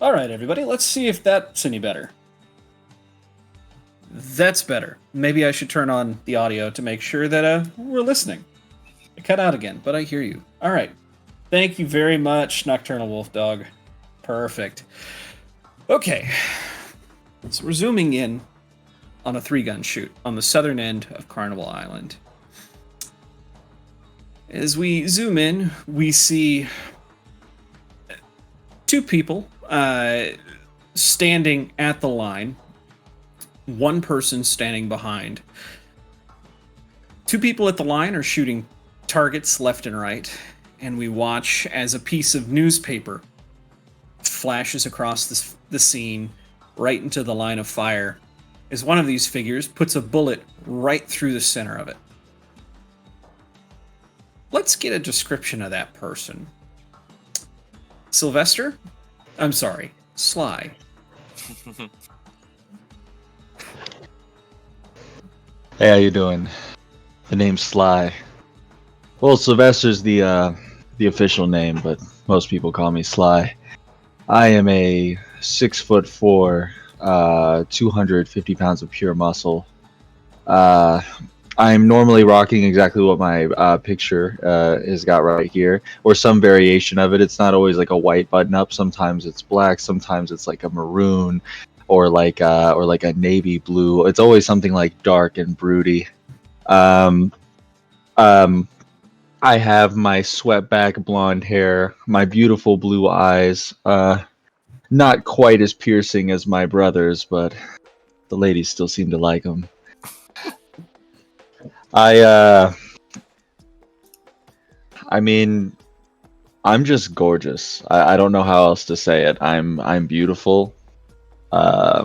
All right, everybody, let's see if that's any better. That's better. Maybe I should turn on the audio to make sure that we're listening. It cut out again, but I hear you. All right. Thank you very much, Nocturnal Wolf Dog. Perfect. Okay. So we're zooming in on a 3-gun shoot on the southern end of Carnival Island. As we zoom in, we see 2 people standing at the line, 1 person standing behind. 2 people at the line are shooting targets left and right, and we watch as a piece of newspaper flashes across the scene right into the line of fire as one of these figures puts a bullet right through the center of it. Let's get a description of that person. Sylvester? I'm sorry, Sly. Hey, how you doing? The name's Sly. Well, Sylvester's the official name, but most people call me Sly. I am a 6'4", 250 pounds of pure muscle. I'm normally rocking exactly what my picture has got right here, or some variation of it. It's not always like a white button-up. Sometimes it's black. Sometimes it's like a maroon, or like a navy blue. It's always something like dark and broody. I have my swept-back blonde hair, my beautiful blue eyes. Not quite as piercing as my brother's, but the ladies still seem to like them. I mean, I'm just gorgeous. I don't know how else to say it. I'm beautiful. As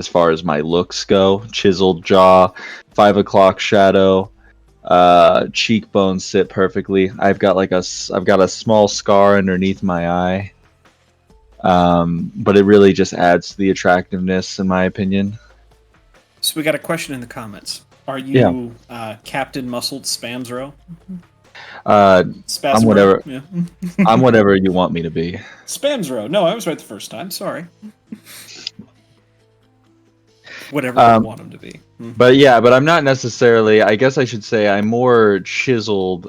far as my looks go, chiseled jaw, 5 o'clock shadow, cheekbones sit perfectly. I've got a small scar underneath my eye. But it really just adds to the attractiveness, in my opinion. So we got a question in the comments. Are you Captain Muscled Spamsro? I'm whatever. Yeah. I'm whatever you want me to be. Spamsro. No, I was right the first time. Sorry. Whatever you want him to be. But I'm not necessarily. I guess I should say I'm more chiseled,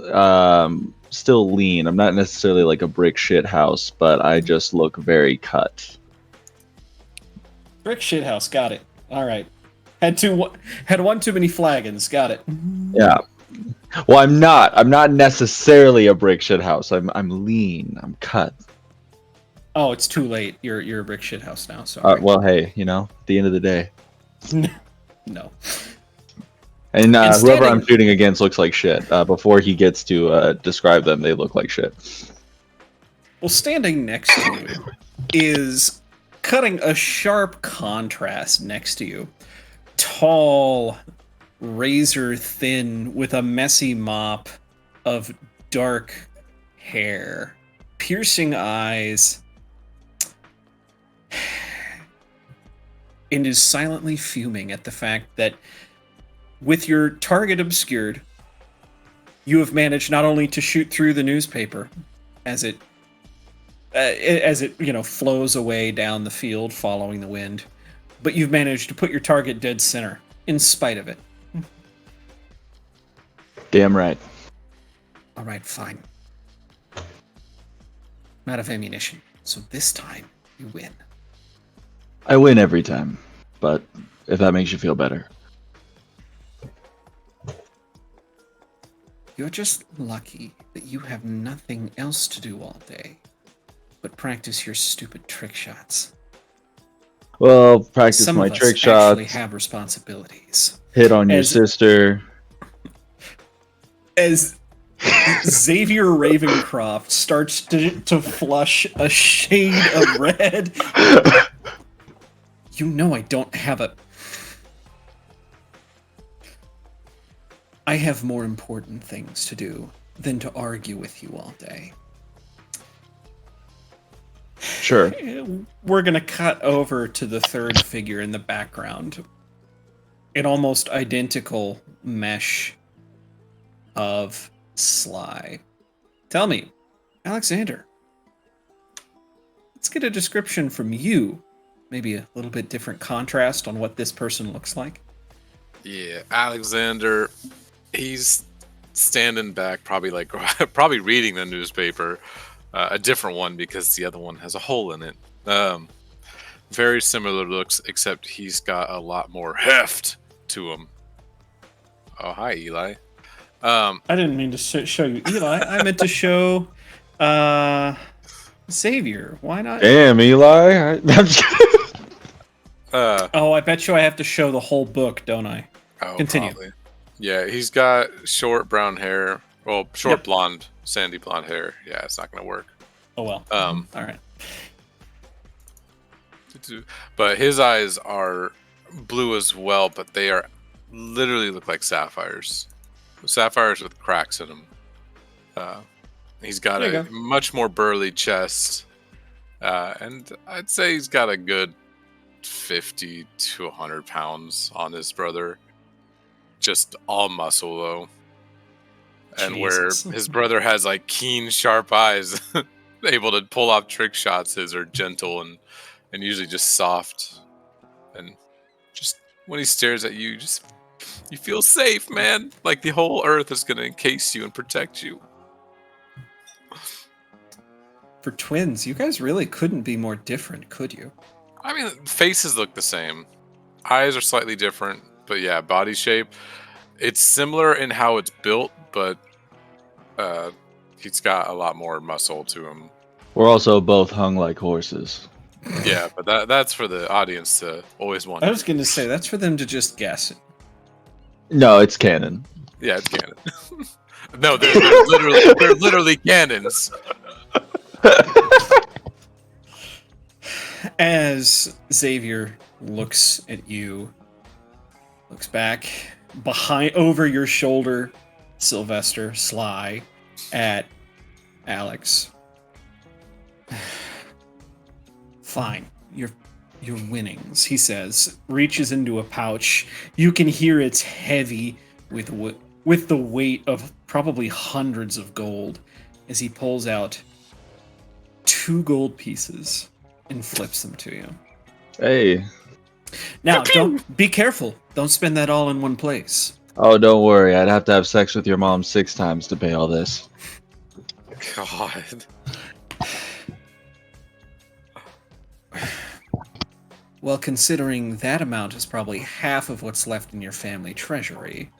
still lean. I'm not necessarily like a brick shit house, but I just look very cut. Brick shit house. Got it. All right. Had one too many flagons. Got it. Yeah. Well, I'm not. I'm not necessarily a brick shit house. I'm lean. I'm cut. Oh, it's too late. You're a brick shit house now. Sorry. Well, hey, at the end of the day. No. And whoever I'm shooting against looks like shit. Before he gets to describe them, they look like shit. Well, standing next to you is cutting a sharp contrast next to you. Tall, razor thin, with a messy mop of dark hair, piercing eyes, and is silently fuming at the fact that with your target obscured, you have managed not only to shoot through the newspaper as it flows away down the field following the wind, but you've managed to put your target dead center in spite of it. Damn right. All right, fine. I'm out of ammunition, so this time you win. I win every time, but if that makes you feel better. You're just lucky that you have nothing else to do all day but practice your stupid trick shots. Well, practice Some my of us trick actually shots. have responsibilities. Hit on your As sister. as Xavier Ravencroft starts to flush a shade of red. You know I don't have a... I have more important things to do than to argue with you all day. Sure. We're gonna cut over to the third figure in the background. An almost identical mesh of Sly. Tell me, Alexander, let's get a description from you. Maybe a little bit different contrast on what this person looks like. Yeah, Alexander, he's standing back, probably like probably reading the newspaper, a different one because the other one has a hole in it. Very similar looks, except he's got a lot more heft to him. Oh, hi, Eli. I didn't mean to show you Eli. I meant to show Xavier. Why not? Damn, Eli. I'm just Oh, I bet you I have to show the whole book, don't I? Oh, Continue. probably. Yeah, he's got short brown hair. Well, short Yep. blonde, sandy blonde hair. Yeah, it's not gonna work. Oh well. Um, All right. But his eyes are blue as well, but they are literally look like sapphires. Sapphires with cracks in them. He's got There you a go. much more burly chest, and I'd say he's got a good 50 to 100 pounds on his brother. Just all muscle though. And Jesus. where his brother has like keen, sharp eyes, able to pull off trick shots, his are gentle and usually just soft. And just when he stares at you, you feel safe, man. Like the whole earth is gonna encase you and protect you. For twins, you guys really couldn't be more different, could you? I mean, faces look the same. Eyes are slightly different, but yeah, body shape. It's similar in how it's built, but he's got a lot more muscle to him. We're also both hung like horses. Yeah, but that's for the audience to always wonder. I was going to say that's for them to just guess. No, it's canon. Yeah, it's canon. No, they're literally cannons. As Xavier looks at you, looks back behind over your shoulder, Sylvester, Sly, at Alex. Fine, your winnings, he says, reaches into a pouch. You can hear it's heavy with the weight of probably hundreds of gold as he pulls out 2 gold pieces and flips them to you. Hey. Now, don't be careful. Don't spend that all in one place. Oh, don't worry. I'd have to have sex with your mom 6 times to pay all this. God. Well, considering that amount is probably half of what's left in your family treasury.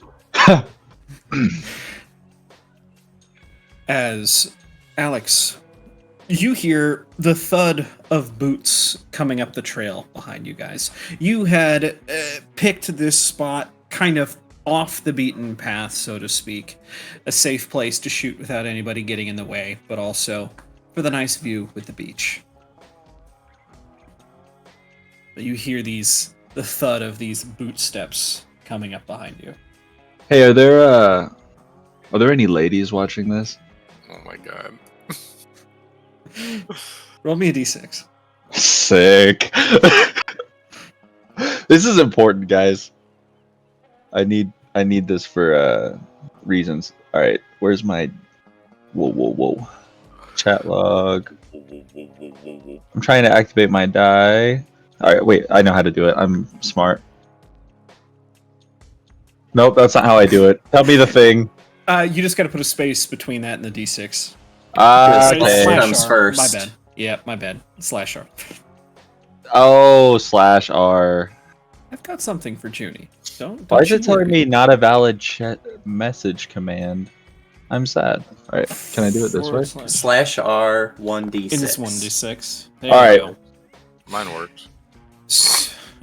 As Alex, you hear the thud of boots coming up the trail behind you guys. You had picked this spot kind of off the beaten path, so to speak. A safe place to shoot without anybody getting in the way, but also for the nice view with the beach. But you hear the thud of these boot steps coming up behind you. Hey, are there any ladies watching this? Oh my god. Roll me a d6. Sick. This is important, guys. I need this for reasons. All right, where's my whoa chat log? I'm trying to activate my die. All right, wait, I know how to do it. I'm smart. Nope, that's not how I do it. Tell me the thing. You just got to put a space between that and the d6. Okay. Comes first. My bad. Yeah, my bad. /R. Oh, /R. I've got something for Junie. Don't Why is you it telling worry. me not a valid chat message command? I'm sad. All right, can I do it this way? /R 1d6. It is 1d6. There All you right. go. Mine worked.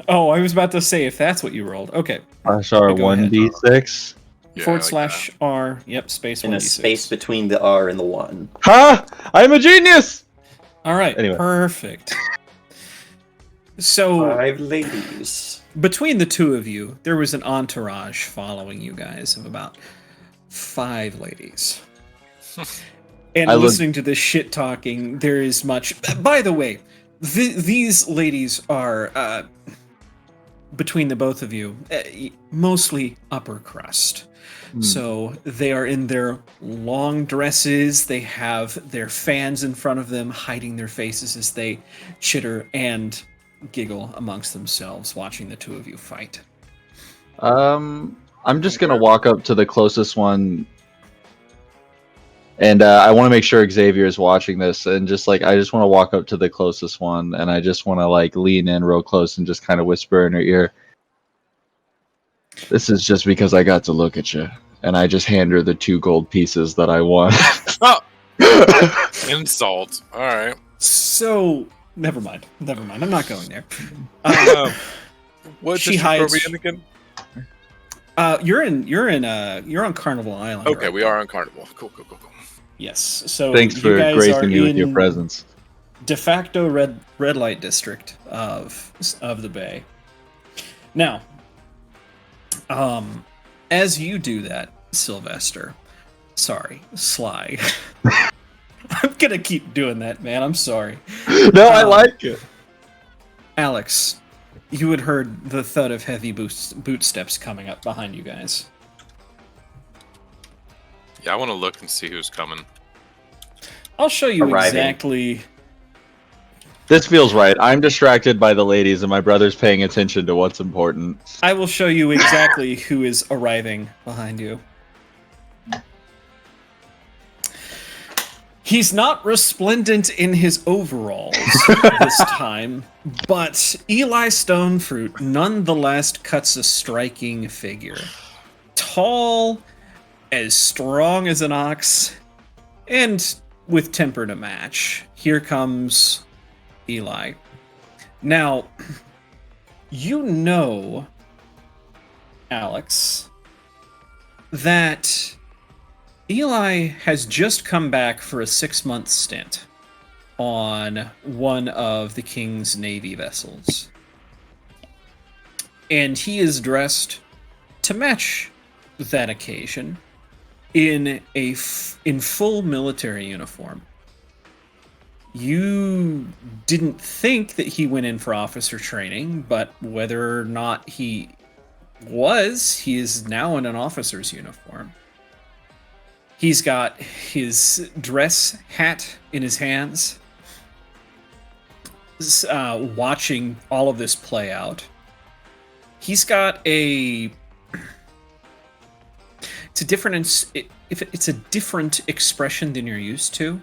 Oh, I was about to say if that's what you rolled. Okay. /R Go ahead. 1d6. Yeah, /R. Yep. Space And 1d6. a space between the R and the 1. Ha! I'm a genius. All right. Anyway. Perfect. So 5 ladies. between the two of you, there was an entourage following you guys of about 5 ladies. And I look- listening to this shit talking, there is much. By the way, these ladies are, between the both of you, mostly upper crust. So they are in their long dresses. They have their fans in front of them, hiding their faces as they chitter and giggle amongst themselves, watching the two of you fight. I'm just gonna walk up to the closest one, and I want to make sure Xavier is watching this, and just like I just want to walk up to the closest one, and I just want to like lean in real close and just kind of whisper in her ear. This is just because I got to look at you, and I just hand her the 2 gold pieces that I won. Oh, insult. All right. So, never mind. I'm not going there. What She district are hides- we in again? You're on Carnival Island. Okay, right? we are on Carnival. Cool. Yes. So Thanks you for guys gracing are me with your in presence. de facto red light district of the bay. Now, as you do that, Sylvester, sorry, Sly. I'm gonna keep doing that, man. I'm sorry. No, I like it. Alex, you had heard the thud of heavy boot steps coming up behind you guys. Yeah, I want to look and see who's coming. I'll show you Arriving. exactly. This feels right. I'm distracted by the ladies, and my brother's paying attention to what's important. I will show you exactly who is arriving behind you. He's not resplendent in his overalls this time, but Eli Stonefruit nonetheless cuts a striking figure. Tall, as strong as an ox, and with temper to match. Here comes Eli. Now, you know, Alex, that Eli has just come back for a 6-month stint on one of the King's Navy vessels. And he is dressed to match that occasion in in full military uniform. You didn't think that he went in for officer training, but whether or not he is now in an officer's uniform. He's got his dress hat in his hands, watching all of this play out. He's got it's a different expression than you're used to.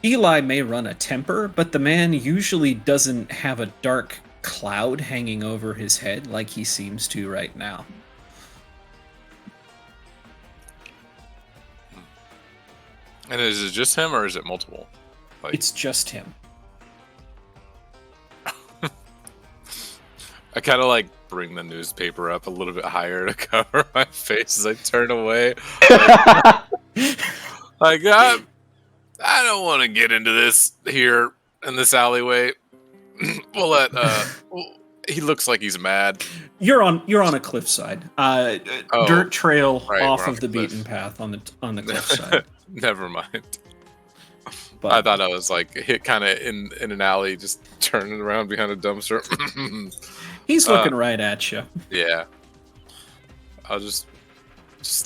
Eli may run a temper, but the man usually doesn't have a dark cloud hanging over his head like he seems to right now. And is it just him or is it multiple? Like, It's just him. I kind of like bring the newspaper up a little bit higher to cover my face as I turn away. Like, I don't want to get into this here in this alleyway. We'll let. He looks like he's mad. You're on a cliffside. Dirt trail right, off we're on of the the cliff. beaten path on the cliffside. Never mind. But I thought I was like hit kind of in an alley, just turning around behind a dumpster. he's looking right at you. Yeah. I'll just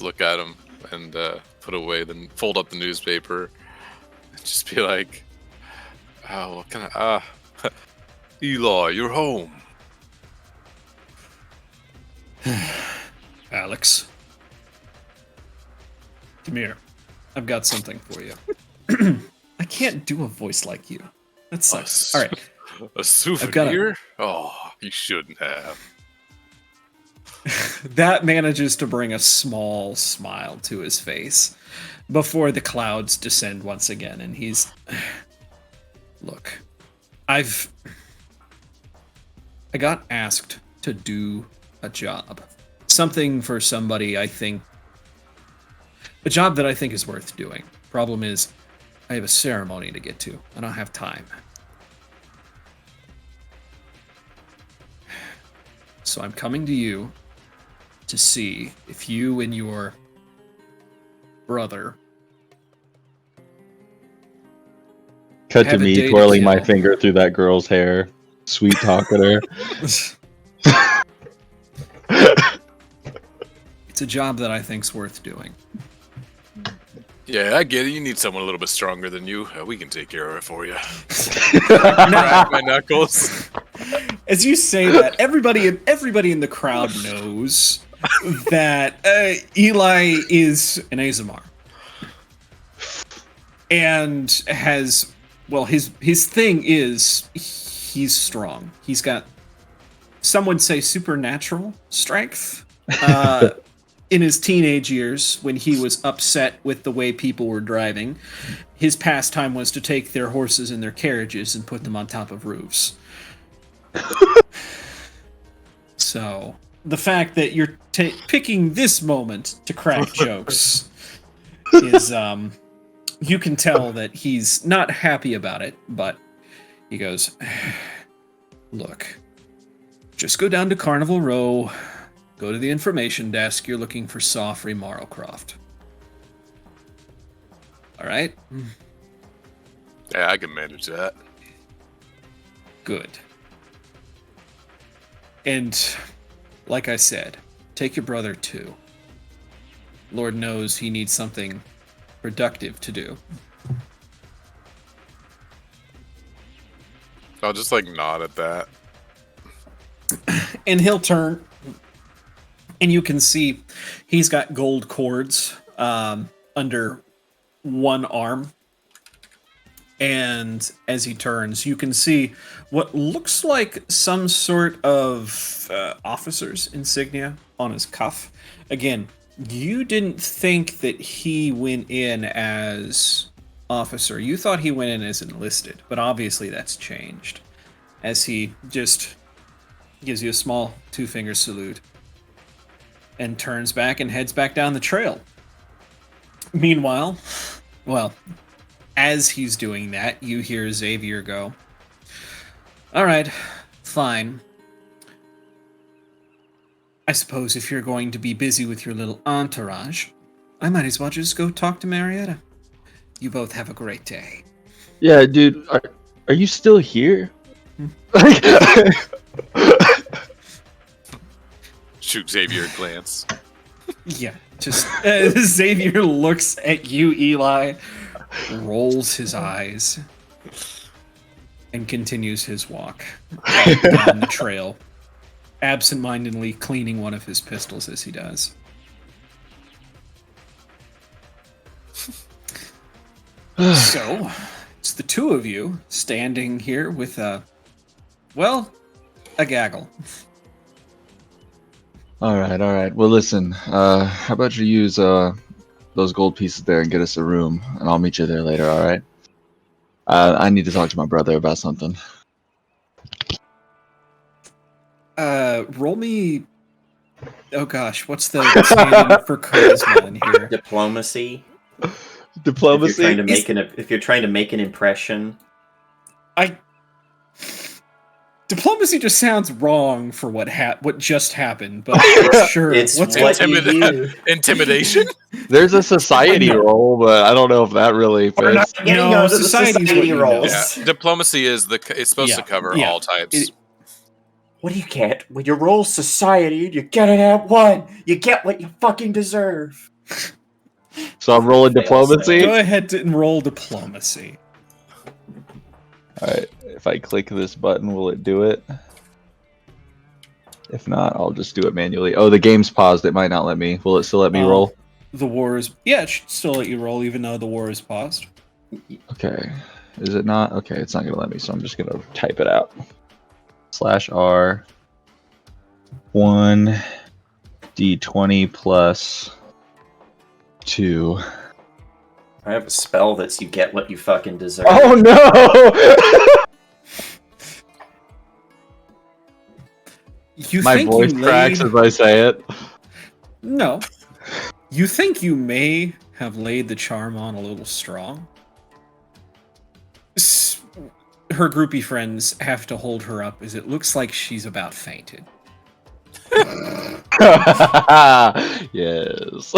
look at him and put away, then fold up the newspaper and just be like, "Oh, what kind of Eli, you're home." Alex, come here. I've got something for you. I can't do a voice like you. That sucks. All right. A souvenir? Oh, you shouldn't have. That manages to bring a small smile to his face before the clouds descend once again, and he's... Look, I got asked to do a job. Something for somebody I think... A job that I think is worth doing. Problem is, I have a ceremony to get to. I don't have time. So I'm coming to you to see if you and your brother Cut to have a me day to twirling my kill. finger through that girl's hair, sweet talking her. It's a job that I think's worth doing. Yeah, I get it. You need someone a little bit stronger than you. We can take care of it for you. Crack my knuckles. As you say that, everybody in the crowd knows that Eli is an Azamar, and has his thing is he's strong. He's got, some would say, supernatural strength. In his teenage years, when he was upset with the way people were driving, his pastime was to take their horses and their carriages and put them on top of roofs. So, the fact that you're picking this moment to crack jokes is, you can tell that he's not happy about it, but he goes, look, just go down to Carnival Row, go to the information desk, you're looking for Sofri Morrowcroft. Alright? Yeah, I can manage that. Good. And, like I said, take your brother too. Lord knows he needs something productive to do. I'll just like nod at that. And he'll turn, and you can see he's got gold cords under one arm. And as he turns, you can see what looks like some sort of officer's insignia on his cuff. Again, you didn't think that he went in as officer. You thought he went in as enlisted, but obviously that's changed. As he just gives you a small two-finger salute and turns back and heads back down the trail. Meanwhile, well, as he's doing that, you hear Xavier go, all right, fine. I suppose if you're going to be busy with your little entourage, I might as well just go talk to Marietta. You both have a great day. Yeah, dude, are you still here? Shoot Xavier a glance. Yeah, just Xavier looks at you, Eli, rolls his eyes, and continues his walk down the trail, absent-mindedly cleaning one of his pistols as he does. So, it's the two of you standing here with a gaggle. All right. Well, listen. How about you use those gold pieces there and get us a room, and I'll meet you there later. All right. I need to talk to my brother about something. Roll me. Oh gosh, what's the standing for charisma in here? Diplomacy. Diplomacy. If you're trying to make an impression. Diplomacy just sounds wrong for what just happened, but sure. It's What's what you do. Intimidation? There's a society roll, but I don't know if that really We're not fits. getting No, onto the society's what society you rolls. Yeah. Diplomacy is it's supposed to cover all types. What do you get? When you roll society, you get it at one. You get what you fucking deserve. So I'm rolling diplomacy. Go ahead and roll diplomacy. All right. If I click this button, will it do it? If not, I'll just do it manually. Oh, the game's paused. It might not let me. Will it still let me roll? The war is... Yeah, it should still let you roll, even though the war is paused. Okay. Is it not? Okay, it's not going to let me, so I'm just going to type it out. /R 1 D20 plus 2. I have a spell that's you get what you fucking deserve. Oh no! You My think voice you cracks laid... as I say it. No. You think you may have laid the charm on a little strong? Her groupie friends have to hold her up as it looks like she's about fainted. Yes.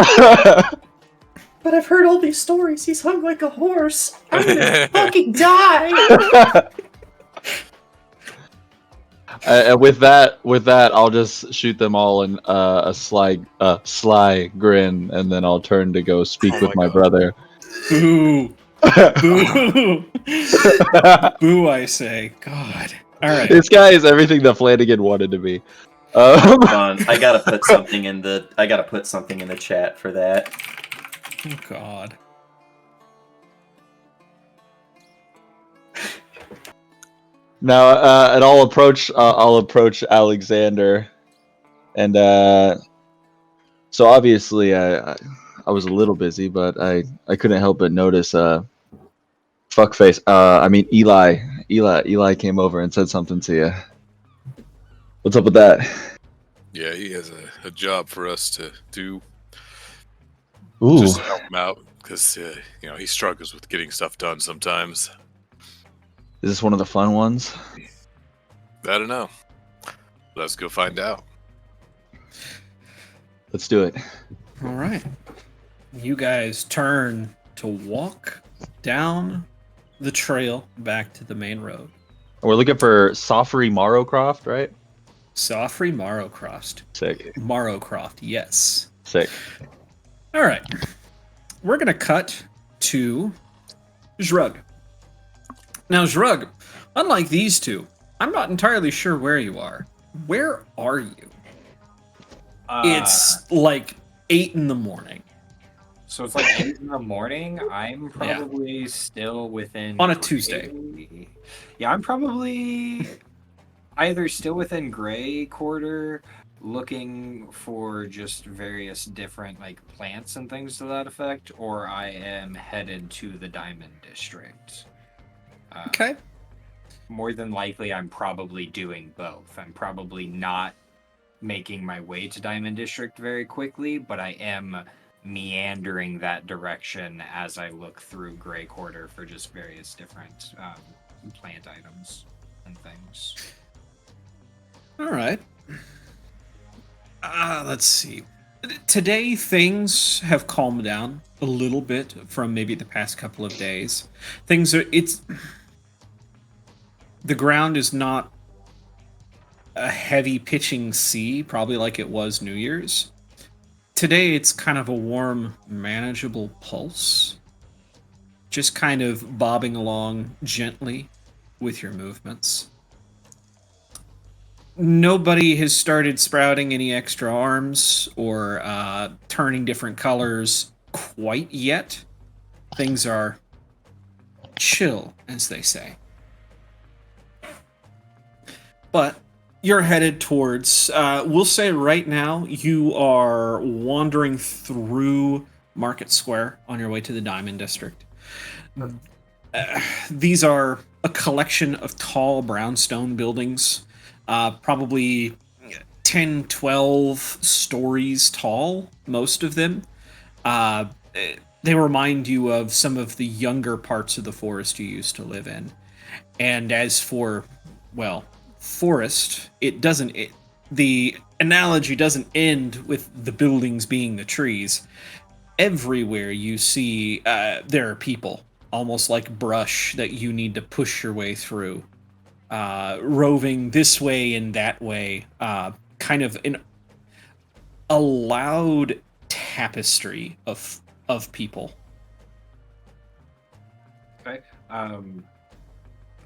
But I've heard all these stories. He's hung like a horse. I'm gonna fucking die. And with that, I'll just shoot them all in a sly grin, and then I'll turn to go speak Oh with my my God. brother. Boo! Boo! Boo, I say. God. Alright. This guy is everything that Flanagan wanted to be. Hold on, I gotta put something in the chat for that. Oh, God. Now, and I'll approach Alexander, and so obviously I was a little busy, but I couldn't help but notice fuckface. I mean Eli came over and said something to you. What's up with that? Yeah, he has a job for us to do, Ooh, just to help him out, because he struggles with getting stuff done sometimes. is this one of the fun ones? I don't know. Let's go find out. Let's do it. Alright. You guys turn to walk down the trail back to the main road. We're looking for Sofri Morrowcroft, right? Sofri Morrowcroft. Sick. Morrowcroft, yes. Sick. Alright. We're going to cut to Zhrug. Now, Zhrug, unlike these two, I'm not entirely sure where you are. Where are you? It's like 8 in the morning. So it's like 8 in the morning. I'm probably still within... On a Tuesday. Yeah, I'm probably either still within Gray Quarter, looking for just various different like plants and things to that effect, or I am headed to the Diamond District. Okay. More than likely, I'm probably doing both. I'm probably not making my way to Diamond District very quickly, but I am meandering that direction as I look through Gray Quarter for just various different plant items and things. All right. Let's see. Today, things have calmed down a little bit from maybe the past couple of days. The ground is not a heavy pitching sea, probably like it was New Year's. Today, it's kind of a warm, manageable pulse. Just kind of bobbing along gently with your movements. Nobody has started sprouting any extra arms or turning different colors quite yet. Things are chill, as they say. But you're headed towards, we'll say right now, you are wandering through Market Square on your way to the Diamond District. These are a collection of tall brownstone buildings, probably 10, 12 stories tall, most of them. They remind you of some of the younger parts of the forest you used to live in. And as for, well, forest, the analogy doesn't end with the buildings being the trees. Everywhere you see there are people, almost like brush that you need to push your way through, roving this way and that way, kind of in a loud tapestry of people. Okay.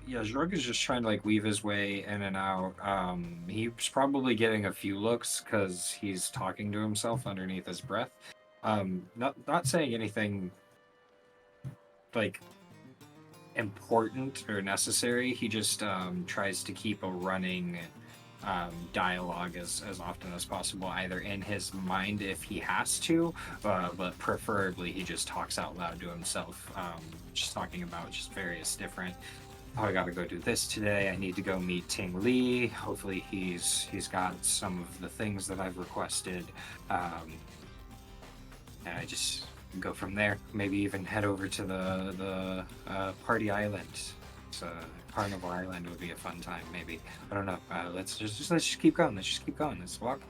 Yeah, Zhrug is just trying to like weave his way in and out. He's probably getting a few looks because he's talking to himself underneath his breath. Not saying anything like important or necessary. He just tries to keep a running dialogue as often as possible, either in his mind if he has to, but preferably he just talks out loud to himself, just talking about just various different. Oh, I gotta go do this today. I need to go meet Ting Lee. Hopefully, he's got some of the things that I've requested, and I just go from there. Maybe even head over to the party island. So Carnival Island would be a fun time. Maybe, I don't know. Let's just keep going. Let's just keep going. Let's walk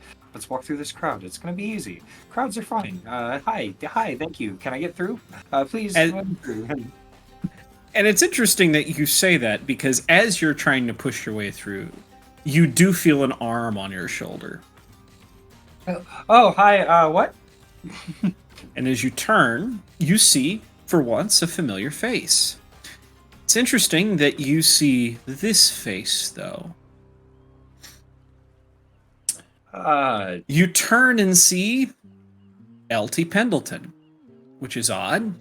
through this crowd. It's gonna be easy. Crowds are fine. Hi. Thank you. Can I get through? Please. Let me through. And it's interesting that you say that, because as you're trying to push your way through, you do feel an arm on your shoulder. Oh, hi. What? And as you turn, you see, for once, a familiar face. It's interesting that you see this face, though. You turn and see LT Pendleton, which is odd.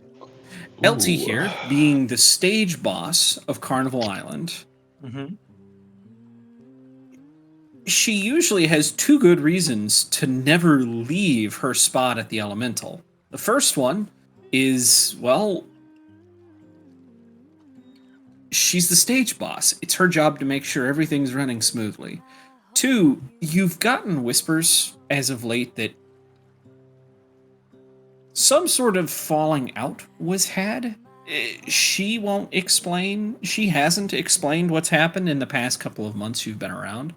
LT here, being the stage boss of Carnival Island, she usually has two good reasons to never leave her spot at the Elemental. The first one is, well, she's the stage boss. It's her job to make sure everything's running smoothly. Two, you've gotten whispers as of late that some sort of falling out was had. She won't explain. She hasn't explained what's happened in the past couple of months you've been around.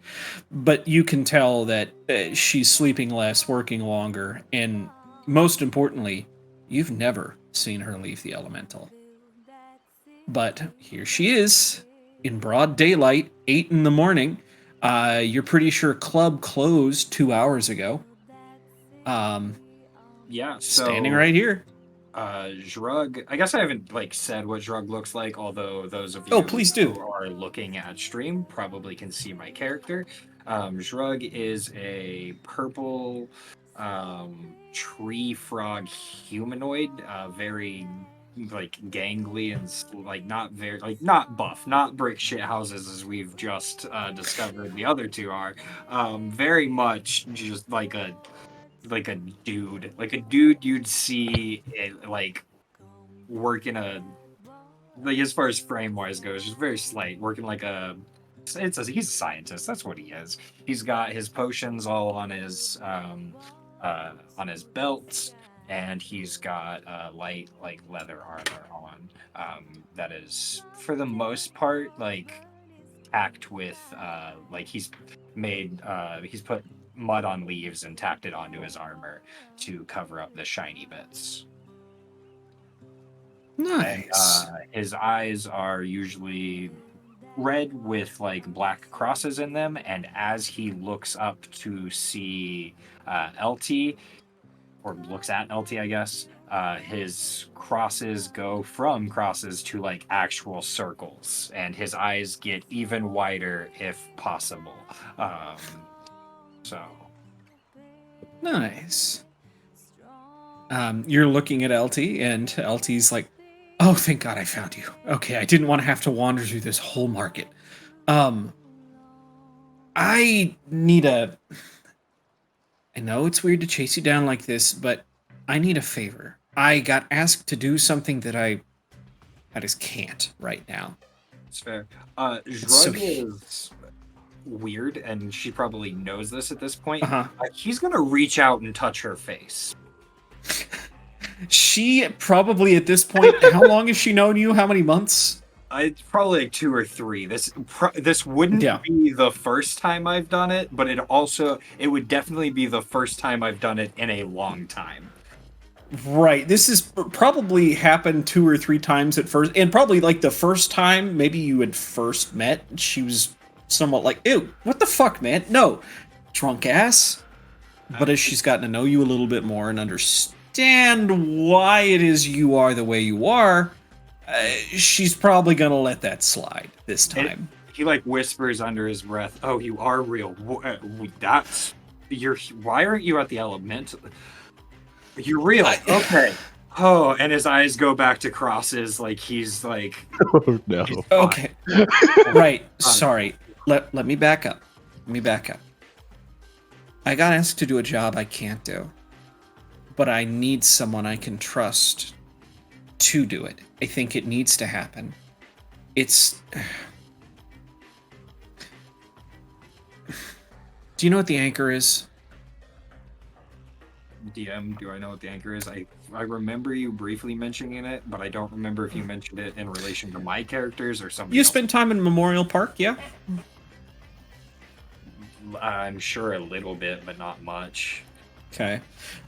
But you can tell that she's sleeping less, working longer, and most importantly, you've never seen her leave the Elemental. But here she is, in broad daylight, 8 in the morning. You're pretty sure club closed 2 hours ago. Yeah, so standing right here. Shrug. I guess I haven't said what Shrug looks like, although those of you please do. who are looking at stream probably can see my character. Shrug is a purple tree frog humanoid, very gangly and not buff, not brick shit houses as we've just discovered the other two are. Very much just like a dude you'd see work in a, as far as frame wise goes, just very slight, working he's a scientist. That's what he is. He's got his potions all on his belt, and he's got light leather armor on that is for the most part packed with he's put mud on leaves and tacked it onto his armor to cover up the shiny bits. Nice. And, his eyes are usually red with black crosses in them, and as he looks up to see LT, or looks at LT, I guess, his crosses go from crosses to actual circles, and his eyes get even wider if possible. So nice. You're looking at LT, and LT's like, "Oh, thank God I found you. Okay, I didn't want to have to wander through this whole market. I need a... I know it's weird to chase you down like this, but I need a favor. I got asked to do something that I just can't right now." it's fair. So- Shrug is weird, and she probably knows this at this point. Uh-huh. He's gonna reach out and touch her face. She probably at this point, how long has she known you? How many months? It's probably 2 or 3. This wouldn't be the first time I've done it, but it would definitely be the first time I've done it in a long time. Right. This has probably happened 2 or 3 times at first, and probably the first time maybe you had first met, she was somewhat ew, what the fuck, man? No, drunk ass. But as she's gotten to know you a little bit more and understand why it is you are the way you are, she's probably gonna let that slide this time. He whispers under his breath, "Oh, you are real. Why aren't you at the Elemental? You're real. Okay." Oh, and his eyes go back to crosses, he's Oh no. Okay. Right. Sorry. Let me back up. let me back up. I got asked to do a job I can't do, but I need someone I can trust to do it. I think it needs to happen. It's... Do you know what the anchor is? DM, do I know what the anchor is? I remember you briefly mentioning it, but I don't remember if you mentioned it in relation to my characters or somebody You else. spend time in Memorial Park, yeah? I'm sure a little bit, but not much. Okay.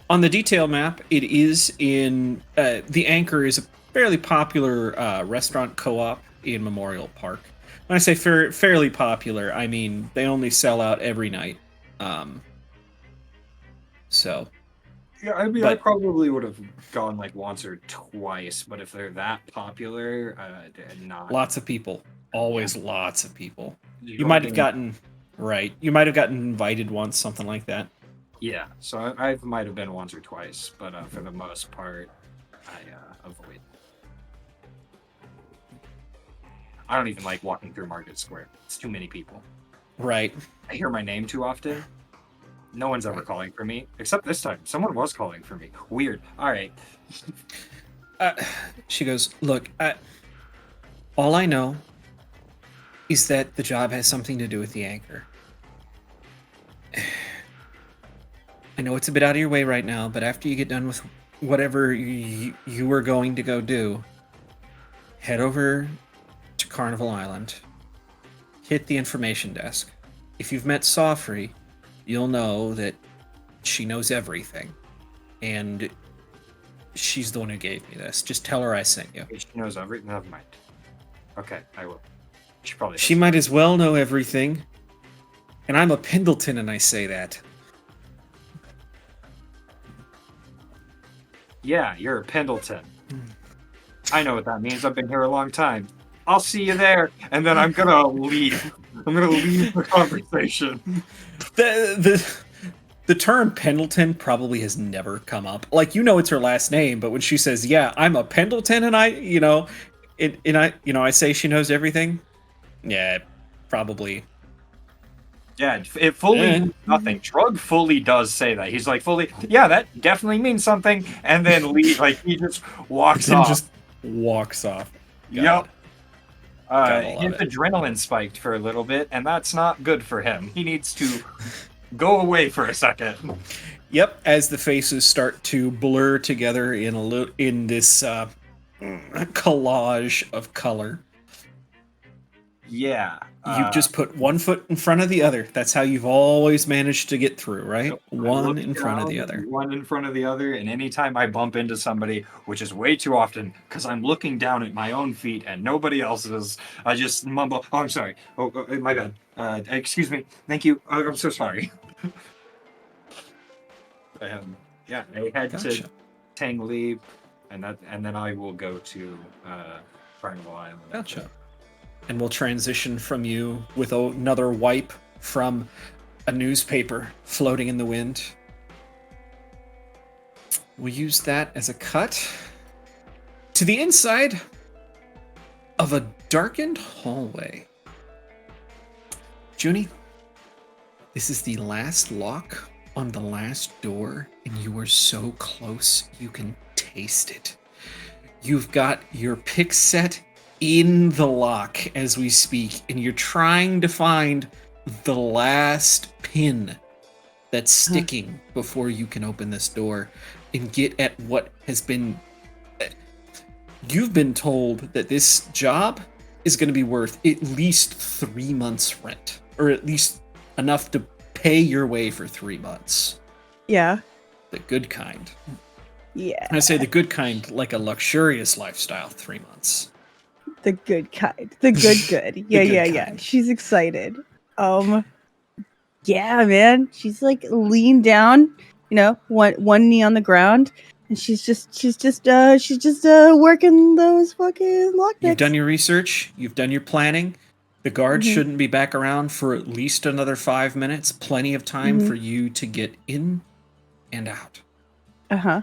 On the detail map, it is in... the anchor is a fairly popular restaurant co-op in Memorial Park. When I say fairly popular, I mean they only sell out every night. So... Yeah, I mean, I But- probably would have gone like once or twice, but if they're that popular, not. Lots of people. Always lots of people. You You're might have getting- gotten... Right. You might have gotten invited once, something like that. Yeah, so I might have been once or twice, but for the most part, I avoid. I don't even like walking through Market Square. It's too many people. Right. I hear my name too often. No one's ever calling for me, except this time. Someone was calling for me. Weird. All right. She goes, look, all I know is that the job has something to do with the anchor. I know it's a bit out of your way right now, but after you get done with whatever you were going to go do, head over to Carnival Island, hit the information desk. If you've met Sofri, you'll know that she knows everything, and she's the one who gave me this. Just tell her I sent you. She knows everything. Never mind. Okay, I will. She probably. She might as well know everything. And I'm a Pendleton, and I say that. Yeah, you're a Pendleton. I know what that means. I've been here a long time. I'll see you there, and then I'm gonna leave. I'm gonna leave the conversation. The term Pendleton probably has never come up. Like, you know, it's her last name, but when she says, "Yeah, I'm a Pendleton," and I say she knows everything. Yeah, probably. Yeah, it fully means nothing. Trug fully does say that. He's like fully. Yeah, that definitely means something, and then leave. Like he just walks Then off. just walks off. Yep. Gotta love His it. adrenaline spiked for a little bit, and that's not good for him. He needs to go away for a second. Yep, as the faces start to blur together in this collage of color. Yeah. You just put one foot in front of the other. That's how you've always managed to get through, right? I One look in front of the down, other. One in front of the other, and anytime I bump into somebody, which is way too often, because I'm looking down at my own feet and nobody else's, I just mumble, "Oh, I'm sorry. Oh, my bad. Excuse me. Thank you. I'm so sorry." Yeah, I had Gotcha. to Tang leave, and then I will go to Carnival Island. Gotcha. And we'll transition from you with another wipe from a newspaper floating in the wind. We'll use that as a cut to the inside of a darkened hallway. Junie, this is the last lock on the last door, and you are so close you can taste it. You've got your pick set in the lock as we speak, and you're trying to find the last pin that's sticking before you can open this door and get at what has been... You've been told that this job is going to be worth at least 3 months' rent, or at least enough to pay your way for 3 months. Yeah. The good kind. Yeah. I say the good kind, like a luxurious lifestyle, 3 months. The good kind. The good. Yeah, good yeah. kind. She's excited. Yeah, man. She's like leaned down, one knee on the ground, and she's just working those fucking lockpicks. You've done your research. You've done your planning. The guards Mhm. shouldn't be back around for at least another 5 minutes. Plenty of time for you to get in and out. Uh-huh.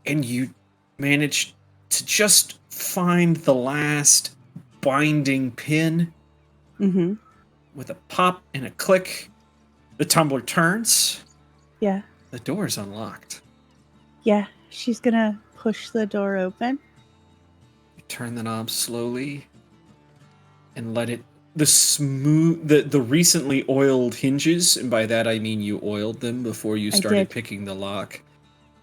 And you managed to just find the last binding pin Mm-hmm. with a pop and a click, the tumbler turns. Yeah. The door is unlocked. Yeah. She's gonna push the door open. You turn the knob slowly and let it the recently oiled hinges, and by that I mean you oiled them before you I started did. picking the lock,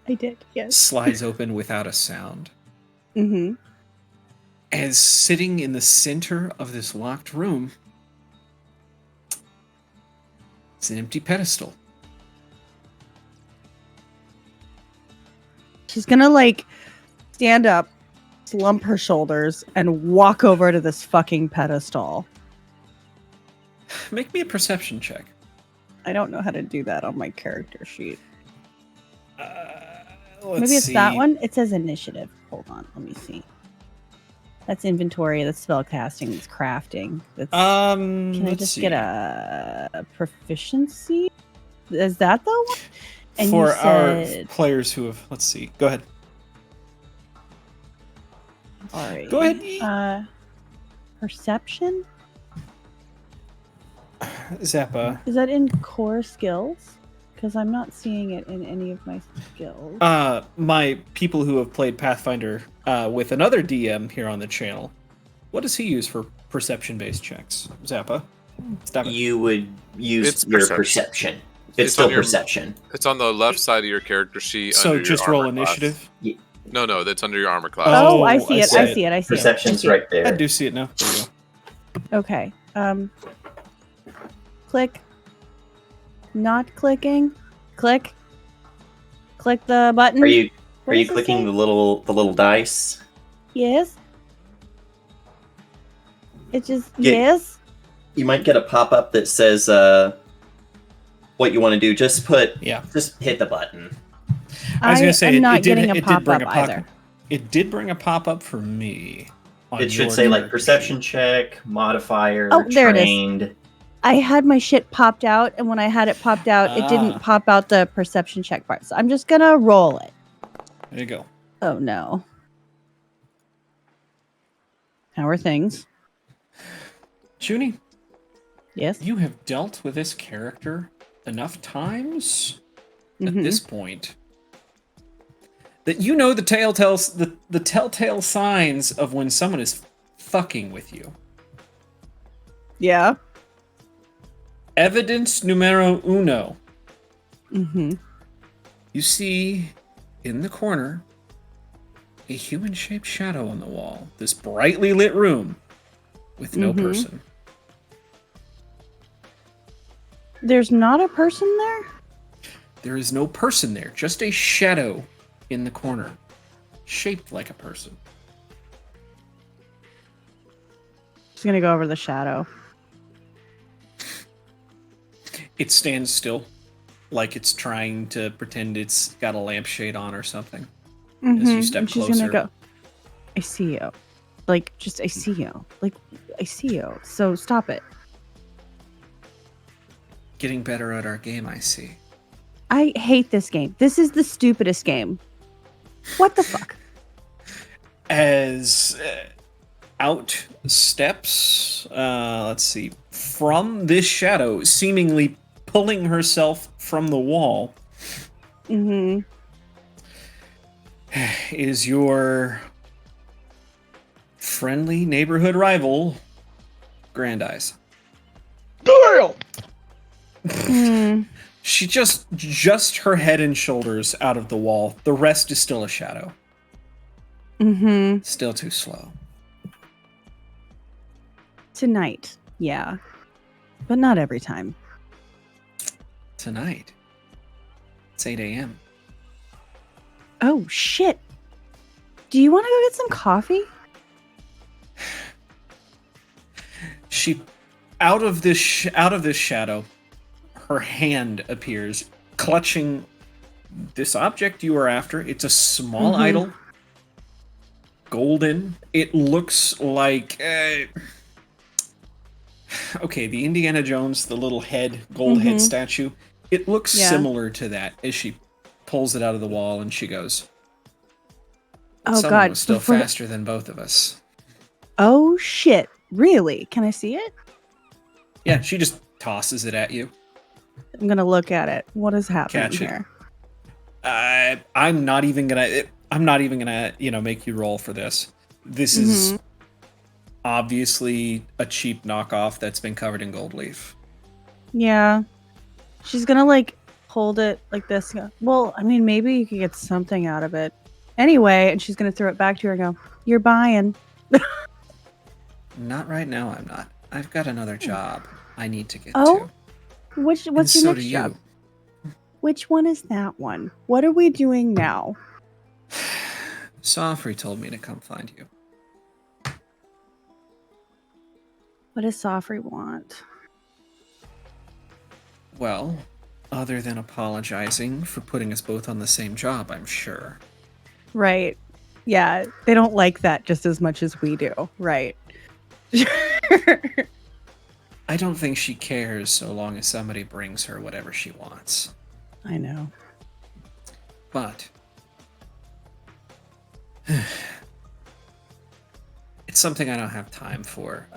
I did, yes. slides open without a sound. Mm-hmm. As sitting in the center of this locked room, it's an empty pedestal. She's gonna like stand up, slump her shoulders, and walk over to this fucking pedestal. Make me a perception check. I don't know how to do that on my character sheet. Let's Maybe it's see. that one. It says initiative. Hold on, let me see. That's inventory. That's spell casting. That's crafting. That's. Can I let's just see. get a proficiency? Is that the one? And For you said, our players who have, let's see. Go ahead. sorry. Go ahead. Perception? Zappa. Is that in core skills? Because I'm not seeing it in any of my skills. My people who have played Pathfinder with another DM here on the channel, what does he use for perception-based checks? Zappa. Stop it. You would use It's your perception. perception. It's It's still on your- perception. It's on the left side of your character sheet. So under your just roll armor class. initiative. No, that's under your armor class. Oh, I Oh, see I it. see I it. see it. I see it. Perception's I see it. right there. I do see it now. There you go. Okay. Click. Not clicking. Click. Click the button. Are you What are you does it clicking say? the little dice? Yes. It just Yeah. yes. You might get a pop-up that says what you want to do. Just Yeah. hit the button. I was going to say am not did, getting a it did pop bring up a pop. either. It did bring a pop-up for me. On It should your say like character perception sheet. check, modifier, Oh, there it is. trained. I had my shit popped out, and when I had it popped out, it Ah. didn't pop out the perception check part. So I'm just gonna roll it. There you go. Oh no. How are things? Junie, Yes. you have dealt with this character enough times at Mhm. this point that you know the telltale signs of when someone is fucking with you. Yeah. Evidence numero uno. Mm-hmm. You see in the corner a human-shaped shadow on the wall. This brightly lit room with no Mhm. person. There's not a person there? There is no person there, just a shadow in the corner, shaped like a person. Just gonna go over the shadow. It stands still, like it's trying to pretend it's got a lampshade on or something. As you step And she's closer. gonna go. I see you. Like, just I see you. Like, I see you. So stop it. Getting better at our game, I see. I hate this game. This is the stupidest game. What the fuck? As out steps, let's see, from this shadow, seemingly pulling herself from the wall, Mm-hmm. is your friendly neighborhood rival, Grand Eyes. Mm. She just her head and shoulders out of the wall. The rest is still a shadow. Mm-hmm. Still too slow. Tonight. Yeah. But not every time. Tonight. It's 8 a.m. Oh, shit. Do you want to go get some coffee? She, out of this shadow, her hand appears, clutching this object you are after. It's a small Mhm. idol, golden. It looks like okay, the Indiana Jones, the little head, gold head Mhm. statue. It looks Yeah. similar to that as she pulls it out of the wall and she goes, Oh, "Someone God. was still before the- faster than both of us." Oh, shit. Really? Can I see it? Yeah, she just tosses it at you. I'm gonna look at it. What is happening Catch it. here? I'm not even gonna, make you roll for this. This is obviously a cheap knockoff that's been covered in gold leaf. Yeah. She's gonna like hold it like this. And go, well, I mean, maybe you could get something out of it. Anyway, and she's gonna throw it back to her and go, "You're buying." Not right now, I'm not. I've got another job I need to get Oh? to. What's And your so next do job? you. Which one is that one? What are we doing now? Sofri told me to come find you. What does Sofri want? Well, other than apologizing for putting us both on the same job, I'm sure. Right. Yeah, they don't like that just as much as we do. Right. I don't think she cares so long as somebody brings her whatever she wants. I know. But it's something I don't have time for.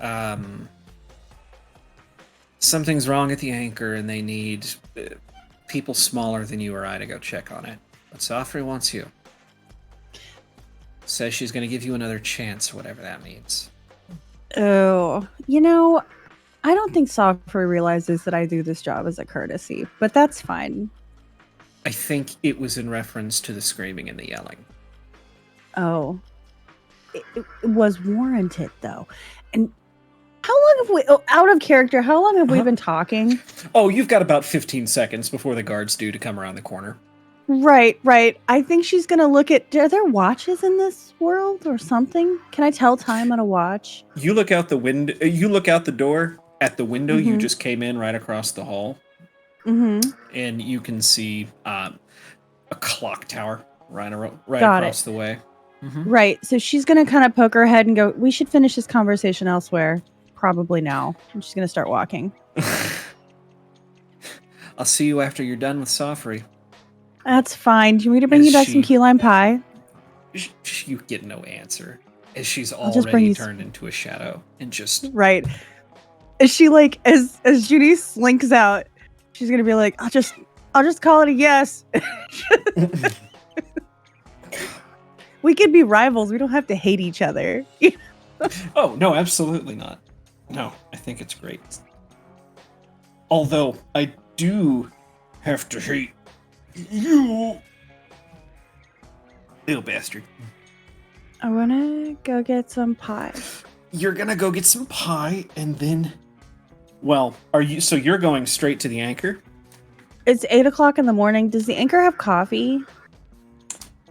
Something's wrong at the anchor and they need people smaller than you or I to go check on it. But Sofri wants you. Says she's going to give you another chance, whatever that means. Oh, I don't think Sofri realizes that I do this job as a courtesy, but that's fine. I think it was in reference to the screaming and the yelling. Oh. It was warranted, though. And how long have we... Oh, out of character, how long have we been talking? Oh, you've got about 15 seconds before the guards due to come around the corner. Right. I think she's going to look at... Are there watches in this world or something? Can I tell time on a watch? You look out the window. You look out the door at the window you just came in right across the hall. Mm-hmm. And you can see a clock tower right Got across the way. Mm-hmm. Right. So she's going to kind of poke her head and go, we should finish this conversation elsewhere. Probably now. And she's going to start walking. I'll see you after you're done with Sofri. That's fine. Do you want me to bring you back some key lime pie? You get no answer. As she's just bring already you turned into a shadow and just... Right. As she like, as Judy slinks out, she's going to be like, I'll just call it a yes. We could be rivals. We don't have to hate each other. Oh, no, absolutely not. No, I think it's great. Although, I do have to hate you. Little bastard. I want to go get some pie. You're gonna go get some pie, and then... Well, so you're going straight to the anchor? It's 8 o'clock in the morning. Does the anchor have coffee?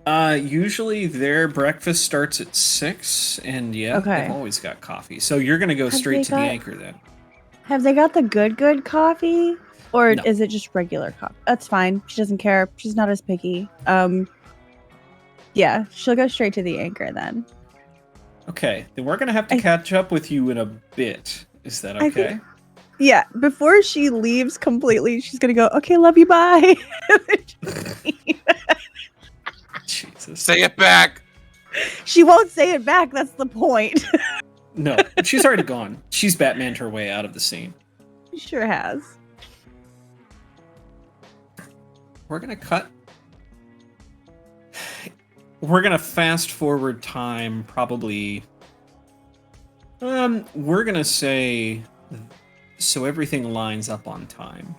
Usually their breakfast starts at 6, and yeah, Okay. they've always got coffee. So you're gonna go straight to the anchor then. Have they got the good coffee? Or No. is it just regular coffee? That's fine. She doesn't care. She's not as picky. Yeah, she'll go straight to the anchor then. Okay, then we're gonna have to catch up with you in a bit. Is that okay? Yeah, before she leaves completely, she's gonna go, okay, love you, bye. Jesus. Say it back. She won't say it back, that's the point. No, she's already gone. She's Batmaned her way out of the scene. She sure has. We're gonna cut. We're gonna fast forward time probably. We're gonna say so everything lines up on time.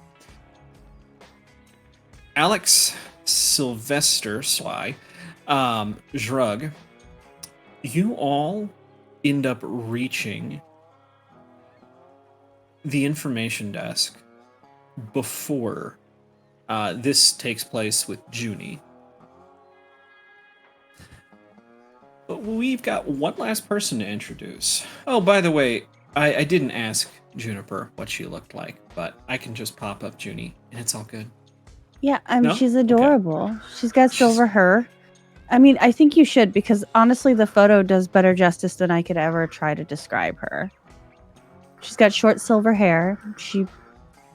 Alex, Sylvester, Sly, Zhrug, you all end up reaching the information desk before this takes place with Junie. But we've got one last person to introduce. Oh, by the way, I didn't ask Juniper what she looked like, but I can just pop up Junie, and it's all good. Yeah, I mean, No? she's adorable. She's got silver hair. I mean, I think you should, because honestly, the photo does better justice than I could ever try to describe her. She's got short silver hair. She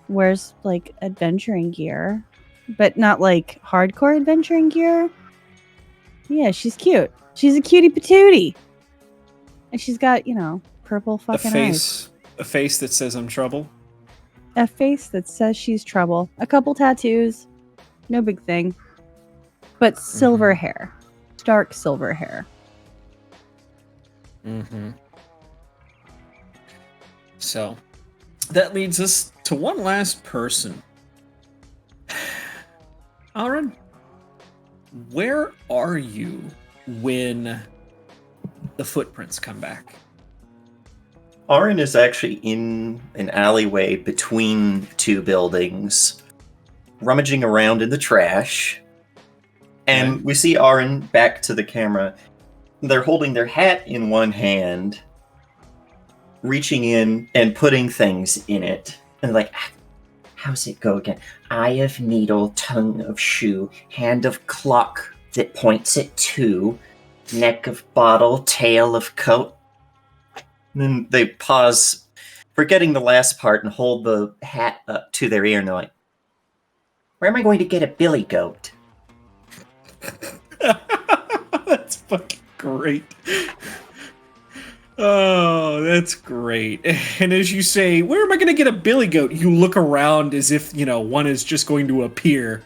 wears, like, adventuring gear, but not, like, hardcore adventuring gear. Yeah, she's cute. She's a cutie patootie. And she's got, purple fucking eyes. A face that says I'm trouble. a face that says she's trouble. A couple tattoos, no big thing. But silver hair. Dark silver hair. Mm-hmm. So, that leads us to one last person. Aaron, where are you when the footprints come back? Arin is actually in an alleyway between two buildings, rummaging around in the trash. And we see Arin back to the camera. They're holding their hat in one hand, reaching in and putting things in it. And like, how's it go again? Eye of needle, tongue of shoe, hand of clock that points at two, neck of bottle, tail of coat. And then they pause, forgetting the last part, and hold the hat up to their ear and they're like, where am I going to get a billy goat? That's fucking great. Oh, that's great. And as you say, where am I going to get a billy goat? You look around as if, one is just going to appear.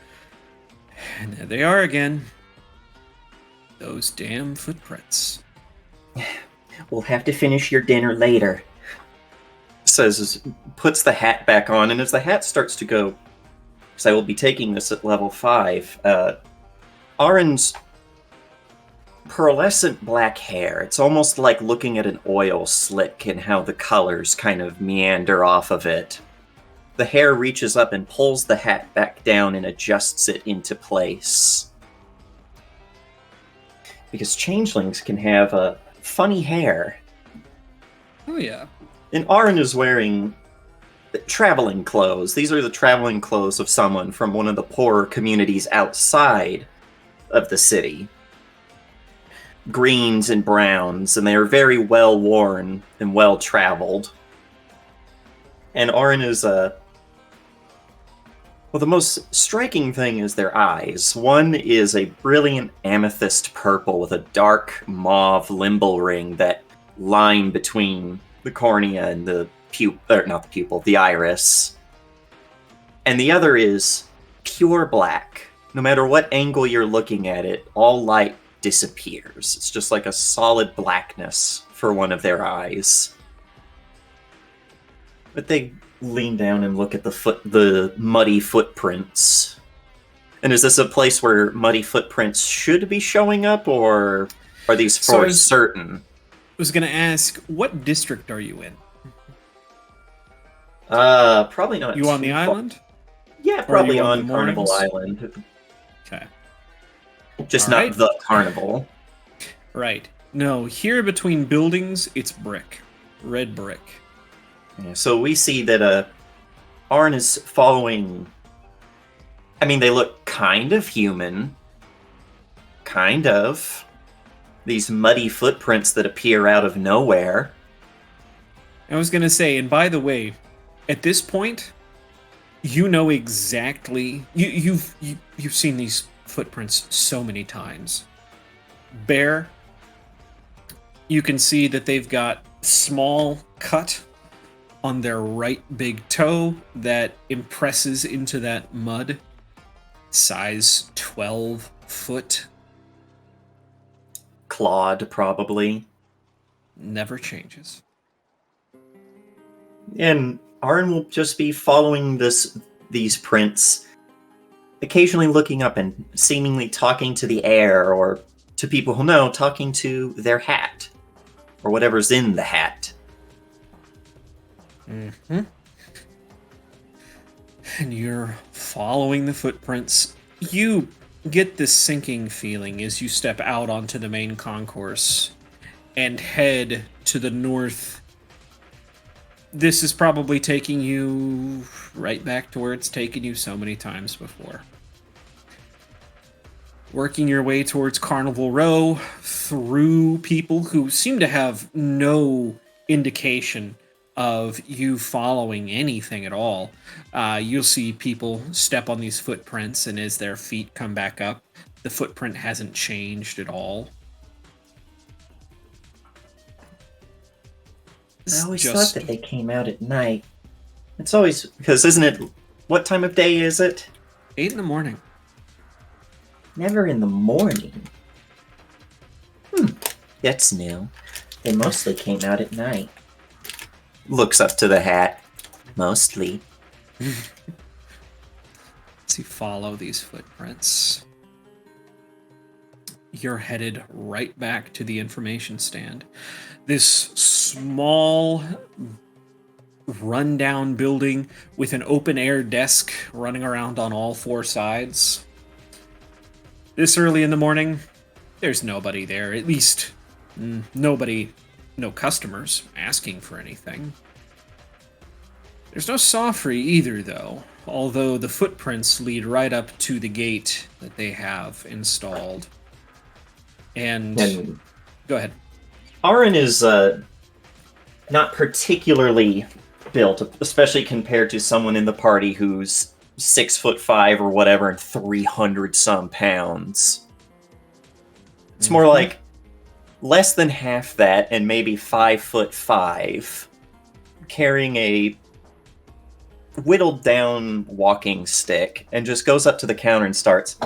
And there they are again. Those damn footprints. We'll have to finish your dinner later. Puts the hat back on, and as the hat starts to go, because I will be taking this at level 5, Arin's pearlescent black hair. It's almost like looking at an oil slick and how the colors kind of meander off of it. The hair reaches up and pulls the hat back down and adjusts it into place. Because changelings can have a funny hair. Oh, yeah. And Arin is wearing traveling clothes. These are the traveling clothes of someone from one of the poorer communities outside of the city. Greens and browns, and they are very well worn and well traveled. And Arin is well, the most striking thing is their eyes. One is a brilliant amethyst purple with a dark mauve limbal ring that line between the cornea and the the iris. And the other is pure black. No matter what angle you're looking at it, all light disappears. It's just like a solid blackness for one of their eyes. But they lean down and look at the muddy footprints. And is this a place where muddy footprints should be showing up, or are these for certain? I was going to ask, what district are you in? Probably not. You on the island? Yeah, probably on Carnival Island. Okay. Just not the carnival. Right. No, here between buildings, it's brick. Red brick. Yeah, so we see that Arn is following... I mean, they look kind of human. Kind of. These muddy footprints that appear out of nowhere. I was going to say, and by the way, at this point, you know exactly... You've seen these footprints so many times. Bear, you can see that they've got small cut on their right big toe that impresses into that mud. Size 12 foot. Clawed, probably. Never changes. And Arn will just be following these prints, occasionally looking up and seemingly talking to the air, or to people who know, talking to their hat, or whatever's in the hat. Mm-hmm. And you're following the footprints. You get this sinking feeling as you step out onto the main concourse and head to the north. This is probably taking you right back to where it's taken you so many times before. Working your way towards Carnival Row through people who seem to have no indication of you following anything at all. You'll see people step on these footprints, and as their feet come back up, the footprint hasn't changed at all. I always thought that they came out at night. It's always because isn't it? What time of day is it? 8 in the morning. Never in the morning. That's new. They mostly came out at night. Looks up to the hat. Mostly. As you follow these footprints, you're headed right back to the information stand. This small, rundown building with an open-air desk running around on all four sides. This early in the morning, there's nobody there. At least, nobody, no customers asking for anything. There's no Sofri either, though, although the footprints lead right up to the gate that they have installed. And go ahead. Arin is not particularly built, especially compared to someone in the party who's 6'5" or whatever and 300 some pounds. It's more like less than half that and maybe 5'5", carrying a whittled down walking stick, and just goes up to the counter and starts.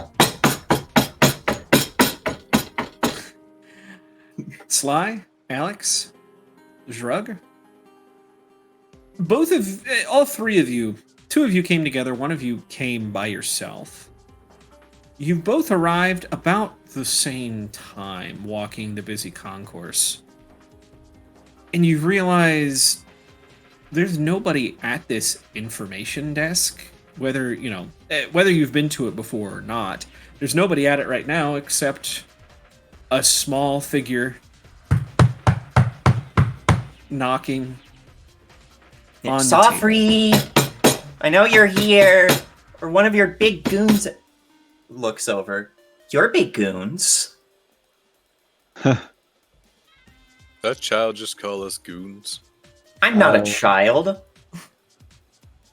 Sly, Alex, Zhrug. All three of you, two of you came together, one of you came by yourself. You both arrived about the same time walking the busy concourse. And you realize there's nobody at this information desk, whether you've been to it before or not. There's nobody at it right now except a small figure knocking on the table. Sofri, I know you're here. Or one of your big goons looks over. Your big goons? That child just call us goons. I'm not a child.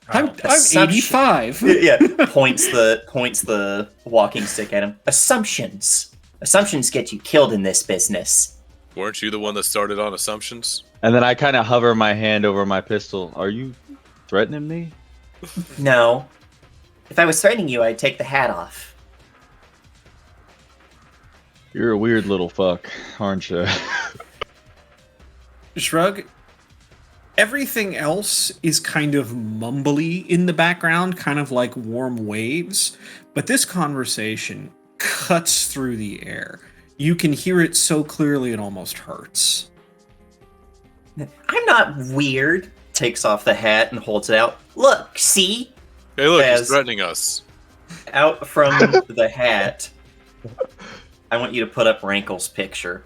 I'm Assumption- 85. Yeah, points the walking stick at him. Assumptions get you killed in this business. Weren't you the one that started on assumptions? And then I kind of hover my hand over my pistol. Are you threatening me? No. If I was threatening you, I'd take the hat off. You're a weird little fuck, aren't you? Shrug. Everything else is kind of mumbly in the background, kind of like warm waves, but this conversation cuts through the air. You can hear it so clearly it almost hurts. I'm not weird. Takes off the hat and holds it out. Look, see? Hey, look, As- he's threatening us. Out from the hat. I want you to put up Rankle's picture.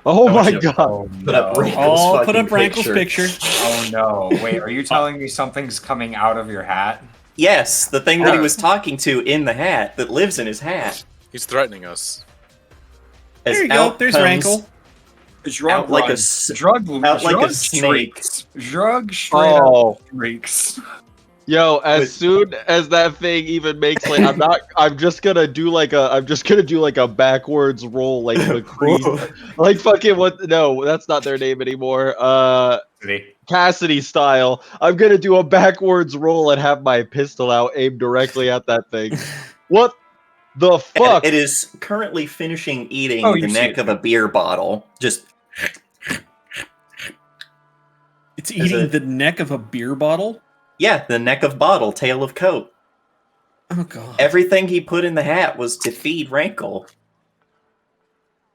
Oh I want my you to god. Put up Rankle's Oh, put fucking up Rankle's picture. Oh no! Wait, are you telling me something's coming out of your hat? Yes, the thing that he was talking to in the hat, that lives in his hat. He's threatening us. As There you go. out There's comes- Rankle. Drug Out like a runs. s- drug out like a drug snake. streaks. Drug straight Oh. up streaks. Yo, as Wait. soon as that thing even makes like I'm just gonna do like a backwards roll like McCree. Like fucking no, that's not their name anymore. Cassidy style. I'm gonna do a backwards roll and have my pistol out aimed directly at that thing. What the And fuck? it is currently finishing eating Oh, the you see neck it. of a beer bottle. Just It's eating it- the neck of a beer bottle? yeah, the neck of bottle, tail of coat. Oh, God. Everything he put in the hat was to feed Rankle.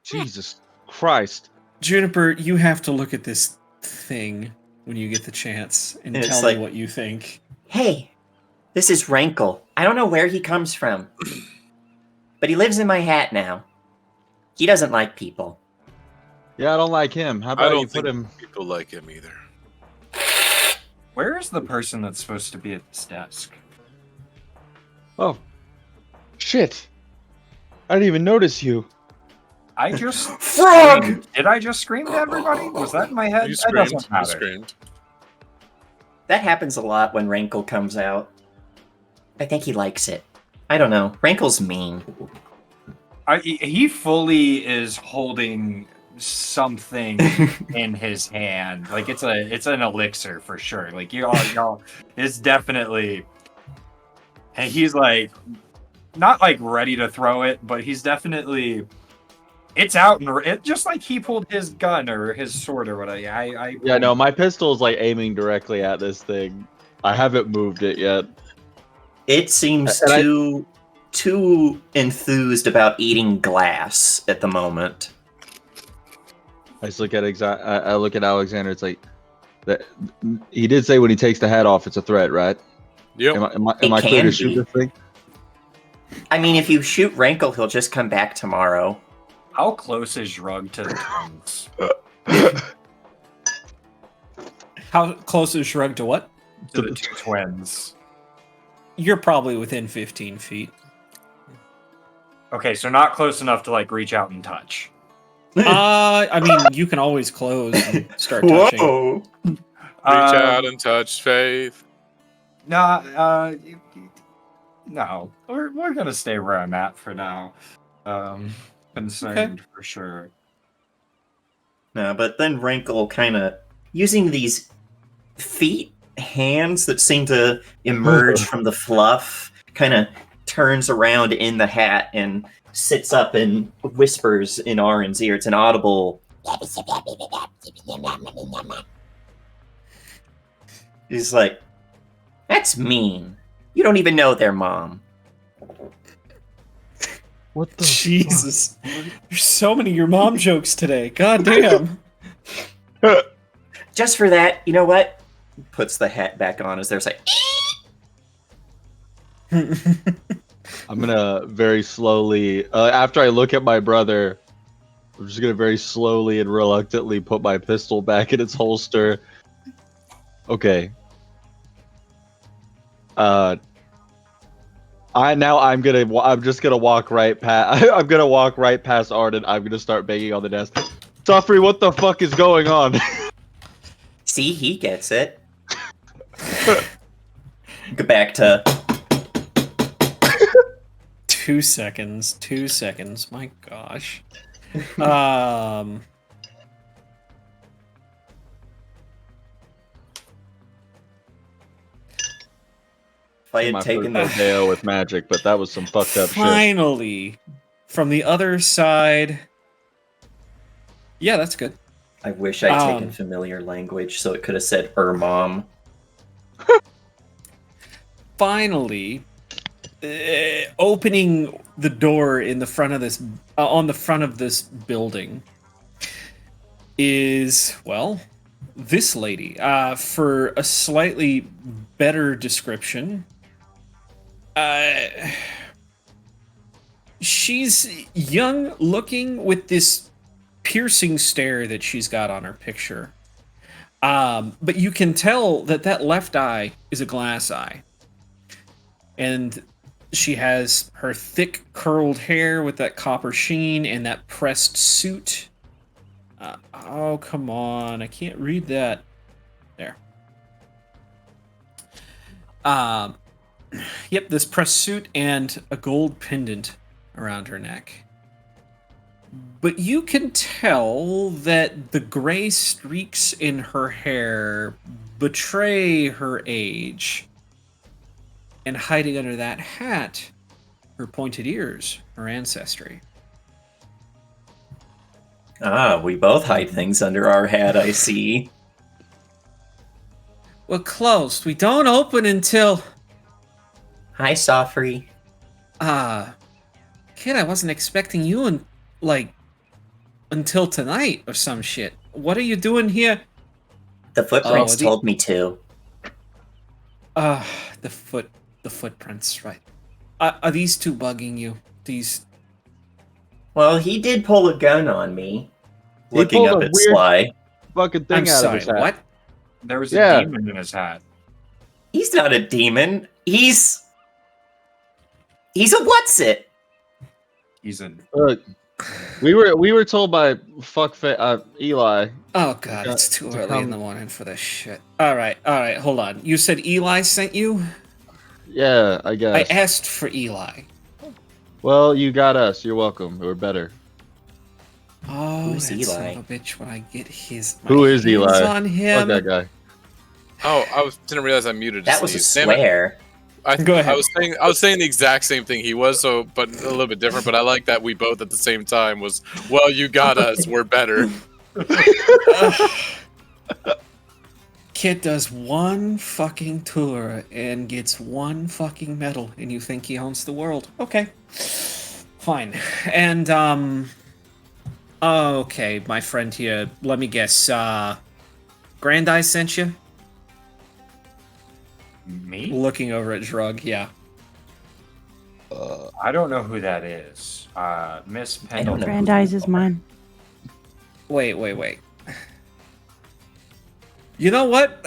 Jesus Christ. Juniper, you have to look at this thing when you get the chance and And it's tell like- me what you think. Hey, this is Rankle. I don't know where he comes from, but he lives in my hat now. He doesn't like people. Yeah, I don't like him. How I about you don't put think him? people like him either. Where is the person that's supposed to be at this desk? Oh. Shit. I didn't even notice you. I just Frog! screamed. Did I just scream to everybody? Was that in my head? You That screamed. doesn't You matter. screamed. That happens a lot when Rankle comes out. I think he likes it. I don't know. Rankle's mean. He fully is holding something in his hand. Like it's an elixir for sure. Like y'all it's definitely, and he's like not like ready to throw it, but he's definitely it's out and it just like he pulled his gun or his sword or whatever. Yeah, no, my pistol is like aiming directly at this thing. I haven't moved it yet. It seems And too enthused about eating glass at the moment. I just look at I look at Alexander. It's like that. He did say when he takes the hat off, it's a threat, right? Yep. Am I It clear can to shoot be. this thing? I mean, if you shoot Rankle, he'll just come back tomorrow. How close is Shrug to the twins? How close is Shrug to what? To the two twins. You're probably within 15 feet. Okay, so not close enough to like reach out and touch. I mean, you can always close and start touching. Whoa! Reach out and touch Faith. No, no. We're gonna stay where I'm at for now. Concerned for sure. No, but then Rankle kind of using these hands that seem to emerge from the fluff, kind of turns around in the hat and sits up and whispers in Arin's ear. It's an audible. He's like, "That's mean. You don't even know their mom." What the? Jesus. There's so many your mom jokes today. God damn. Just for that, you know what? Puts the hat back on as there's like. I'm gonna very slowly. After I look at my brother, I'm just gonna very slowly and reluctantly put my pistol back in its holster. Okay. I'm just gonna walk right past. I'm gonna walk right past Arden. I'm gonna start banging on the desk. Suffrey, what the fuck is going on? See, he gets it. Go back to 2 seconds. 2 seconds. My gosh. if I My had taken first the rodeo with magic, but that was some fucked up shit. Finally, from the other side. Yeah, that's good. I wish I'd taken familiar language so it could have said mom. Finally, opening the door in the front of this, on the front of this building, is, well, this lady. For a slightly better description, she's young looking with this piercing stare that she's got on her picture. But you can tell that left eye is a glass eye. And she has her thick curled hair with that copper sheen and that pressed suit. Oh, come on. I can't read that. There. Yep, this pressed suit and a gold pendant around her neck. But you can tell that the gray streaks in her hair betray her age. And hiding under that hat, her pointed ears, her ancestry. We both hide things under our hat, I see. We're closed. We don't open until... Hi, Sofri. Kid, I wasn't expecting you until tonight or some shit. What are you doing here? The footprints told me to. The footprints, right. Are these two bugging you? These... Well, he did pull a gun on me. He Looking pulled up a at weird Sly. Fucking thing I'm out sorry, of his hat. what? There was a demon in his hat. He's not a demon. He's a what's-it? He's in. Look, we were told by Eli. Oh god, it's too early in the morning for this shit. Alright, hold on. You said Eli sent you? Yeah, I guess. I asked for Eli. Well, you got us. You're welcome. We're better. Oh, Who's that son Eli? of a bitch! When I get Who is hands Eli? on Fuck him, that guy. Oh, didn't realize I muted. That was a Damn it. swear. Go ahead. I was saying the exact same thing he was, so but a little bit different. But I like that we both at the same time was, well, you got us, we're better. Kid does one fucking tour and gets one fucking medal, and you think he owns the world? Okay, fine. And okay, my friend here. Let me guess. Grandeye sent you. Me? Looking over at Drug, yeah. I don't know who that is. Miss I don't know. Pendleton. Grandize is mine. Wait. You know what?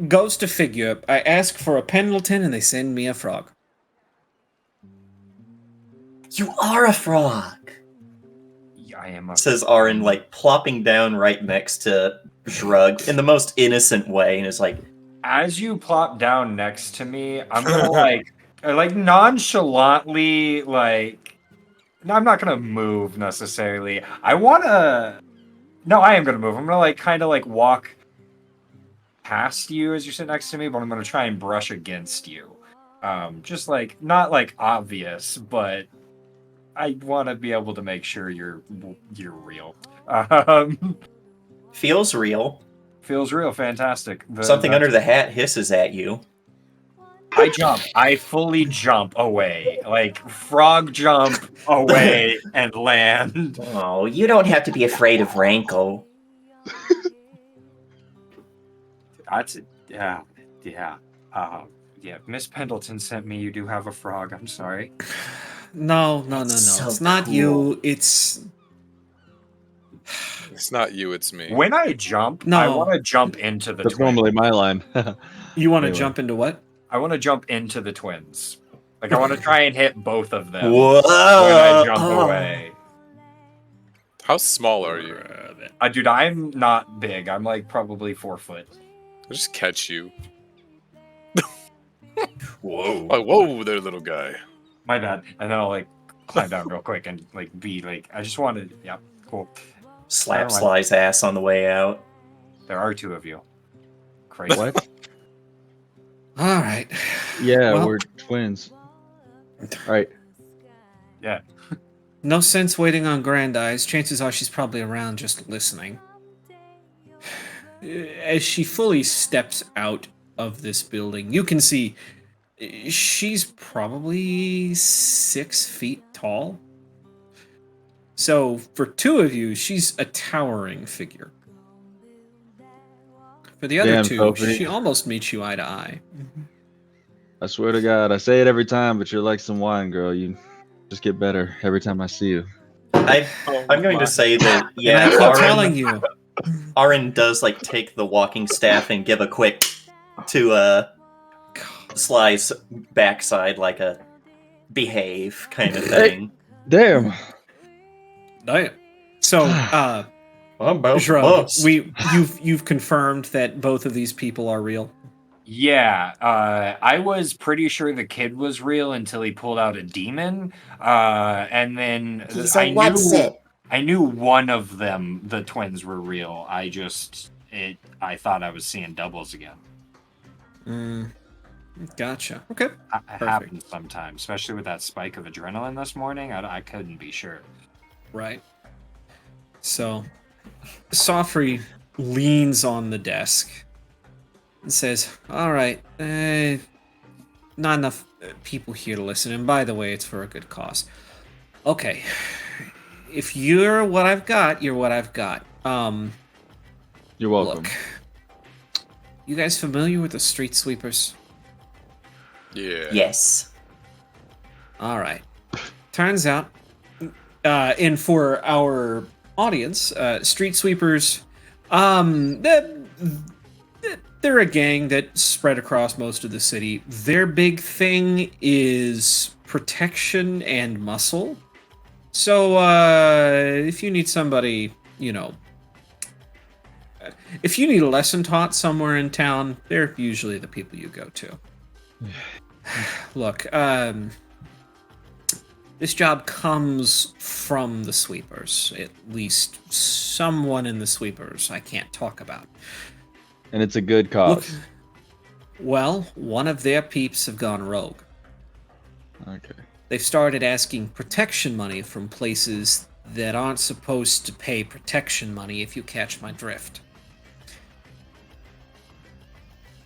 Goes to figure. I ask for a Pendleton and they send me a frog. You are a frog, Yeah, I am a says Arin, like plopping down right next to Shrug in the most innocent way, and is like, As you plop down next to me, I'm gonna like nonchalantly like. No, I'm not gonna move necessarily. I wanna. No, I am gonna move. I'm gonna like kind of like walk past you as you sit next to me, but I'm gonna try and brush against you. Just like not like obvious, but I want to be able to make sure you're real. feels real. Feels real, fantastic. Something under the hat hisses at you. I jump. I fully jump away, like frog jump away and land. Oh, you don't have to be afraid of Rankle. That's yeah. Miss Pendleton sent me. You do have a frog. I'm sorry. No. So It's not cool. you. It's not you, it's me. When I jump, No. I want to jump into the That's twins. normally my line. you want to Anyway. jump into what? I want to jump into the twins. Like I want to try and hit both of them Whoa! when I jump away. How small are you? Dude, I'm not big. I'm like probably 4 foot. I'll just catch you. Whoa! Like, whoa there, little guy. My bad. And then I'll like climb down real quick and like be like, I just wanted, yeah, cool. Slap Never mind. Sly's ass on the way out. There are 2 of you. Crazy. What? All right. Yeah, Well- we're twins. All right. No sense waiting on Grandeyes. Chances are she's probably around just listening. As she fully steps out of this building, you can see she's probably 6 feet tall. So for 2 of you, she's a towering figure. For the other Damn, 2, Sophie. she almost meets you eye to eye. I swear to God, I say it every time, but you're like some wine, girl. You just get better every time I see you. I'm going to say that, yeah, and I keep telling you. Arin does like take the walking staff and give a quick to Sly's backside, like a behave kind of thing. Damn. Damn. So, I'm about to Shrug, bust. you've confirmed that both of these people are real. Yeah, I was pretty sure the kid was real until he pulled out a demon, and then I knew one of them, the twins, were real. I thought I was seeing doubles again. Gotcha. Okay. It happens sometimes, especially with that spike of adrenaline this morning. I couldn't be sure. Right. So, Sofri leans on the desk and says, "All right, not enough people here to listen. And by the way, it's for a good cause. Okay, if you're what I've got, you're what I've got. You're welcome. Look, you guys familiar with the street sweepers? Yeah. Yes. All right. Turns out, and for our audience, street sweepers, they're a gang that spread across most of the city. Their big thing is protection and muscle. So, if you need somebody, if you need a lesson taught somewhere in town, they're usually the people you go to. Look, This job comes from the sweepers. At least someone in the sweepers I can't talk about. And it's a good Look, cause. well, one of their peeps have gone rogue. Okay. They've started asking protection money from places that aren't supposed to pay protection money, if you catch my drift.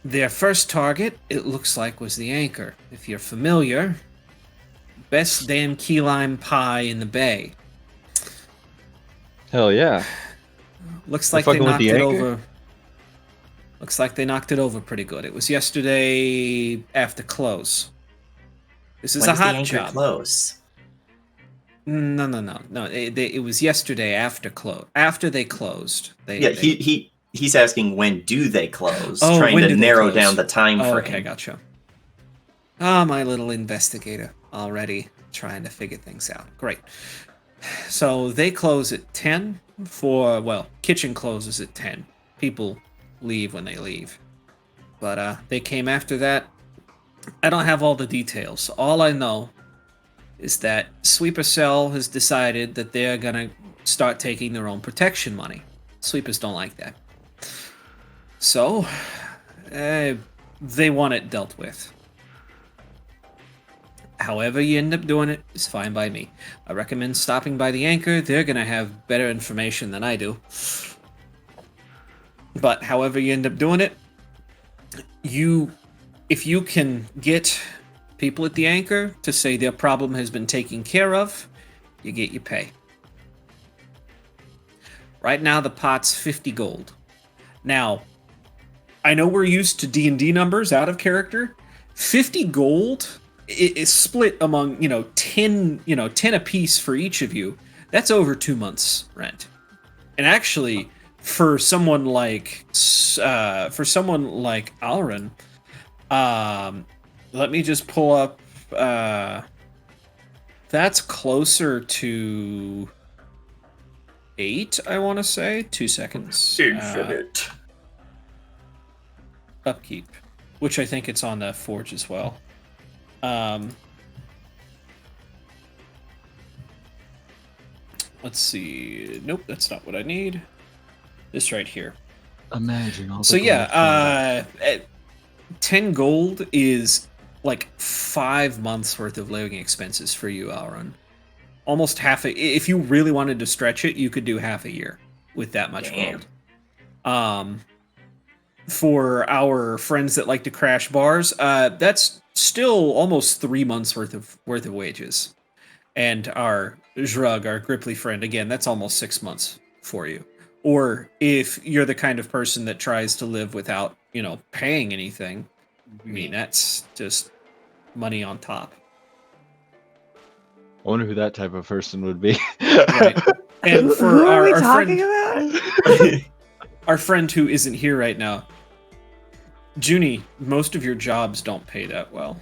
Their first target, it looks like, was the Anchor. If you're familiar, best damn key lime pie in the bay. Hell yeah. Looks They're like they fucking with knocked the it Anchor? over. Looks like they knocked it over pretty good. It was yesterday after close. This is When a does the hot Anchor job. close? No. It was yesterday after close. After they closed. Yeah, he's asking when do they close, Oh, trying when to do they narrow close? down the time Oh, frame. okay, gotcha. Ah, my little investigator already trying to figure things out. Great. So they close at 10 for, well, kitchen closes at 10. People leave when they leave. But they came after that. I don't have all the details. All I know is that Sweeper Cell has decided that they're gonna start taking their own protection money. Sweepers don't like that. So, they want it dealt with. However you end up doing it is fine by me. I recommend stopping by the Anchor. They're gonna have better information than I do. But however you end up doing it, if you can get people at the Anchor to say their problem has been taken care of, you get your pay. Right now the pot's 50 gold. Now, I know we're used to D&D numbers out of character. 50 gold is split among, 10 apiece for each of you. That's over 2 months rent. And actually, for someone like Alrin, let me just pull up. That's closer to 8, I want to say. 2 seconds. Infinite. Upkeep, which I think it's on the Forge as well. Let's see. Nope, that's not what I need. This right here. Imagine all the So yeah, gold 10 gold is like 5 months worth of living expenses for you, Alrun. Almost half a. If you really wanted to stretch it, you could do half a year with that much Damn. gold. For our friends that like to crash bars, that's still almost 3 months worth of wages. And our Zhrug, our Gripply friend, again, that's almost 6 months for you. Or if you're the kind of person that tries to live without, paying anything, I mean, that's just money on top. I wonder who that type of person would be. Right. And for Who are we our talking friend, about? our friend who isn't here right now, Junie, most of your jobs don't pay that well.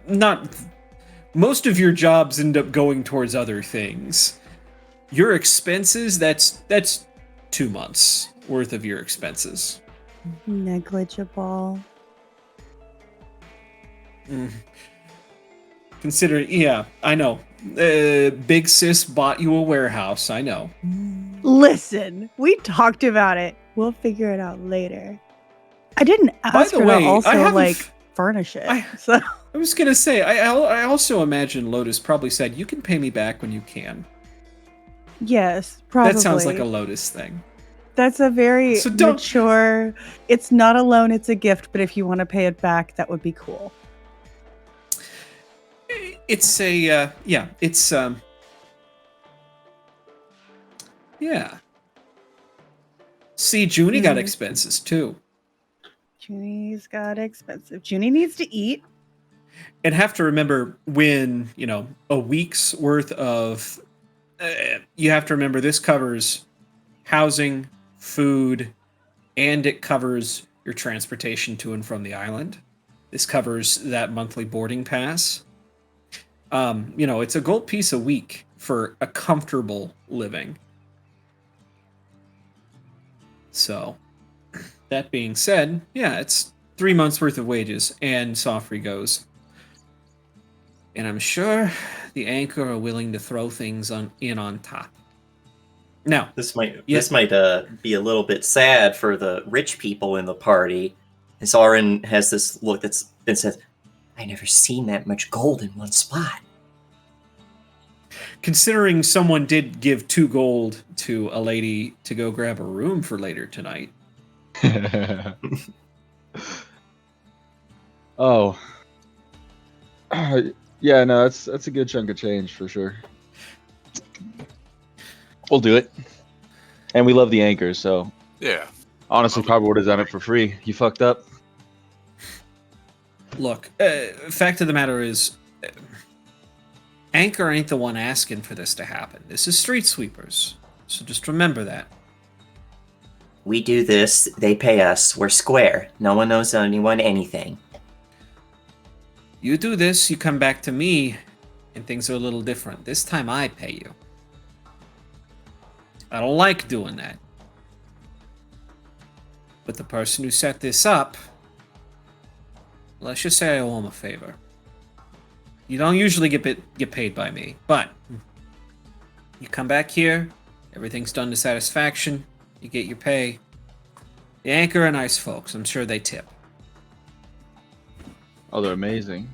Not most of your jobs end up going towards other things. Your expenses, that's 2 months worth of your expenses. Negligible. Consider, yeah, I know. Big Sis bought you a warehouse, I know. Listen, we talked about it. We'll figure it out later. I didn't ask the her way, to also I haven't furnish it. I- So I was gonna say, I also imagine Lotus probably said, you can pay me back when you can. yes, probably. That sounds like a Lotus thing. That's a very So don't- mature. It's not a loan; it's a gift. But if you want to pay it back, that would be cool. It's a, yeah, it's, yeah. See, Junie got expenses too. Junie's got expensive. Junie needs to eat. And have to remember when, a week's worth of, you have to remember this covers housing, food, and it covers your transportation to and from the island. This covers that monthly boarding pass. It's a gold piece a week for a comfortable living. So, that being said, yeah, it's 3 months worth of wages, and Sofri goes, and I'm sure the Anchor are willing to throw things on top. Now, This might Yeah. be a little bit sad for the rich people in the party. As Arin has this look that says, "I never seen that much gold in one spot." considering someone did give 2 gold to a lady to go grab a room for later tonight. Oh. Yeah, no, that's a good chunk of change for sure. We'll do it. And we love the Anchor, so Yeah. honestly, probably would have done it for free. You fucked up. Look, fact of the matter is, Anchor ain't the one asking for this to happen. This is Street Sweepers. So just remember that. We do this, they pay us, we're square. No one knows anyone anything. You do this, you come back to me, and things are a little different. This time I pay you. I don't like doing that. But the person who set this up, let's just say I owe him a favor. You don't usually get paid by me, but you come back here, everything's done to satisfaction, you get your pay. The Anchor are nice folks. I'm sure they tip. Oh, they're amazing.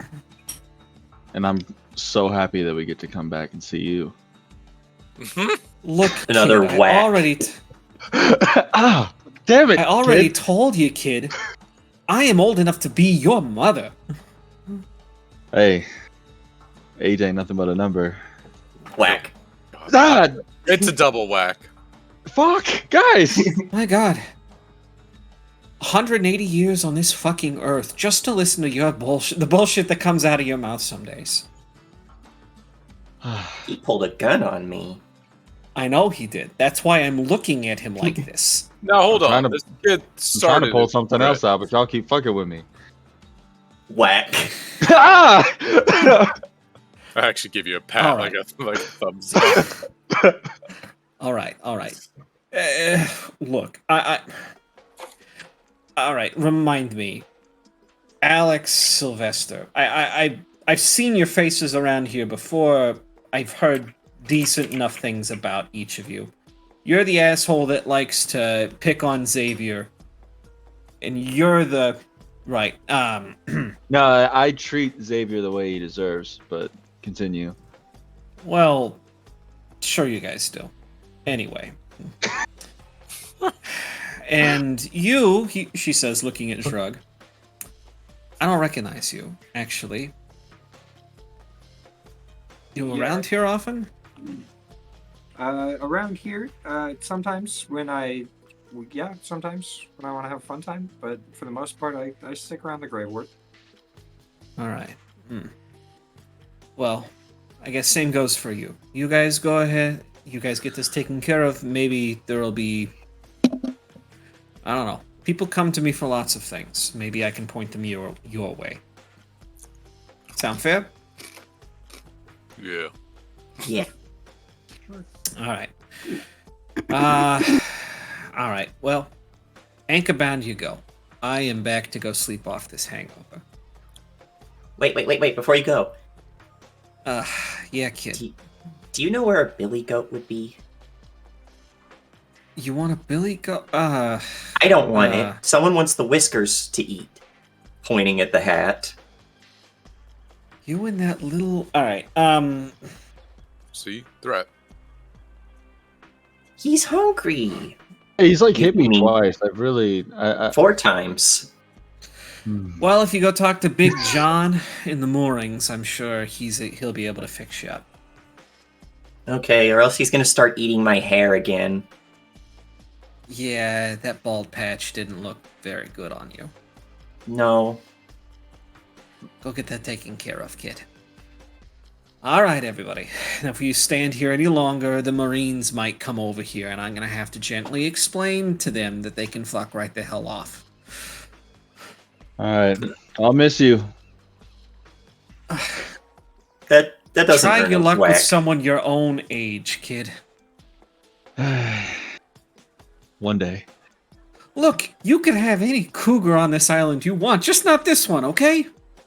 And I'm so happy that we get to come back and see you. Look, Another kid, whack. Ah, damn it! I already kid. told you, kid. I am old enough to be your mother. Hey, age ain't nothing but a number. Whack. Ah, It's a double whack. fuck, guys. My God. 180 years on this fucking earth just to listen to your bullshit, the bullshit that comes out of your mouth some days. He pulled a gun on me. I know he did. That's why I'm looking at him like this. Now hold I'm on. trying to- This kid I'm started trying to pull it. something else out, but y'all keep fucking with me. Whack. Ah! I actually give you a pat, All like right. a thumbs up. All right. Look, all right, remind me. Alex Sylvester. I've seen your faces around here before. I've heard decent enough things about each of you. You're the asshole that likes to pick on Xavier. And you're the... Right, No, I treat Xavier the way he deserves, but continue. well, sure you guys do. Anyway. And you, she says, looking at Shrug, I don't recognize you, actually. You Yeah. around here often? Around here, sometimes when sometimes when I want to have a fun time, but for the most part, I stick around the Grey Ward. All right. Well, I guess same goes for you. You guys go ahead. You guys get this taken care of. Maybe there'll be... I don't know. People come to me for lots of things. Maybe I can point them your way. Sound fair? Yeah. Yeah. All right. All right. Well, anchor bound you go. I am back to go sleep off this hangover. Wait, before you go. Yeah, kid. Do you know where a billy goat would be? You want a billy goat? I don't want it. Someone wants the whiskers to eat. Pointing at the hat. You and that little... All right. See? Threat. He's hungry. Hey, he's like hit me You mean- twice. I've really... 4 times. Well, if you go talk to Big John in the moorings, I'm sure he'll be able to fix you up. Okay, or else he's gonna start eating my hair again. Yeah, that bald patch didn't look very good on you. No. Go get that taken care of, kid. All right, everybody. Now, if you stand here any longer, the Marines might come over here, and I'm going to have to gently explain to them that they can fuck right the hell off. Alright. I'll miss you. That doesn't Try earn your a luck whack. with someone your own age, kid. One day. Look, you can have any cougar on this island you want, just not this one, okay?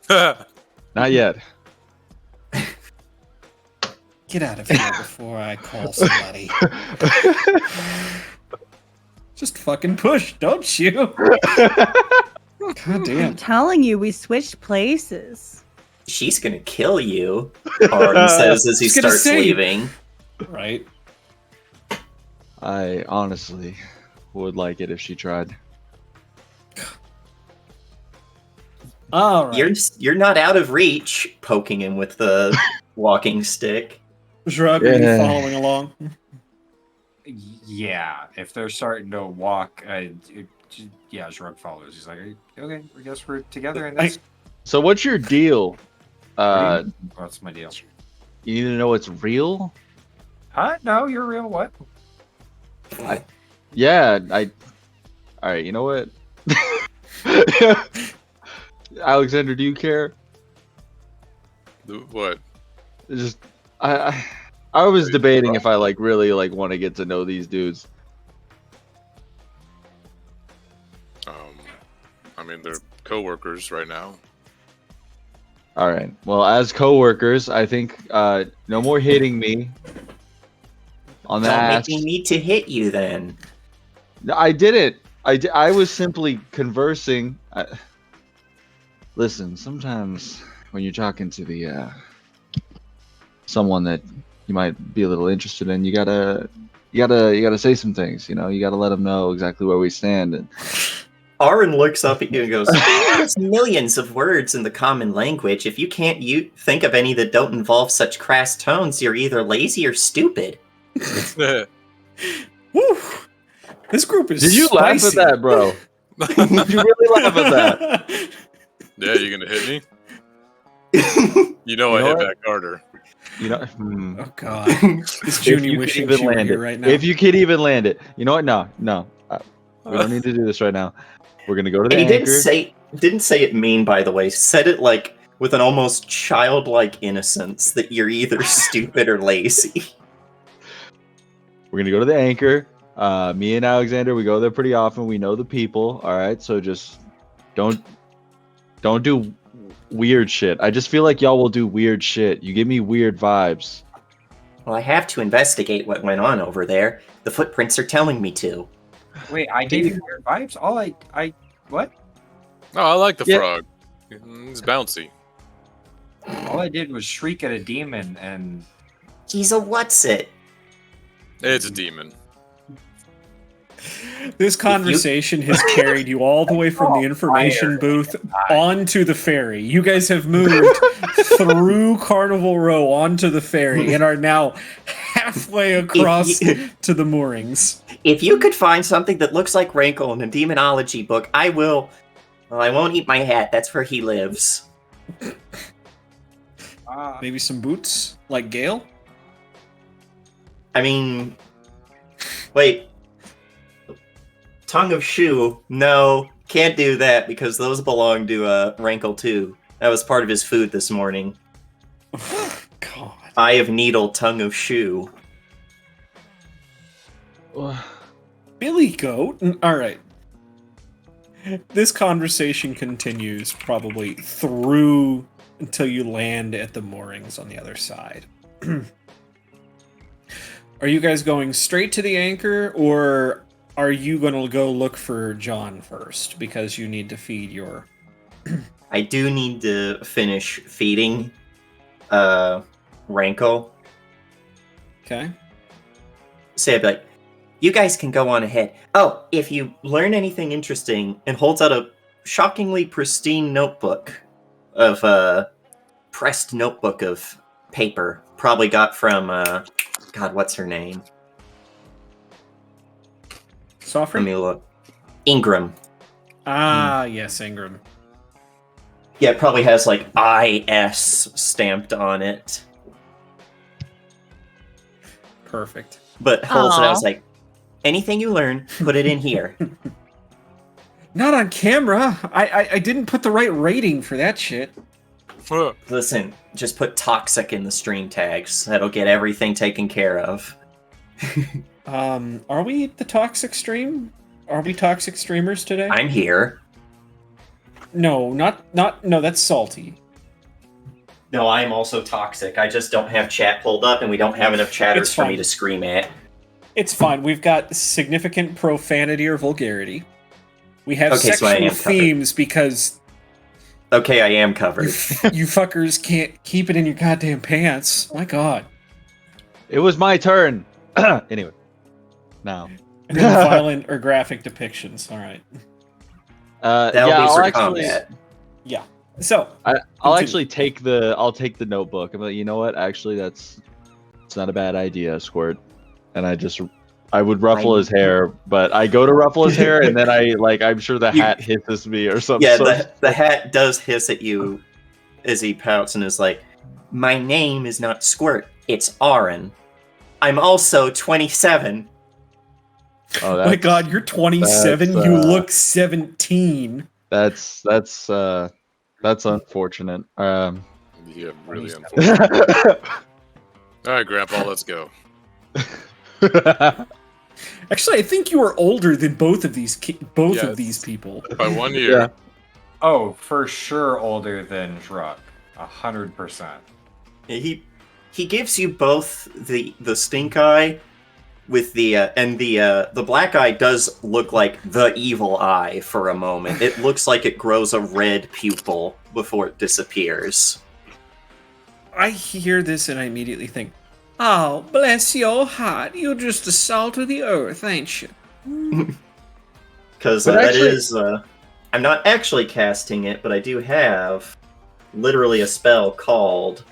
Not yet. Get out of here before I call somebody. Just fucking push, don't you? God I'm damn. telling you, we switched places. She's gonna kill you, Arin says as he Just gonna starts say- leaving. Right. I honestly would like it if she tried. All right. You're not out of reach, poking him with the walking stick. Shrug, are you Yeah. following along? Yeah, if they're starting to walk, Shrug follows. He's like, okay, I guess we're together in this. So what's your deal? What's my deal? You need to know what's real? Huh? No, you're real. What? Yeah, Alright, you know what? Alexander, do you care? What? It's just I was debating if I really want to get to know these dudes. I mean, they're coworkers right now. All right. Well, as coworkers, I think no more hitting me on the Don't ass. make me need to hit you then. No, I didn't. I was simply conversing. Listen, sometimes when you're talking to the someone that you might be a little interested in, you gotta say some things. You know, you gotta let them know exactly where we stand. And Arin looks up at you and goes, "There's millions of words in the common language. If you can't think of any that don't involve such crass tones, you're either lazy or stupid." Yeah. Woo! This group is did you laugh spicy. at that, bro? Did you really laugh at that? Yeah, you gonna hit me? You know You I know hit what? back harder. You know. Oh god. This If Junie you wishing could even she were land here it. right now. If you could even land it. You know what? No. We don't need to do this right now. We're gonna go to the And he anchor. didn't say it mean, by the way. Said it like with an almost childlike innocence that you're either stupid or lazy. We're gonna go to the anchor. Me and Alexander, we go there pretty often. We know the people. All right, so just don't do weird shit. I just feel like y'all will do weird shit. You give me weird vibes. Well, I have to investigate what went on over there. The footprints are telling me to. Wait, I gave you weird vibes. What? Oh, I like the Yeah. frog. He's bouncy. All I did was shriek at a demon, and He's a what's it? It's a demon. This conversation has carried you all the way from the information booth onto the ferry. You guys have moved through Carnival Row onto the ferry and are now halfway across to the moorings. If you could find something that looks like Rankle in a demonology book, I will. Well, I won't eat my hat. That's where he lives. Maybe some boots, like Gale? I mean, wait. Tongue of shoe? No, can't do that because those belong to Rankle too. That was part of his food this morning. God. Eye of needle, tongue of shoe. Billy Goat? All right. This conversation continues probably through until you land at the moorings on the other side. Are you guys going straight to the anchor, or are you going to go look for John first because you need to feed your... I do need to finish feeding Rankle. Okay. Say, I'd be like, you guys can go on ahead. Oh, if you learn anything interesting, and holds out a shockingly pristine notebook of pressed notebook of paper, probably got from God, what's her name? Soffrey? Let me look. Ingram. Yes, Ingram. Yeah, it probably has like IS stamped on it. Perfect. But holds it out. I Aw. was like, anything you learn, put it in here. Not on camera. I didn't put the right rating for that shit. Listen, just put toxic in the stream tags. That'll get everything taken care of. Are we the toxic stream? Are we toxic streamers today? I'm here. No, no, that's salty. No, I am also toxic. I just don't have chat pulled up, and we don't have enough chatters It's for me fine. to scream at. It's fine. We've got significant profanity or vulgarity. We have Okay, so I sexual am covered. themes because Okay, I am covered. you fuckers can't keep it in your goddamn pants. My god. It was my turn. Anyway, now. And then violent or graphic depictions. All right. That'll Yeah, be I'll for actually, combat. So, I'll Continue. actually take the notebook. I'm like, you know what? Actually, it's not a bad idea, Squirt. And I would ruffle his hair, but I go to ruffle his hair, and then I'm sure the hat hisses me or something. Yeah, the hat does hiss at you as he pouts and is like, "My name is not Squirt, it's Aaron. I'm also 27." Oh, my god, you're 27. that's, You look 17. That's unfortunate. Yeah, really unfortunate. All right, Grandpa, let's go. Actually, I think you are older than both of these of Yes. these people. By 1 year. Yeah. Oh, for sure older than Druck. 100%. He gives you both the stink eye with the and the black eye does look like the evil eye for a moment. It looks like it grows a red pupil before it disappears. I hear this and I immediately think, oh, bless your heart. You're just the salt of the earth, ain't you? Because But that actually- is I'm not actually casting it, but I do have literally a spell called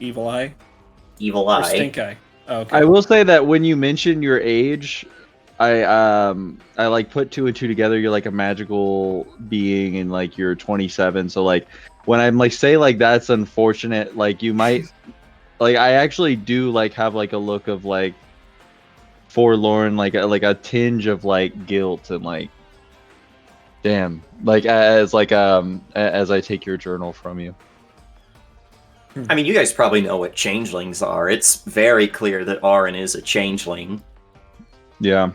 Evil eye? Evil Or Eye. stink eye? Oh, okay. I will say that when you mention your age, I like put two and two together. You're like a magical being, and like you're 27. So like when I'm like say like that's unfortunate, like you might like I actually do like have like a look of like forlorn, like a tinge of like guilt and like damn, like as I take your journal from you. I mean, you guys probably know what changelings are. It's very clear that Aaron is a changeling. Yeah.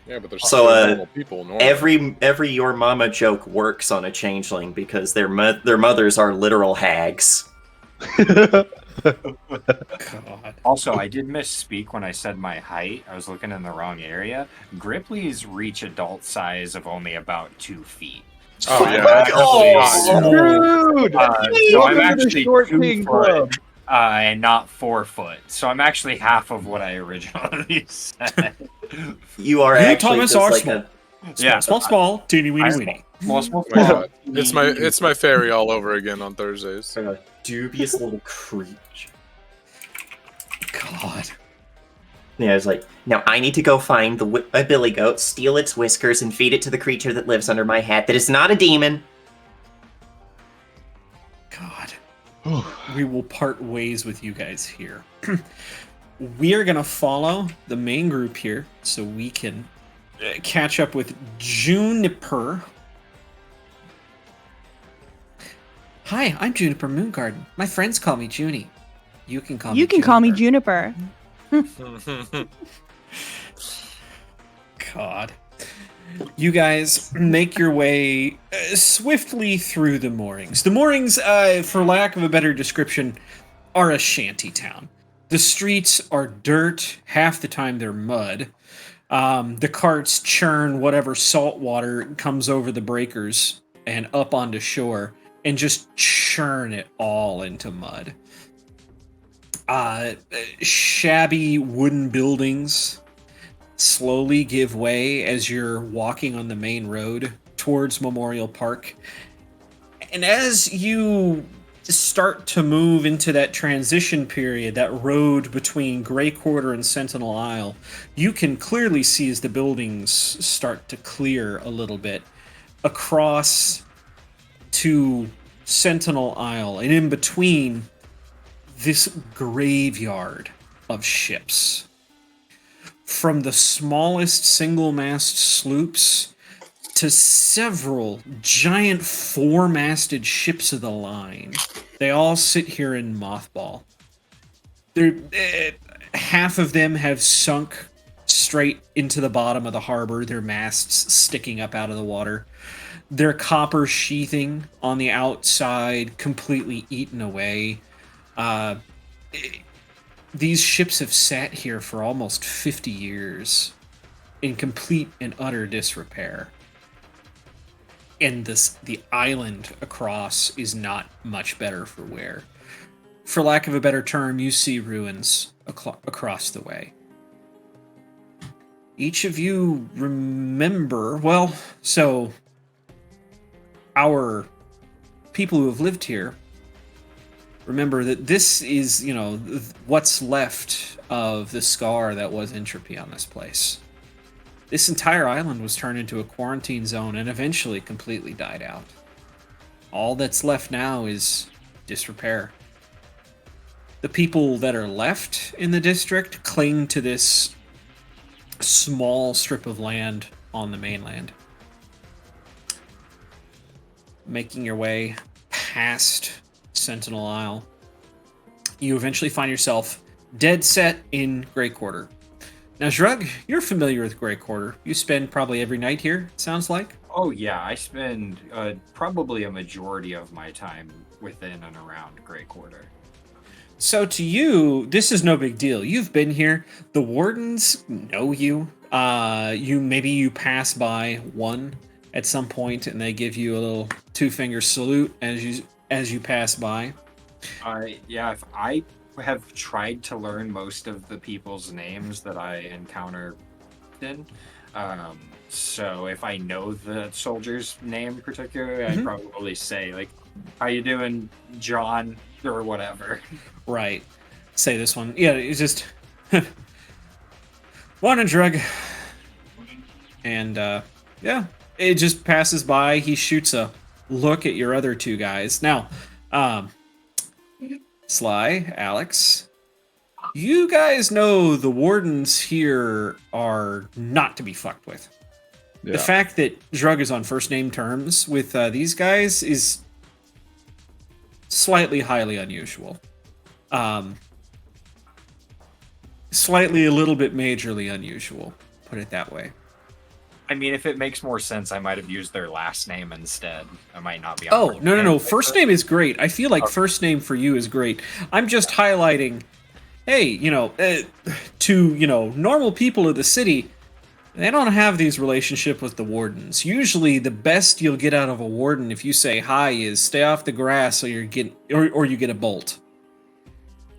Yeah, but there's So, still normal people. Normally. Every your mama joke works on a changeling because their mothers are literal hags. God. Also, I did misspeak when I said my height. I was looking in the wrong area. Grippleys reach adult size of only about 2 feet. Oh, yeah. my God. Small. Dude! So I'm Welcome to the actually Short 2 King foot Club. and not 4 foot. So I'm actually half of what I originally said. You are You, actually Thomas, just are like small. a Small, teeny weeny weeny. Small. Oh my God. It's my fairy all over again on Thursdays. dubious little creature. God. Yeah, it's like, now I need to go find a billy goat, steal its whiskers, and feed it to the creature that lives under my hat that is not a demon. God. We will part ways with you guys here. We are going to follow the main group here so we can catch up with Juniper. Hi, I'm Juniper Moongarden. My friends call me Junie. You can call me You can call me Juniper. Juniper. God. You guys make your way swiftly through the moorings. The moorings, for lack of a better description, are a shanty town. The streets are dirt. Half the time they're mud. The carts churn whatever salt water comes over the breakers and up onto shore and just churn it all into mud. Shabby wooden buildings slowly give way as you're walking on the main road towards Memorial Park. And as you start to move into that transition period, that road between Grey Quarter and Sentinel Isle, you can clearly see as the buildings start to clear a little bit across to Sentinel Isle, and in between this graveyard of ships. From the smallest single-mast sloops to several giant four-masted ships of the line. They all sit here in mothball. Half of them have sunk straight into the bottom of the harbor, their masts sticking up out of the water. Their copper sheathing on the outside completely eaten away. These ships have sat here for almost 50 years in complete and utter disrepair. And the island across is not much better for wear. For lack of a better term, you see ruins across the way. Each of you remember, well, so our people who have lived here remember that this is, what's left of the scar that was entropy on this place. This entire island was turned into a quarantine zone and eventually completely died out. All that's left now is disrepair. The people that are left in the district cling to this small strip of land on the mainland. Making your way past Sentinel Isle, you eventually find yourself dead set in Grey Quarter. Now, Shrug, you're familiar with Grey Quarter. You spend probably every night here, it sounds like? Oh yeah, I spend probably a majority of my time within and around Grey Quarter. So to you, this is no big deal. You've been here. The wardens know you. Maybe you pass by one at some point, and they give you a little two-finger salute as you pass by. Yeah, if I have tried to learn most of the people's names that I encounter then. So if I know the soldier's name particularly, I'd probably say, like, how you doing, John, or whatever. Right. Say this one. Yeah, it's just... Morning, Drug. And, yeah, it just passes by. He shoots a look at your other two guys. Now, Sly, Alex, you guys know the wardens here are not to be fucked with. Yeah. The fact that Drug is on first name terms with these guys is slightly highly unusual. Slightly a little bit majorly unusual, put it that way. I mean, if it makes more sense, I might have used their last name instead. I might not be. Oh, no. First name is great. I feel like first name for you is great. I'm just highlighting, hey, to, normal people of the city, they don't have these relationships with the wardens. Usually the best you'll get out of a warden if you say hi is stay off the grass or you get a bolt.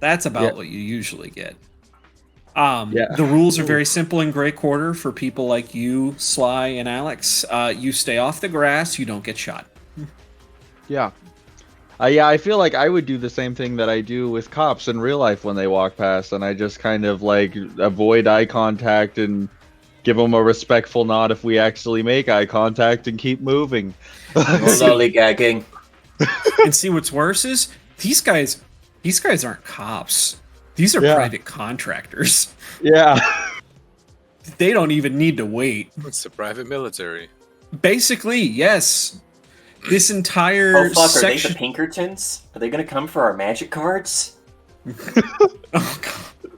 That's about what you usually get. The rules are very simple in Grey Quarter for people like you, Sly, and Alex. You stay off the grass, you don't get shot. Yeah. I feel like I would do the same thing that I do with cops in real life when they walk past, and I just kind of like avoid eye contact and give them a respectful nod if we actually make eye contact and keep moving. More lollygagging. And see what's worse is these guys aren't cops. These are private contractors. Yeah. They don't even need to wait. It's the private military. Basically, yes. This entire section... Are they the Pinkertons? Are they going to come for our magic cards? Oh, God.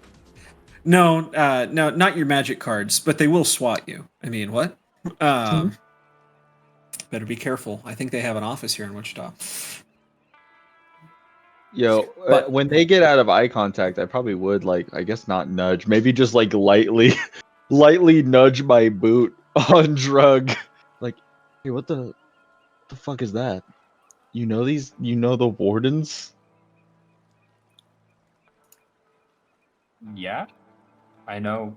No, not your magic cards, but they will swat you. I mean, what? Better be careful. I think they have an office here in Wichita. But when they get out of eye contact, I probably would, like, I guess not nudge. Maybe just, like, lightly nudge my boot on Drug. Like, hey, what the fuck is that? You know the wardens? Yeah. I know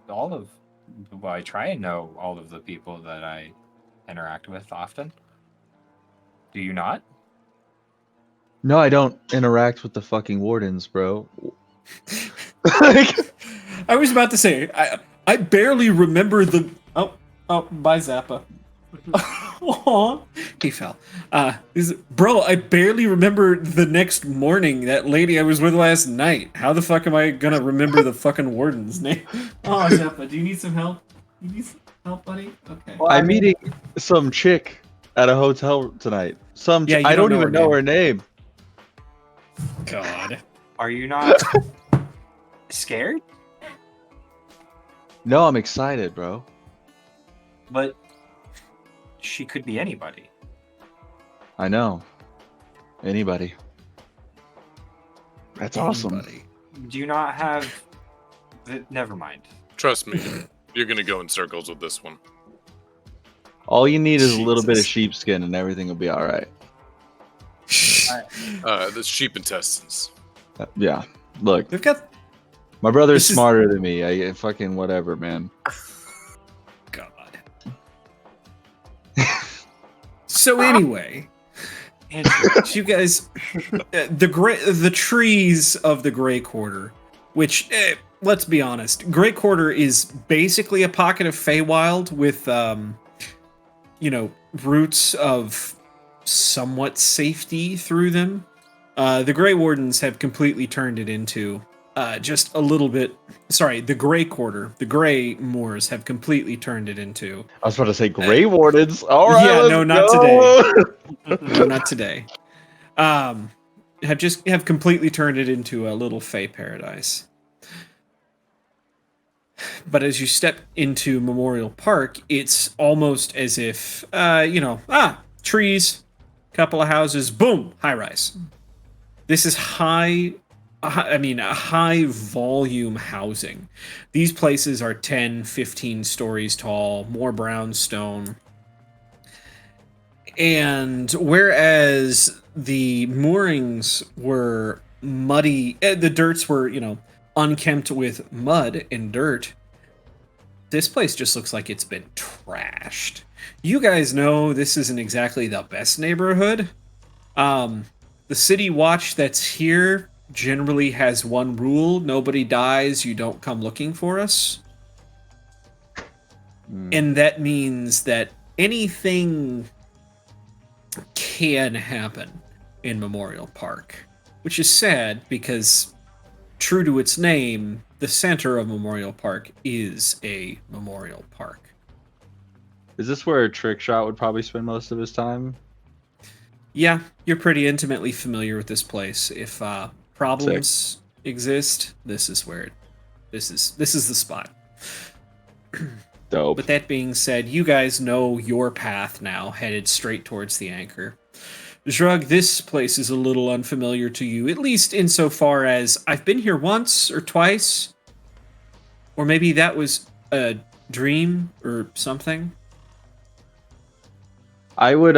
I try and know all of the people that I interact with often. Do you not? No, I don't interact with the fucking wardens, bro. I was about to say, I barely remember the... Oh, bye, Zappa. Aww. He fell. Bro, I barely remember the next morning that lady I was with last night. How the fuck am I gonna remember the fucking warden's name? Oh, Zappa, do you need some help? You need some help, buddy? Okay. Well, I'm meeting some chick at a hotel tonight. I don't even know her name. God. Are you not scared? No, I'm excited, bro. But she could be anybody. I know. Anybody. That's awesome. Anybody. Do you not have? Never mind. Trust me, you're gonna go in circles with this one. All you need is a little bit of Jesus. sheepskin and everything will be all right. The sheep intestines. Yeah. Look, They've got my brother's This is- smarter than me. I fucking whatever, man. God. So anyway, Andrew, you guys, the trees of the Gray Quarter, which let's be honest, Gray Quarter is basically a pocket of Feywild with roots of somewhat safety through them. The Grey Wardens have completely turned it into just a little bit. Sorry, the Grey Quarter, the Grey Moors have completely turned it into. I was about to say Grey Wardens. All right, Yeah, let's no, not go. No, not today. Have completely turned it into a little Fey paradise. But as you step into Memorial Park, it's almost as if trees, couple of houses, boom, high rise. This is high volume housing. These places are 10, 15 stories tall, more brownstone. And whereas the moorings were muddy, the dirts were, unkempt with mud and dirt, this place just looks like it's been trashed. You guys know this isn't exactly the best neighborhood. The city watch that's here generally has one rule: nobody dies, you don't come looking for us. And that means that anything can happen in Memorial Park, which is sad because, true to its name, the center of Memorial Park is a memorial park. Is this where Trickshot would probably spend most of his time? Yeah, you're pretty intimately familiar with this place. If problems exist, this is where this is the spot. Dope. But that being said, you guys know your path now, headed straight towards the anchor. Zhrug, this place is a little unfamiliar to you, at least insofar as I've been here once or twice, or maybe that was a dream or something. I would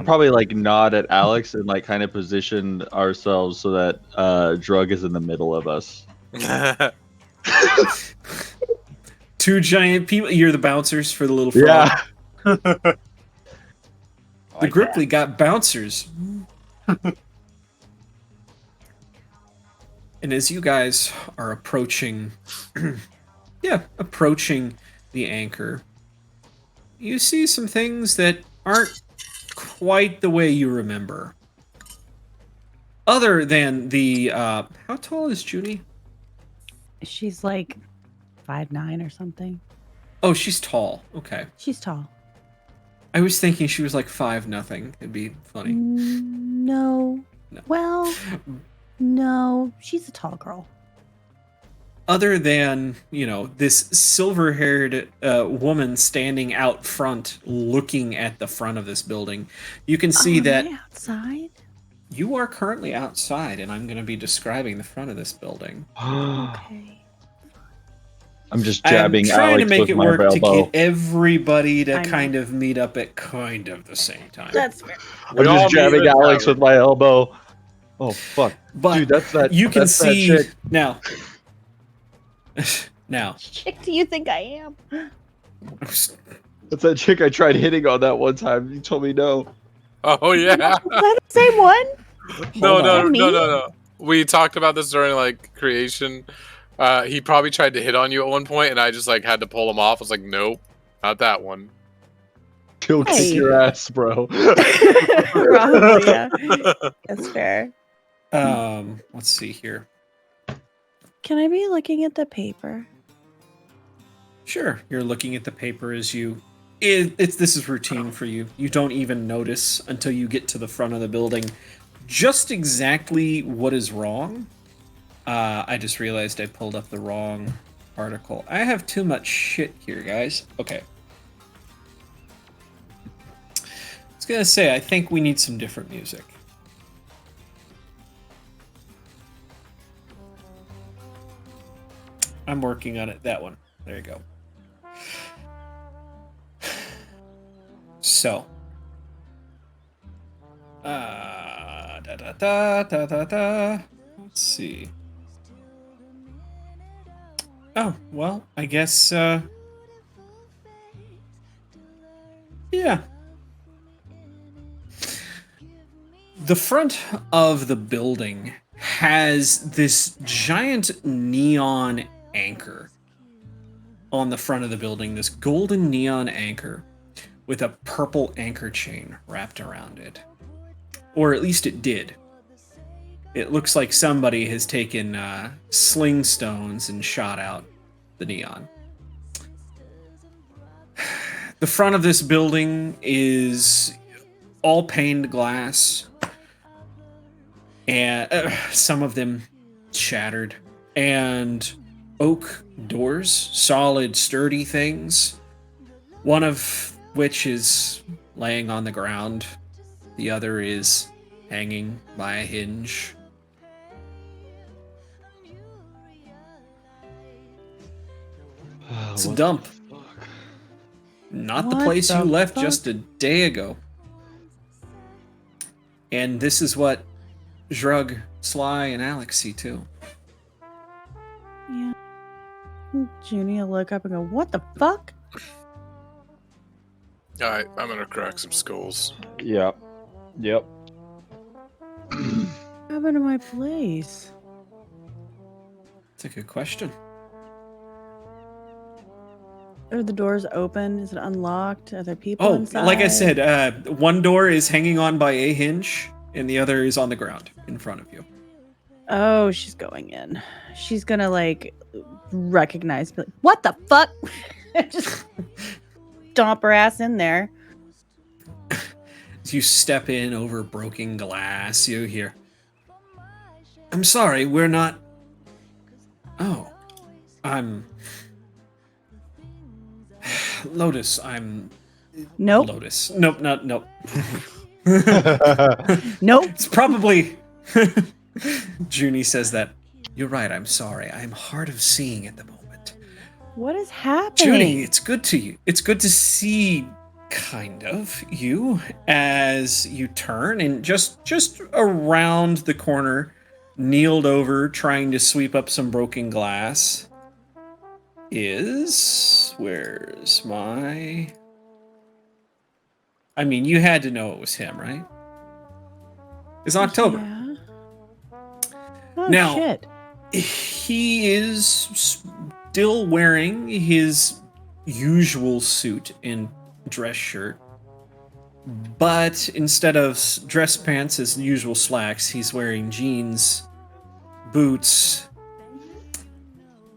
probably like nod at Alex and like kind of position ourselves so that Drug is in the middle of us. Two giant people. You're the bouncers for the little frog. Yeah. The Gripply got bouncers. And as you guys are approaching, approaching the anchor, you see some things that aren't quite the way you remember. Other than the, how tall is Judy? She's like 5'9" or something. Oh, she's tall. Okay. She's tall. I was thinking she was like 5'0". It'd be funny. No. No. Well, no. She's a tall girl. Other than, this silver-haired woman standing out front looking at the front of this building, you can see that outside. you are currently outside, and I'm going to be describing the front of this building. Okay. I'm just jabbing I'm trying Alex to make with it my work to elbow. get everybody to I know. kind of meet up at kind of the same time. That's fair. I'm all just jabbing meet in Alex tower. with my elbow. Oh fuck, But dude, that's that. you can that's that see chick. now. Now, Chick, do you think I am? That's that chick I tried hitting on that one time. You told me no. Oh yeah. Is that the same one? No. on. Me? We talked about this during like creation. He probably tried to hit on you at one point, and I just like had to pull him off. I was like, nope, not that one. He'll Hey. kick your ass, bro. Probably, yeah. That's fair. let's see here. Can I be looking at the paper? Sure, you're looking at the paper as you. This is routine for you. You don't even notice until you get to the front of the building just exactly what is wrong. I just realized I pulled up the wrong article. I have too much shit here, guys. Okay. I was gonna say, I think we need some different music. I'm working on it. That one. There you go. So. Let's see. Oh, well, I guess, yeah. The front of the building has this giant neon anchor on the front of the building, this golden neon anchor with a purple anchor chain wrapped around it. Or at least it did. It looks like somebody has taken sling stones and shot out the neon. The front of this building is all paned glass, and some of them shattered, and oak doors, solid, sturdy things, one of which is laying on the ground, the other is hanging by a hinge. It's a dump. Not the What place you the left fuck? just a day ago. And this is what Zhrug, Sly, and Alex see too. Yeah. Junie will look up and go, "What the fuck?" All right, I'm gonna crack some skulls. Yep. Yep. What happened to my place? It's a good question. Are the doors open? Is it unlocked? Are there people Oh, inside? like I said, one door is hanging on by a hinge, and the other is on the ground in front of you. Oh, she's going in. She's gonna like recognize, be like, "What the fuck?" Just stomp her ass in there. As you step in over broken glass, you hear, "I'm sorry, we're not." Oh, I'm Lotus. I'm Nope. Lotus. Nope, not nope. Nope. It's probably Junie says that. You're right, I'm sorry. I'm hard of seeing at the moment. What is happening? Junie, it's good to you. It's good to see kind of you as you turn and just around the corner, kneeled over trying to sweep up some broken glass. Where's my... I mean, you had to know it was him, right? It's October. Yeah. Oh, Now- shit. He is still wearing his usual suit and dress shirt, but instead of dress pants, his usual slacks, he's wearing jeans, boots.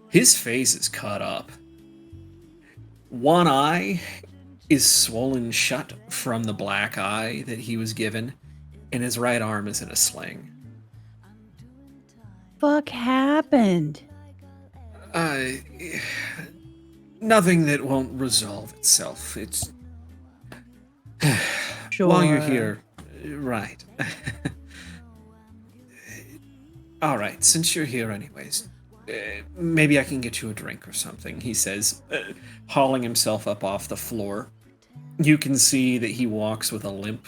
His face is cut up. One eye is swollen shut from the black eye that he was given, and his right arm is in a sling. Fuck happened? Nothing that won't resolve itself. It's Sure. while you're here, right? All right, since you're here, anyways, maybe I can get you a drink or something. He says, hauling himself up off the floor. You can see that he walks with a limp.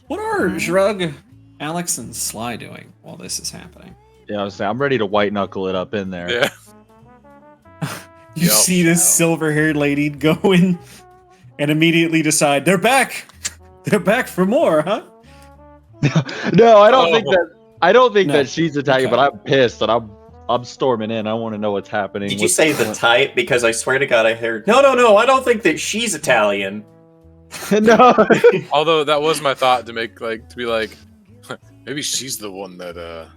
What are Zhrug, Alex, and Sly doing while this is happening? Yeah, I was saying, I'm ready to white knuckle it up in there. Yeah. You Yep. see this silver-haired lady go in and immediately decide they're back. They're back for more, huh? No, I don't think Oh. that. I don't think No. that she's attacking, Okay. but I'm pissed and I'm storming in. I want to know what's happening. Did you say the type? Because I swear to God, I heard. No, I don't think that she's Italian. No. Although that was my thought to be like, maybe she's the one that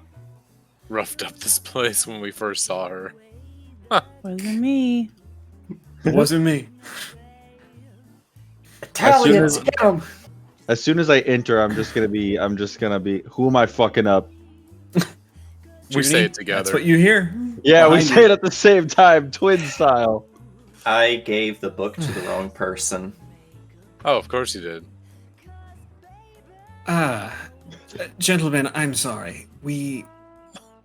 roughed up this place when we first saw her. Wasn't me. It wasn't me. Italians, as- get 'em! As soon as I enter, I'm just gonna be. Who am I fucking up? We say Junie, it together. That's what you hear. Yeah, we Behind say you. it at the same time, twin style. I gave the book to the wrong person. Oh, of course you did. Gentlemen, I'm sorry. We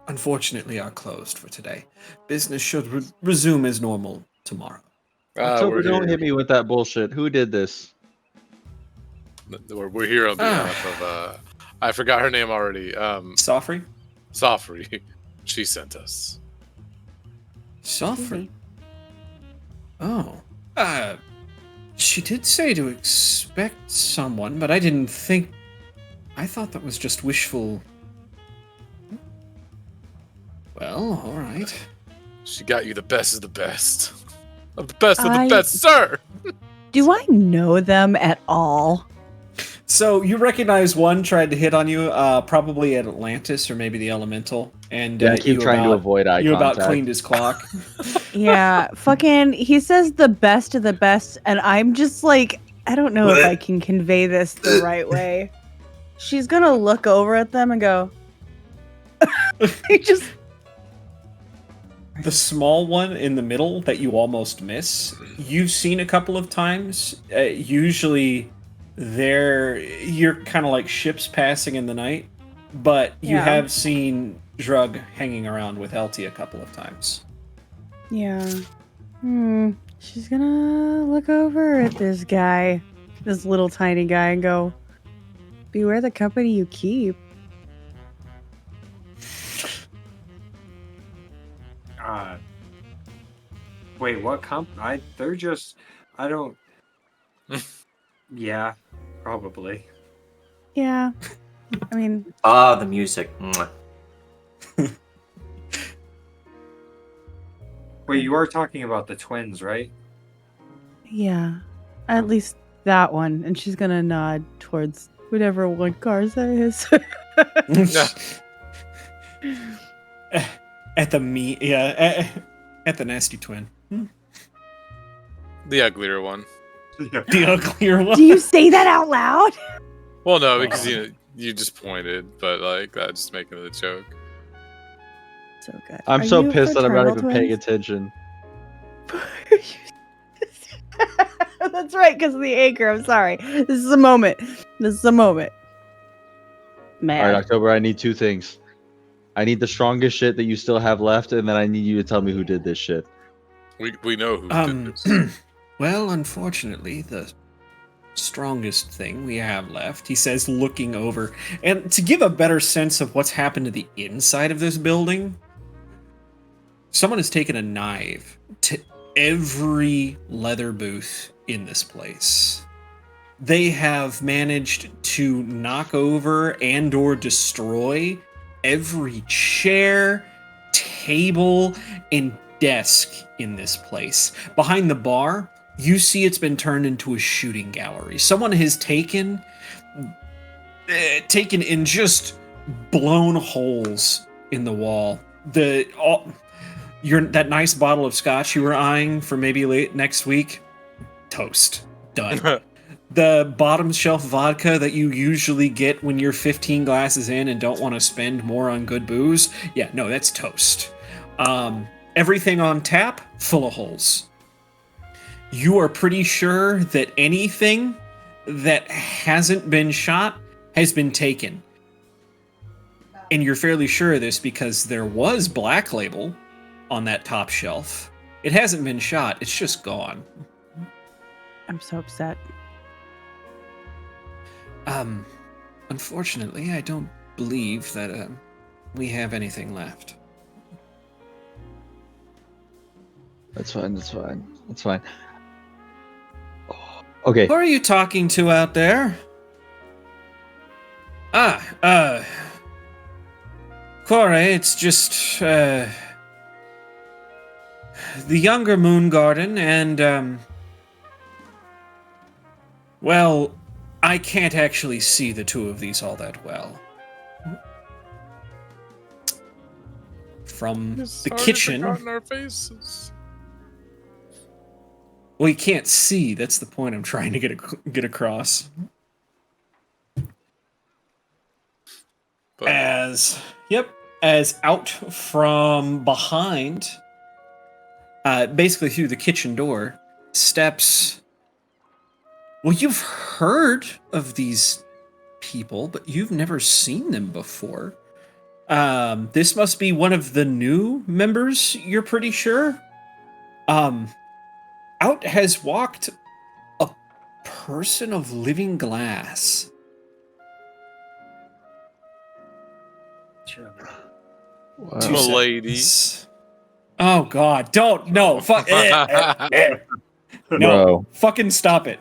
unfortunately are closed for today. Business should resume as normal tomorrow. October, We're don't here. hit me with that bullshit. Who did this? We're here on behalf of. I forgot her name already. Sofri? Sofri. She sent us. Sofri? Oh. She did say to expect someone, but I didn't think... I thought that was just wishful... Well, alright. She got you the best of the best. Of the best of the I- best, sir! Do I know them at all? So you recognize one tried to hit on you, probably at Atlantis or maybe the Elemental, and Yeah, I keep you trying to about- avoid eye You about contact. cleaned his clock. Yeah, fucking, he says the best of the best, and I'm just like, I don't know if I can convey this the right way. She's gonna look over at them and go, I just, The small one in the middle that you almost miss, you've seen a couple of times. Usually, you're kind of like ships passing in the night, but you Yeah. have seen Drug hanging around with Elty a couple of times. yeah. She's gonna look over at this guy, this little tiny guy, and go, beware the company you keep. Wait, what they're just, I don't. Yeah, probably. Yeah. I mean, Ah, the music. Mwah. Wait, you are talking about the twins, right? yeah. At least that one. And she's gonna nod towards whatever one Garza is. At the at the nasty twin. The uglier one. The uglier one. Do you say that out loud? Well, no, because you just pointed, but like that's just making it a joke. So good. I'm Are so you pissed that I'm not even fraternal paying twins? attention. That's right, because of the anchor. I'm sorry. This is a moment. Man. All right, October, I need two things. I need the strongest shit that you still have left, and then I need you to tell me who did this shit. We know who did this. Well, unfortunately, the strongest thing we have left, he says, looking over. And to give a better sense of what's happened to the inside of this building, someone has taken a knife to every leather booth in this place. They have managed to knock over and or destroy every chair, table, and desk in this place. Behind the bar, you see it's been turned into a shooting gallery. Someone has taken and just blown holes in the wall. That nice bottle of scotch you were eyeing for maybe late next week, toast. Done. The bottom shelf vodka that you usually get when you're 15 glasses in and don't want to spend more on good booze, yeah, no, that's toast. Everything on tap, full of holes. You are pretty sure that anything that hasn't been shot has been taken. And you're fairly sure of this because there was Black Label on that top shelf. It hasn't been shot, it's just gone. I'm so upset. Unfortunately, I don't believe that we have anything left. That's fine. Okay. Who are you talking to out there? Corey, it's just, the younger Moon Garden and, well, I can't actually see the two of these all that well. From the kitchen. In our faces. Well, you can't see. That's the point I'm trying to get across. But As as out from behind, basically through the kitchen door, steps. Well, you've heard of these people, but you've never seen them before. This must be one of the new members, you're pretty sure. Out has walked a person of living glass. Wow. Two Milady. seconds. Oh God! Don't no. Fuck. No. Bro. Fucking stop it.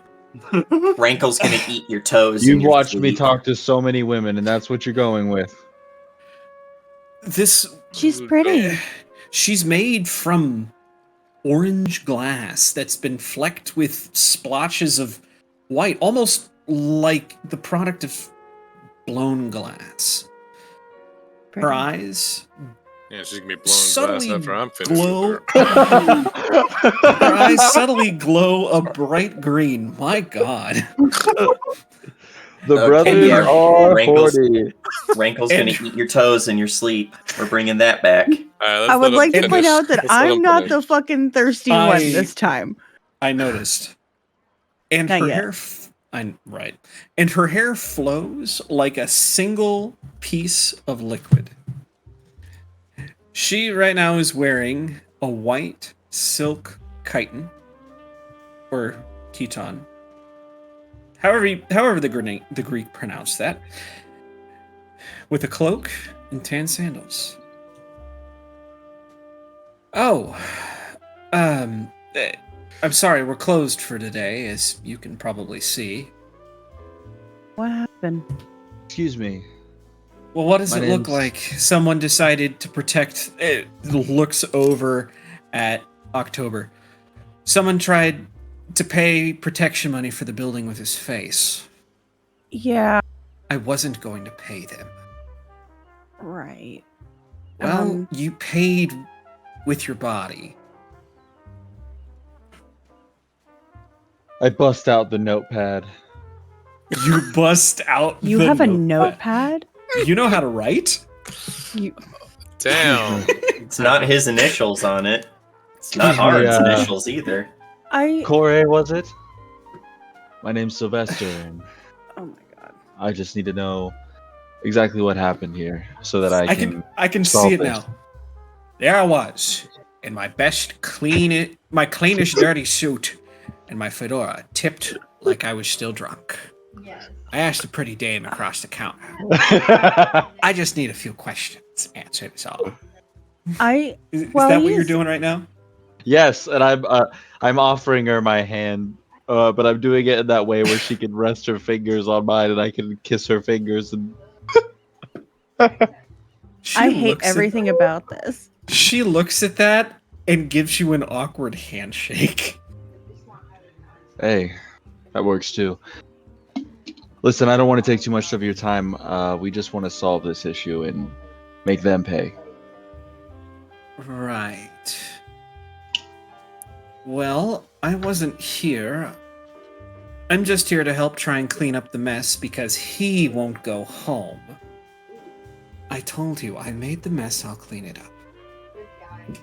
Rankle's gonna eat your toes. in You've your watched me sleep. talk to so many women, and that's what you're going with. This. She's pretty. She's made from orange glass that's been flecked with splotches of white, almost like the product of blown glass. Her Pretty. eyes, Yeah, she's gonna be blowing Subtly glass after I'm finished. glow. With her. her eyes subtly glow a bright green. My God. The Okay, brothers yeah. are Rankles. 40. Rankle's gonna eat your toes in your sleep. We're bringing that back. All right, let's I would let like him to point finish. out that Let's let I'm him not finish. the fucking thirsty I- one this time. I noticed. And Not her yet. hair, right. And her hair flows like a single piece of liquid. She right now is wearing a white silk chiton, or chiton. However the Greek pronounced that, with a cloak and tan sandals. Oh, I'm sorry, we're closed for today, as you can probably see. What happened? Excuse me. Well, what does My it look name's- like? Someone decided to protect. It looks over at October. Someone tried to pay protection money for the building with his face. Yeah, I wasn't going to pay them. right. Well, you paid with your body. I bust out the notepad. You bust out. You the have a notepad. notepad? You know how to write? You Damn. It's not his initials on it. It's not Aaron's Yeah. initials either. Corey, was it? My name's Sylvester, and Oh my god. I just need to know exactly what happened here so that I I can solve see it this. now. There I was, in my my cleanest dirty suit, and my fedora tipped like I was still drunk. I asked a pretty dame across the counter. I just need a few questions answered. Is all. Is Well, that what you're he's- doing right now? Yes, and I'm offering her my hand, but I'm doing it in that way where she can rest her fingers on mine, and I can kiss her fingers. And She I hate looks at- everything about this. She looks at that and gives you an awkward handshake. hey, that works too. Listen, I don't want to take too much of your time. We just want to solve this issue and make them pay. Right. Well, I wasn't here. I'm just here to help try and clean up the mess because he won't go home. I told you, I made the mess, I'll clean it up.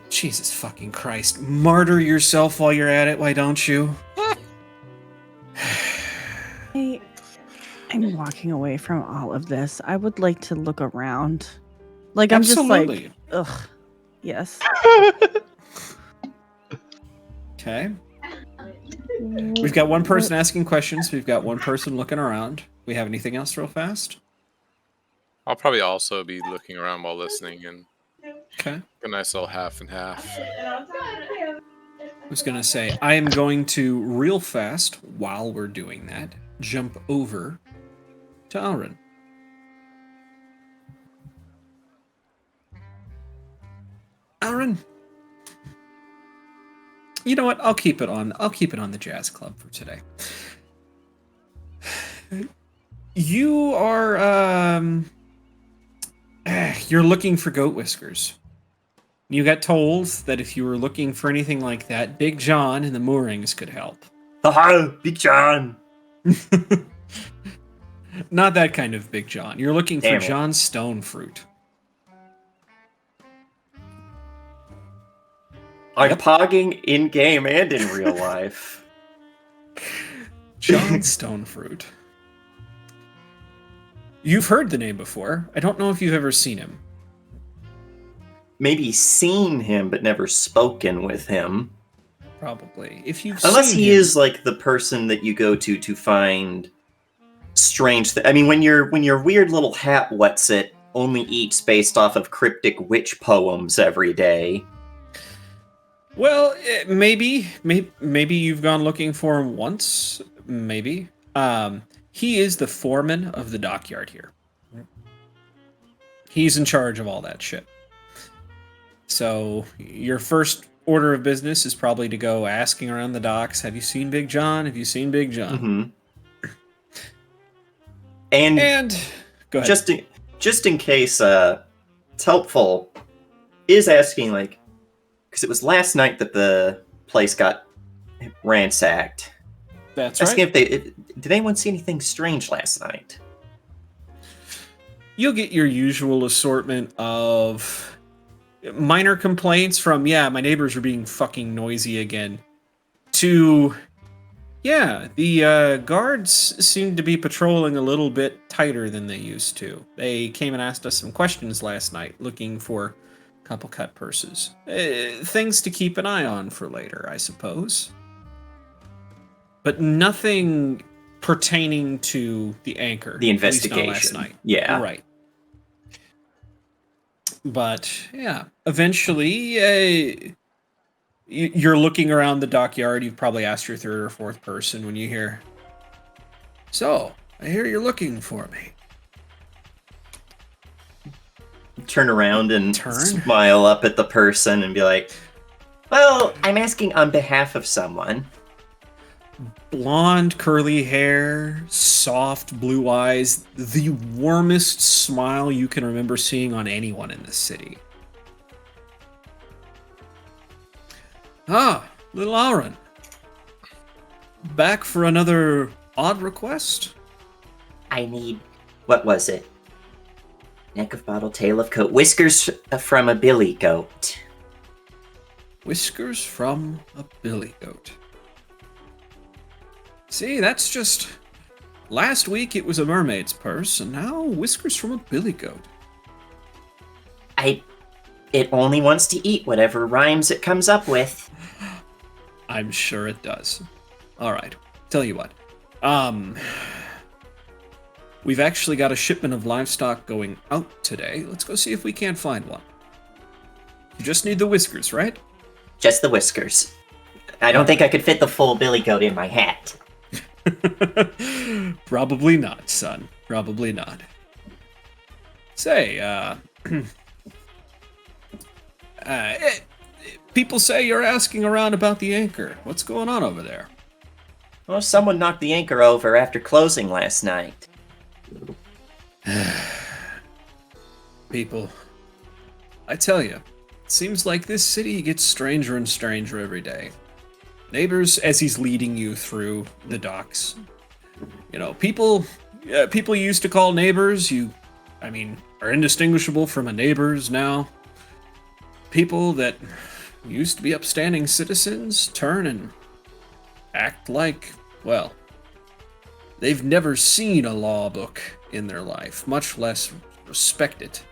Jesus fucking Christ. Martyr yourself while you're at it, why don't you? I'm walking away from all of this. I would like to look around. Like, I'm just Absolutely. like, ugh. Yes. Okay. We've got one person asking questions. We've got one person looking around. We have anything else real fast? I'll probably also be looking around while listening and Okay. a nice little half and half. I was going to say, I am going to real fast, while we're doing that, jump over to Alrin. Alrin. You know what? I'll keep it on the jazz club for today. You are you're looking for goat whiskers. You got told that if you were looking for anything like that, Big John and the moorings could help. Haha, Big John. Not that kind of Big John. You're looking for Damn it. John Stone fruit. I'm Yep. pogging in game and in real life. John Stonefruit. You've heard the name before. I don't know if you've ever seen him. Maybe seen him, but never spoken with him. Probably. If you've Unless seen he him, is like the person that you go to find strange. I mean, when your weird little hat what's it only eats based off of cryptic witch poems every day. well, maybe you've gone looking for him once. Maybe. He is the foreman of the dockyard here. He's in charge of all that shit. So your first order of business is probably to go asking around the docks. Have you seen Big John? Have you seen Big John? Mm-hmm. And go ahead. just in case it's helpful, is asking like, because it was last night that the place got ransacked. That's Asking right. if did anyone see anything strange last night? You'll get your usual assortment of minor complaints from, yeah, my neighbors are being fucking noisy again, to, yeah, the guards seem to be patrolling a little bit tighter than they used to. They came and asked us some questions last night, looking for a couple cut purses. Things to keep an eye on for later, I suppose. But nothing pertaining to the anchor. The at least not investigation. last night. Yeah. Right. But, yeah, eventually, you're looking around the dockyard. You've probably asked your third or fourth person when you hear, so, I hear you're looking for me. Turn around and Turn? smile up at the person and be like, well, I'm asking on behalf of someone. Blonde, curly hair, soft blue eyes, the warmest smile you can remember seeing on anyone in this city. Ah, little Aaron. Back for another odd request? I need, what was it? Neck of bottle, tail of coat, whiskers from a billy goat. Whiskers from a billy goat. See, that's just... Last week it was a mermaid's purse, and now whiskers from a billy goat. It only wants to eat whatever rhymes it comes up with. I'm sure it does. Alright, tell you what. We've actually got a shipment of livestock going out today. Let's go see if we can't find one. You just need the whiskers, right? Just the whiskers. I don't think I could fit the full billy goat in my hat. Probably not, son. Probably not. Say, people say you're asking around about the anchor. What's going on over there? Well, someone knocked the anchor over after closing last night. People, I tell you, it seems like this city gets stranger and stranger every day. Neighbors, as he's leading you through the docks, you know, people used to call neighbors, are indistinguishable from a neighbors now. People that used to be upstanding citizens turn and act like, well, they've never seen a law book in their life, much less respect it.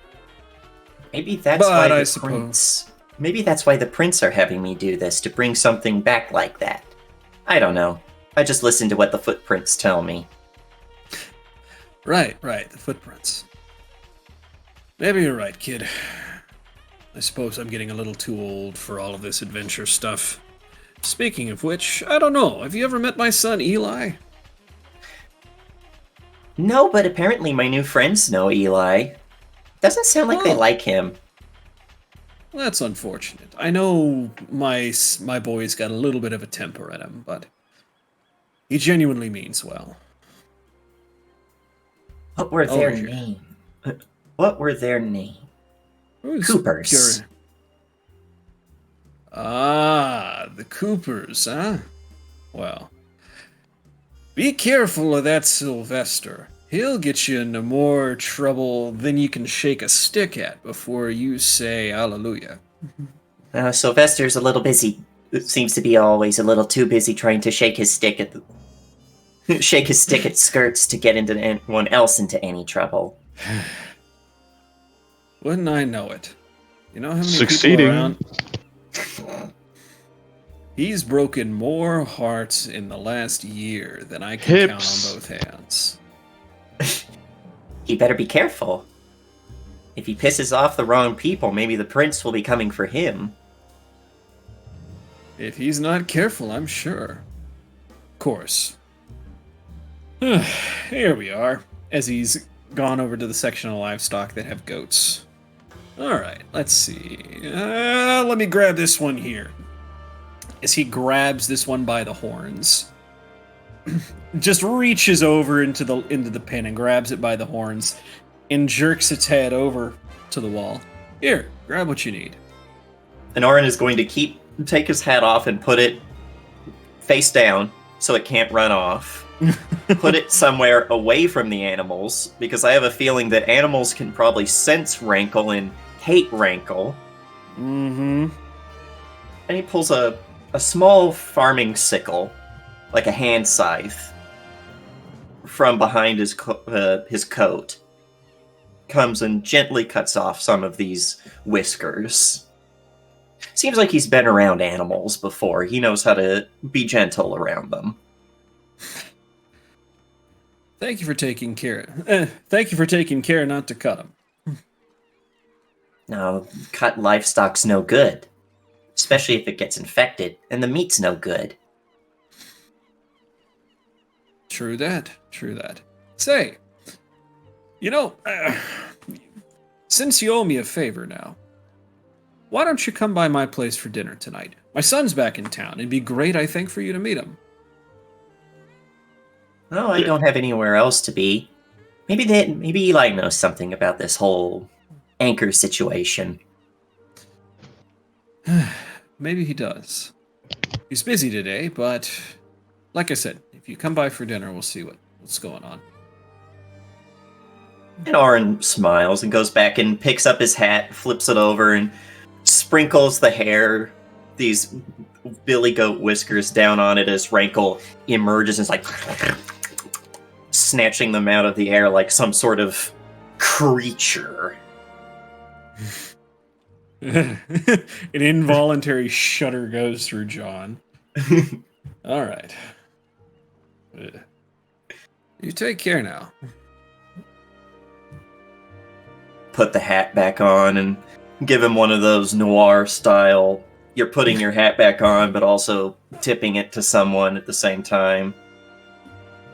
Maybe that's But why I the suppose- prince. Maybe that's why the prince are having me do this, to bring something back like that. I don't know. I just listen to what the footprints tell me. Right, the footprints. Maybe you're right, kid. I suppose I'm getting a little too old for all of this adventure stuff. Speaking of which, I don't know, have you ever met my son Eli? No, but apparently my new friends know Eli. Doesn't sound like they Oh. like him. Well, that's unfortunate. I know my boy's got a little bit of a temper in him, but he genuinely means well. What were their here. names? What were their names? Who's Coopers. The Coopers, huh? Well, be careful of that Sylvester. He'll get you into more trouble than you can shake a stick at before you say hallelujah. Sylvester's a little busy. Seems to be always a little too busy trying to shake his stick at skirts to get into anyone else into any trouble. Wouldn't I know it? You know how many Succeeding. people around? He's broken more hearts in the last year than I can count Hips. on both hands. He better be careful. If he pisses off the wrong people, maybe the prince will be coming for him. If he's not careful, I'm sure. Of course. Here we are, as he's gone over to the section of livestock that have goats. Alright, let's see. Let me grab this one here. As he grabs this one by the horns. Just reaches over into the pen and grabs it by the horns and jerks its head over to the wall. Here, grab what you need. And Orin is going to take his hat off and put it face down so it can't run off. Put it somewhere away from the animals, because I have a feeling that animals can probably sense rankle and hate rankle. Mm-hmm. And he pulls a small farming sickle, like a hand scythe, from behind his coat. Comes and gently cuts off some of these whiskers. Seems like he's been around animals before. He knows how to be gentle around them. Thank you for taking care. Thank you for taking care not to cut them. No, cut livestock's no good. Especially if it gets infected, and the meat's no good. True that. True that. Say, you know, since you owe me a favor now, why don't you come by my place for dinner tonight? My son's back in town. It'd be great, I think, for you to meet him. Oh, I don't have anywhere else to be. Maybe Eli knows something about this whole anchor situation. Maybe he does. He's busy today, but like I said, if you come by for dinner, we'll see what's going on. And Orin smiles and goes back and picks up his hat, flips it over, and sprinkles the hair, these billy goat whiskers, down on it as Rankle emerges and is like snatching them out of the air like some sort of creature. An involuntary shudder goes through John. All right. You take care now. Put the hat back on and give him one of those noir style, you're putting your hat back on but also tipping it to someone at the same time.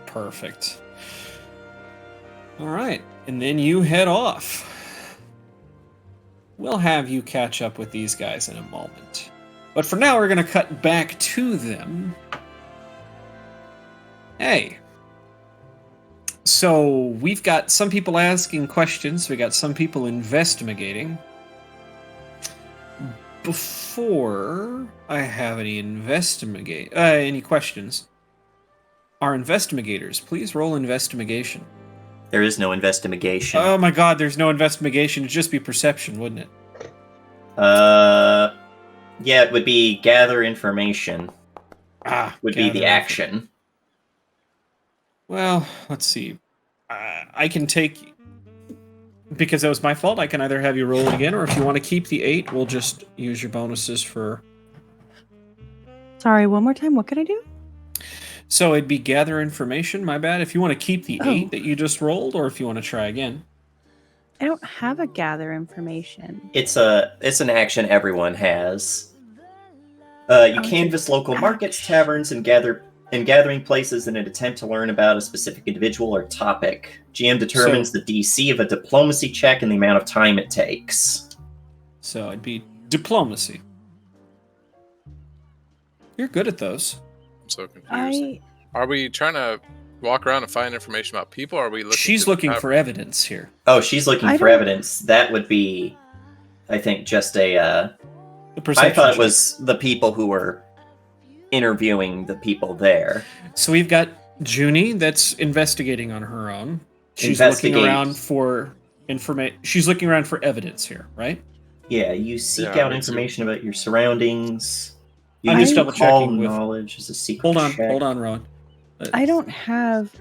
Perfect. All right. And then you head off. We'll have you catch up with these guys in a moment. But for now, we're going to cut back to them. Hey. So, we've got some people asking questions. We got some people investigating. Before I have any questions, our investigators, please roll investigation. There is no investigation. Oh my god, there's no investigation. It'd just be perception, wouldn't it? Yeah, it would be gather information. Would be the action. Well, let's see. I can take... Because that was my fault, I can either have you roll it again, or if you want to keep the 8, we'll just use your bonuses for... Sorry, one more time. What can I do? So it'd be gather information, my bad. If you want to keep the 8 that you just rolled, or if you want to try again. I don't have a gather information. It's an action everyone has. You canvass local markets, taverns, and gathering places in an attempt to learn about a specific individual or topic. GM determines the DC of a diplomacy check and the amount of time it takes. So it'd be diplomacy. You're good at those. I'm so confused. Are we trying to walk around and find information about people, or are we looking... She's looking for evidence here. Oh, she's looking for evidence. That would be, I think, just a... I thought it was the people who were interviewing the people there. So we've got Junie that's investigating on her own. She's looking around for information. She's looking around for evidence here, right? Yeah, you seek Yeah, out me too. information about your surroundings. You I'm use just double call checking with. knowledge as a secret check. Hold on, Rowan. I don't have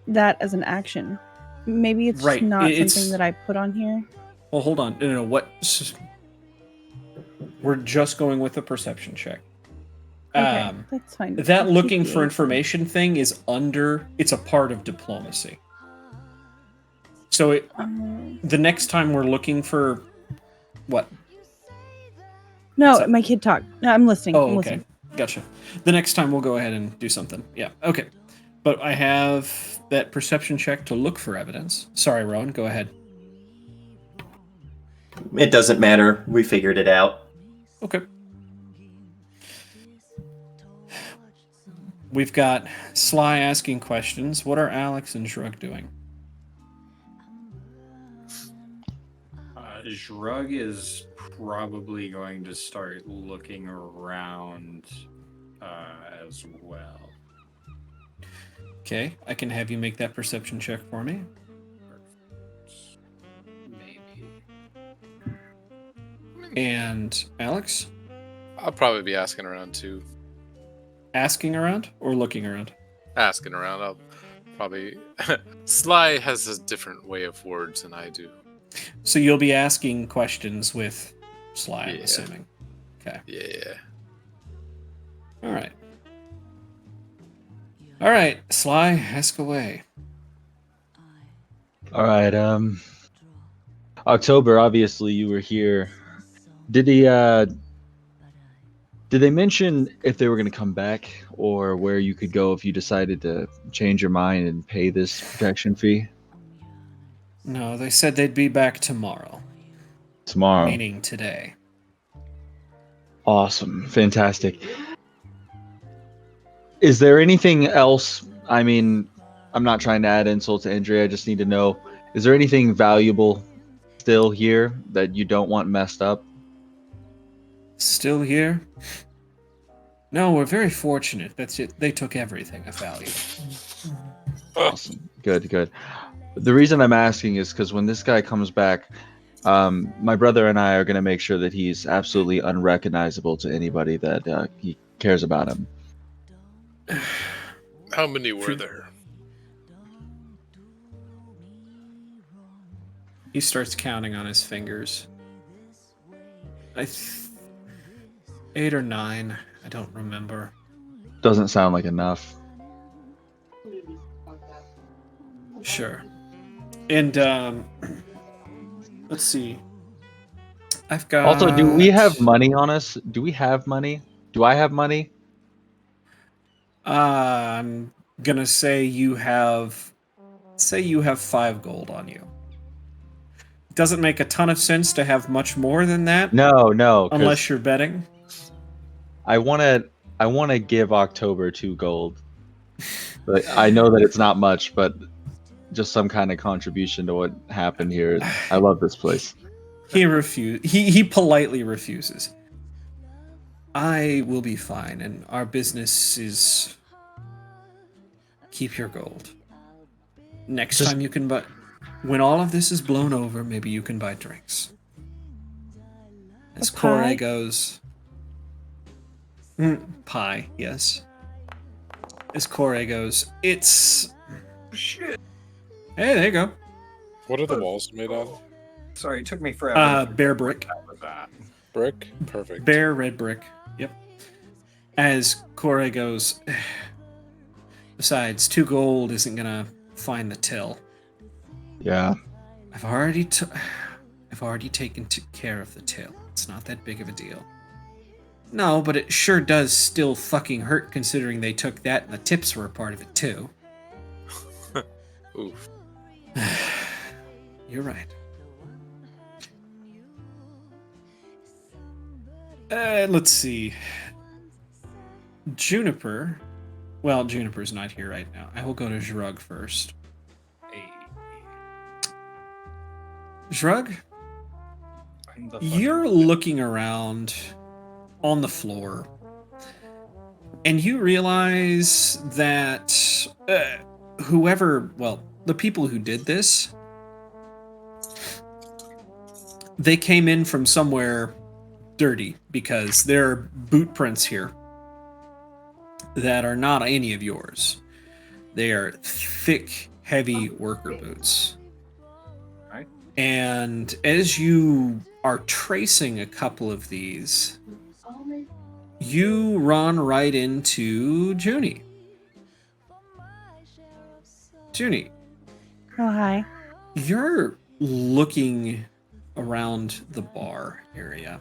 that as an action. Maybe it's Right, not it's- something that I put on here. Well, hold on. No. What? We're just going with a perception check. Okay, that's fine. That I'll keep looking the for 8. information thing is under. It's a part of diplomacy. So the next time we're looking for what? No, So- my kid talked. No, I'm listening. Oh, I'm okay. listening. Gotcha. The next time we'll go ahead and do something. Yeah. Okay. But I have that perception check to look for evidence. Sorry, Rowan. Go ahead. It doesn't matter. We figured it out. Okay. We've got Sly asking questions. What are Alex and Shrug doing? Shrug is probably going to start looking around as well. Okay, I can have you make that perception check for me. Maybe. And Alex? I'll probably be asking around too. Asking around or looking around? Asking around. I'll probably. Sly has a different way of words than I do. So you'll be asking questions with Sly, I'm Yeah. assuming. Okay. Yeah. All right. All right, Sly, ask away. All right. October. Obviously, you were here. Did they mention if they were going to come back or where you could go if you decided to change your mind and pay this protection fee No, they said they'd be back tomorrow, tomorrow? meaning today. Awesome. Fantastic. Is there anything else? I mean, I'm not trying to add insult to injury. I just need to know, is there anything valuable still here that you don't want messed up? Still here? No, we're very fortunate. That's it. They took everything of value. Awesome. Good, good. The reason I'm asking is because when this guy comes back, my brother and I are going to make sure that he's absolutely unrecognizable to anybody that he cares about him. How many were there? He starts counting on his fingers. 8 or 9. I don't remember. Doesn't sound like enough. Sure. And let's see. I've got. Also, do we have money on us? Do we have money? Do I have money? I'm gonna say you have. Say you have 5 gold on you. Doesn't make a ton of sense to have much more than that. No, 'cause Unless you're betting. I want to give October 2 gold. But I know that it's not much, but just some kind of contribution to what happened here. I love this place. He politely refuses. I will be fine, and our business is keep your gold. Next time you can buy. When all of this is blown over, maybe you can buy drinks. As A pie? Corey goes. Pie, yes. As Corey goes, it's. Shit. Hey, there you go. What are the walls made out of? Sorry, it took me forever. Bear brick. With that. Brick? Perfect. Bare red brick. Yep. As Corey goes, besides, 2 gold isn't gonna find the till. Yeah. I've already taken care of the till. It's not that big of a deal. No, but it sure does still fucking hurt considering they took that and the tips were a part of it too. Oof. You're right. Let's see. Juniper. Well, Juniper's not here right now. I will go to Shrug first. Hey, Shrug, I'm the fucking- you're looking around on the floor, and you realize that the people who did this, they came in from somewhere dirty because there are boot prints here that are not any of yours. They are thick, heavy worker boots. Right. And as you are tracing a couple of these, you run right into Junie. Junie, Oh, hi. you're looking around the bar area.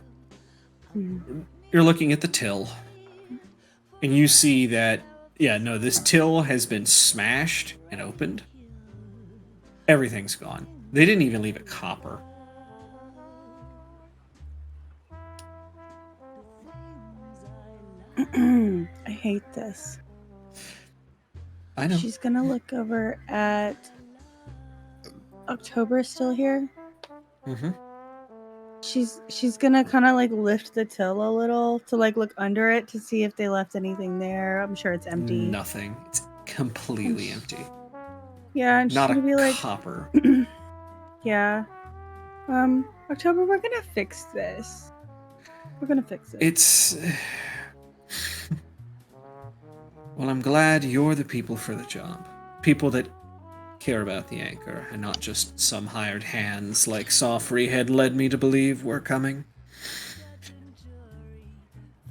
Mhm. You're looking at the till, and you see that, yeah, no, this till has been smashed and opened. Everything's gone. They didn't even leave a copper. I hate this. I know. She's gonna look over at October still here. Mm-hmm. She's gonna kind of like lift the till a little to like look under it to see if they left anything there. I'm sure it's empty. Nothing. It's completely empty. Yeah, and she's Not gonna a be like, copper. yeah. October, we're gonna fix this. We're gonna fix it. It's. Well, I'm glad you're the people for the job. People that care about the anchor and not just some hired hands like Sofri had led me to believe were coming.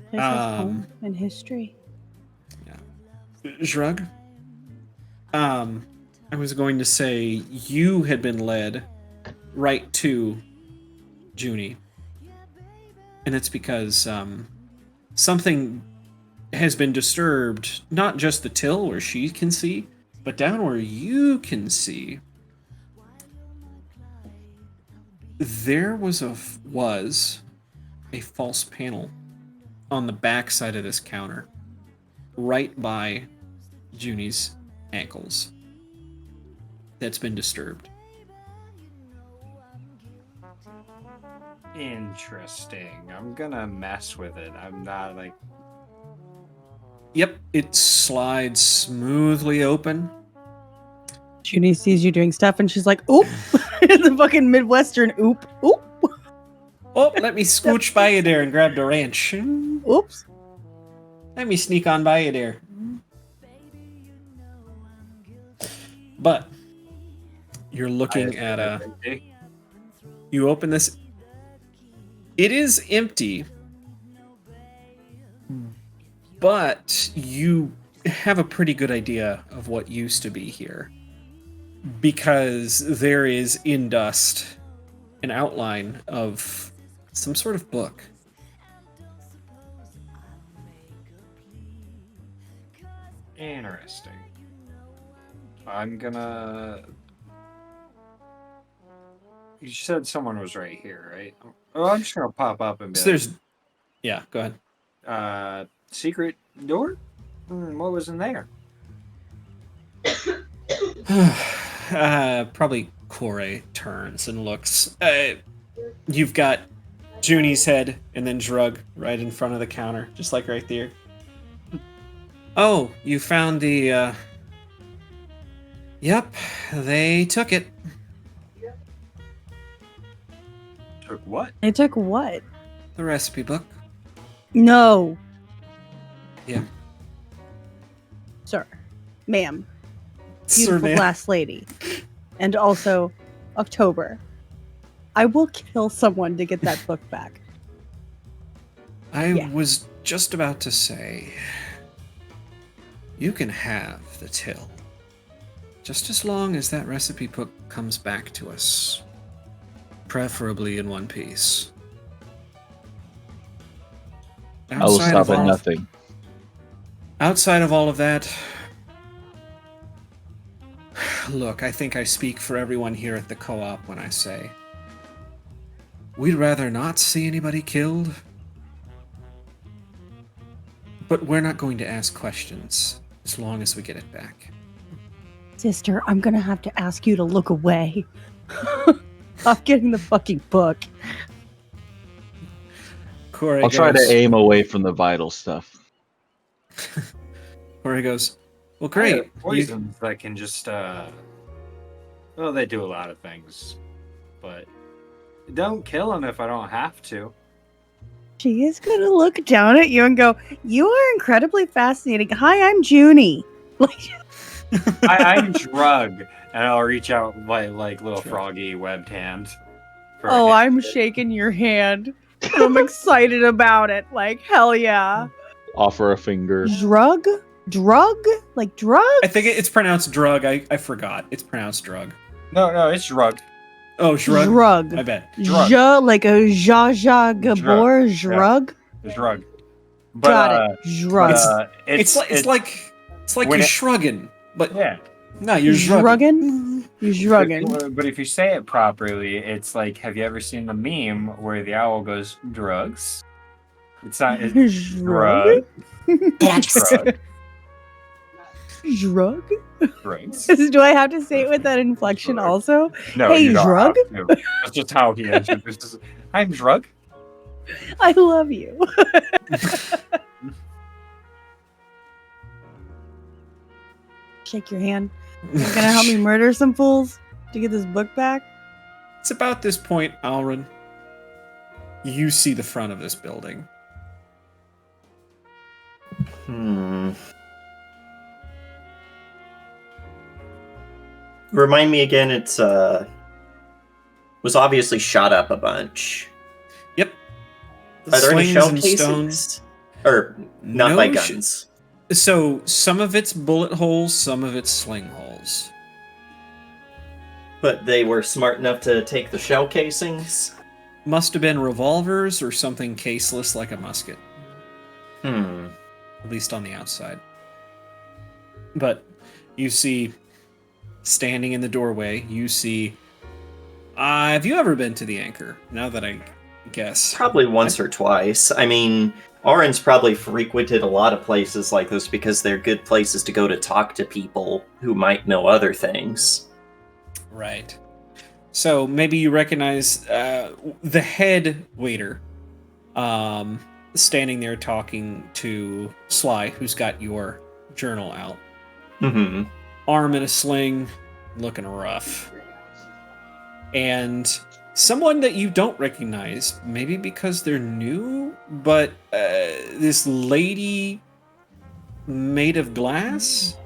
Place has home and history. Shrug? I was going to say you had been led right to Junie. And it's because something has been disturbed, not just the till where she can see, but down where you can see. There was a false panel on the back side of this counter, right by Junie's ankles, that's been disturbed. Interesting. I'm gonna mess with it. I'm not like. Yep, it slides smoothly open. Junie sees you doing stuff and she's like, oop! It's a fucking Midwestern oop. Oop! Oh, let me scooch by you there and grab the wrench. Oops. Let me sneak on by you there. But you're looking at a... You open this... It is empty, but you have a pretty good idea of what used to be here, because there is in dust an outline of some sort of book. Interesting. I'm gonna. You said someone was right here, right? Oh, I'm just gonna pop up and be So like, there's... Yeah, go ahead. secret door? What was in there? Probably Corey turns and looks. You've got Junie's head and then Drug right in front of the counter, just like right there. Oh, you found the... Yep, they took it. Took what? They took what? The recipe book. No. Yeah. Sir. Ma'am. Sir, Beautiful ma'am. glass lady. And also, October. I will kill someone to get that book back. I was just about to say... You can have the till. Just as long as that recipe book comes back to us. Preferably in one piece. I will stop at nothing. Outside of all of that, look, I think I speak for everyone here at the co-op when I say we'd rather not see anybody killed, but we're not going to ask questions as long as we get it back. Sister, I'm gonna have to ask you to look away. I'm getting the fucking book. Corey I'll try to goes- aim away from the vital stuff. Corey goes, well, I great. have poisons that can just well, they do a lot of things, but don't kill him if I don't have to. She is going to look down at you and go, "You are incredibly fascinating. Hi, I'm Junie." Like, I'm Drug, and I'll reach out my little Sure. froggy webbed hand. for a oh, hand. I'm shaking your hand. I'm excited about it. Like, hell yeah. Offer a finger. Drug? Like drugs? I think it's pronounced drug. I forgot. It's pronounced drug. No, it's Drug. Oh, shrug. Drug. I bet. Drug. Ja, like a Zsa Gabor drug. Drug. But, Got it. Drug. It's like when you're it- shrugging, but yeah. no, you're shrugging. You're shrugging. But if you say it properly, it's like, have you ever seen the meme where the owl goes, drugs? It's not, it's Drug? drug. Drug? Drugs. Do I have to say it with that inflection Drug. also? No, Hey, you don't Drug? have to. That's just how he answered. This is, I'm Drug. I love you. Shake your hand. You're gonna help me murder some fools to get this book back? It's about this point, Alrin. You see the front of this building. Remind me again, it's was obviously shot up a bunch. Yep. Are there any Slings shell and casings? stones. Or not No by sh- guns. So some of it's bullet holes, some of it's sling holes. But they were smart enough to take the shell casings? Must have been revolvers or something caseless like a musket, at least on the outside. But you see, standing in the doorway, you see. Have you ever been to the Anchor? Now that I guess. Probably once or twice. I mean, Oren's probably frequented a lot of places like this because they're good places to go to talk to people who might know other things. Right. So maybe you recognize the head waiter standing there talking to Sly, who's got your journal out. Mm-hmm. Arm in a sling, looking rough. And someone that you don't recognize, maybe because they're new, but this lady made of glass?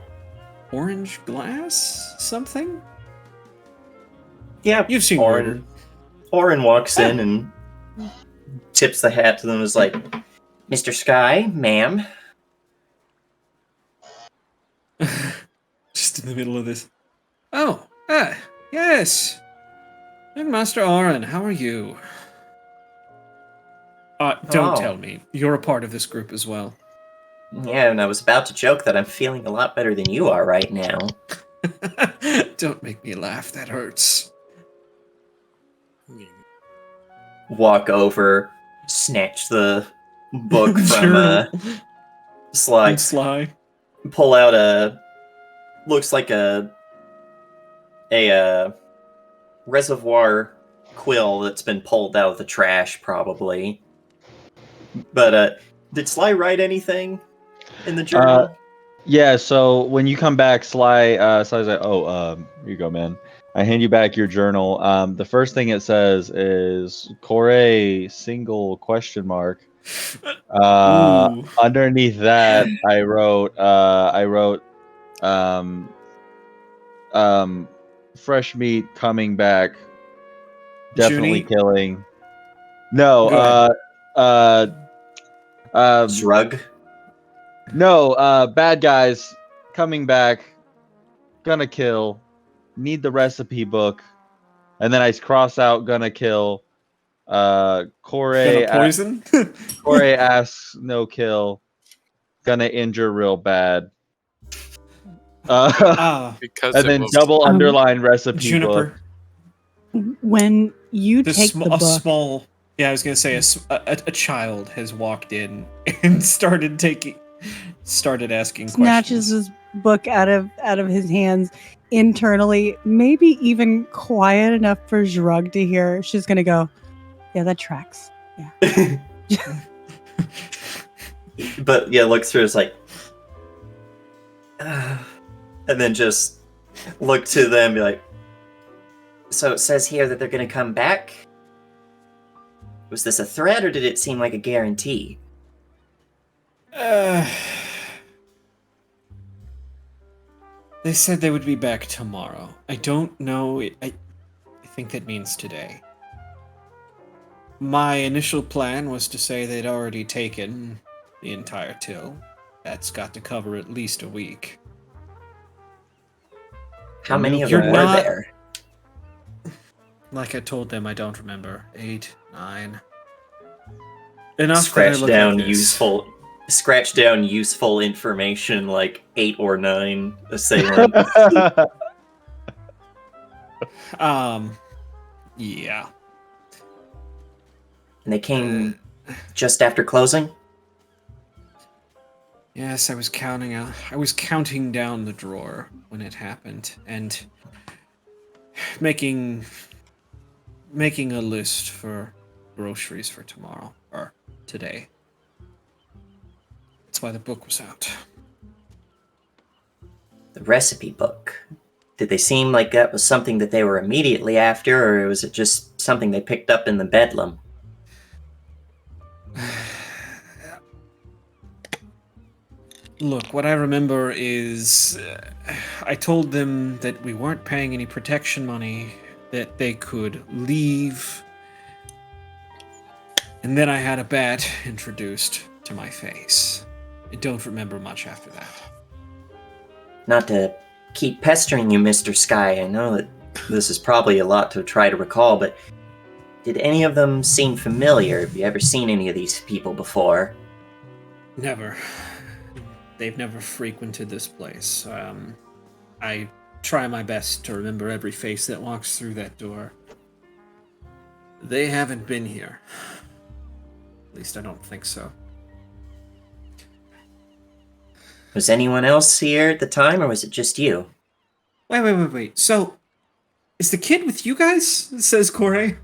Orange glass? Something? Yeah, You've seen Murder. Oren walks in and tips the hat to them and is like, Mr. Sky, ma'am. Just in the middle of this. Oh, yes. And Master Oren, how are you? Don't Oh. tell me. You're a part of this group as well. Yeah, and I was about to joke that I'm feeling a lot better than you are right now. Don't make me laugh. That hurts. Walk over, snatch the book from Journal. Sly, Sly. pull out looks like a reservoir quill that's been pulled out of the trash, probably. But did Sly write anything in the journal? Yeah, so when you come back, Sly's like, "Oh, here you go, man. I hand you back your journal. The first thing it says is Corey single question mark. Ooh. Underneath that, I wrote fresh meat coming back, definitely Junie? killing. No, Go Shrug. no, bad guys coming back, gonna kill, need the recipe book, and then I cross out gonna kill. Gonna Corey poison? Corey asks no kill, gonna injure real bad. Because And it then was double underline recipe book. Juniper. When you This take the a book, small. Yeah, I was gonna say a child has walked in and started asking snatches questions. his book out of his hands internally, maybe even quiet enough for Zhrug to hear. She's gonna go, "Yeah, that tracks." But yeah, look through, it's like, and then just look to them and be like, so it says here that they're gonna come back? Was this a threat or did it seem like a guarantee? They said they would be back tomorrow. I don't know. I think that means today. My initial plan was to say they'd already taken the entire till. That's got to cover at least a week. How many of You're them were not- there? Like I told them, I don't remember. 8, 9. Enough Scratch that I look down like this. useful information like 8 or 9 assailants. Yeah. And they came just after closing? Yes, I was counting down the drawer when it happened, and making a list for groceries for tomorrow or today. That's why the book was out. The recipe book. Did they seem like that was something that they were immediately after, or was it just something they picked up in the bedlam? Look, what I remember is I told them that we weren't paying any protection money, that they could leave, and then I had a bat introduced to my face. I don't remember much after that. Not to keep pestering you, Mr. Sky, I know that this is probably a lot to try to recall, but did any of them seem familiar? Have you ever seen any of these people before? Never. They've never frequented this place. I try my best to remember every face that walks through that door. They haven't been here. At least I don't think so. Was anyone else here at the time, or was it just you? Wait. So, is the kid with you guys? Says Corey.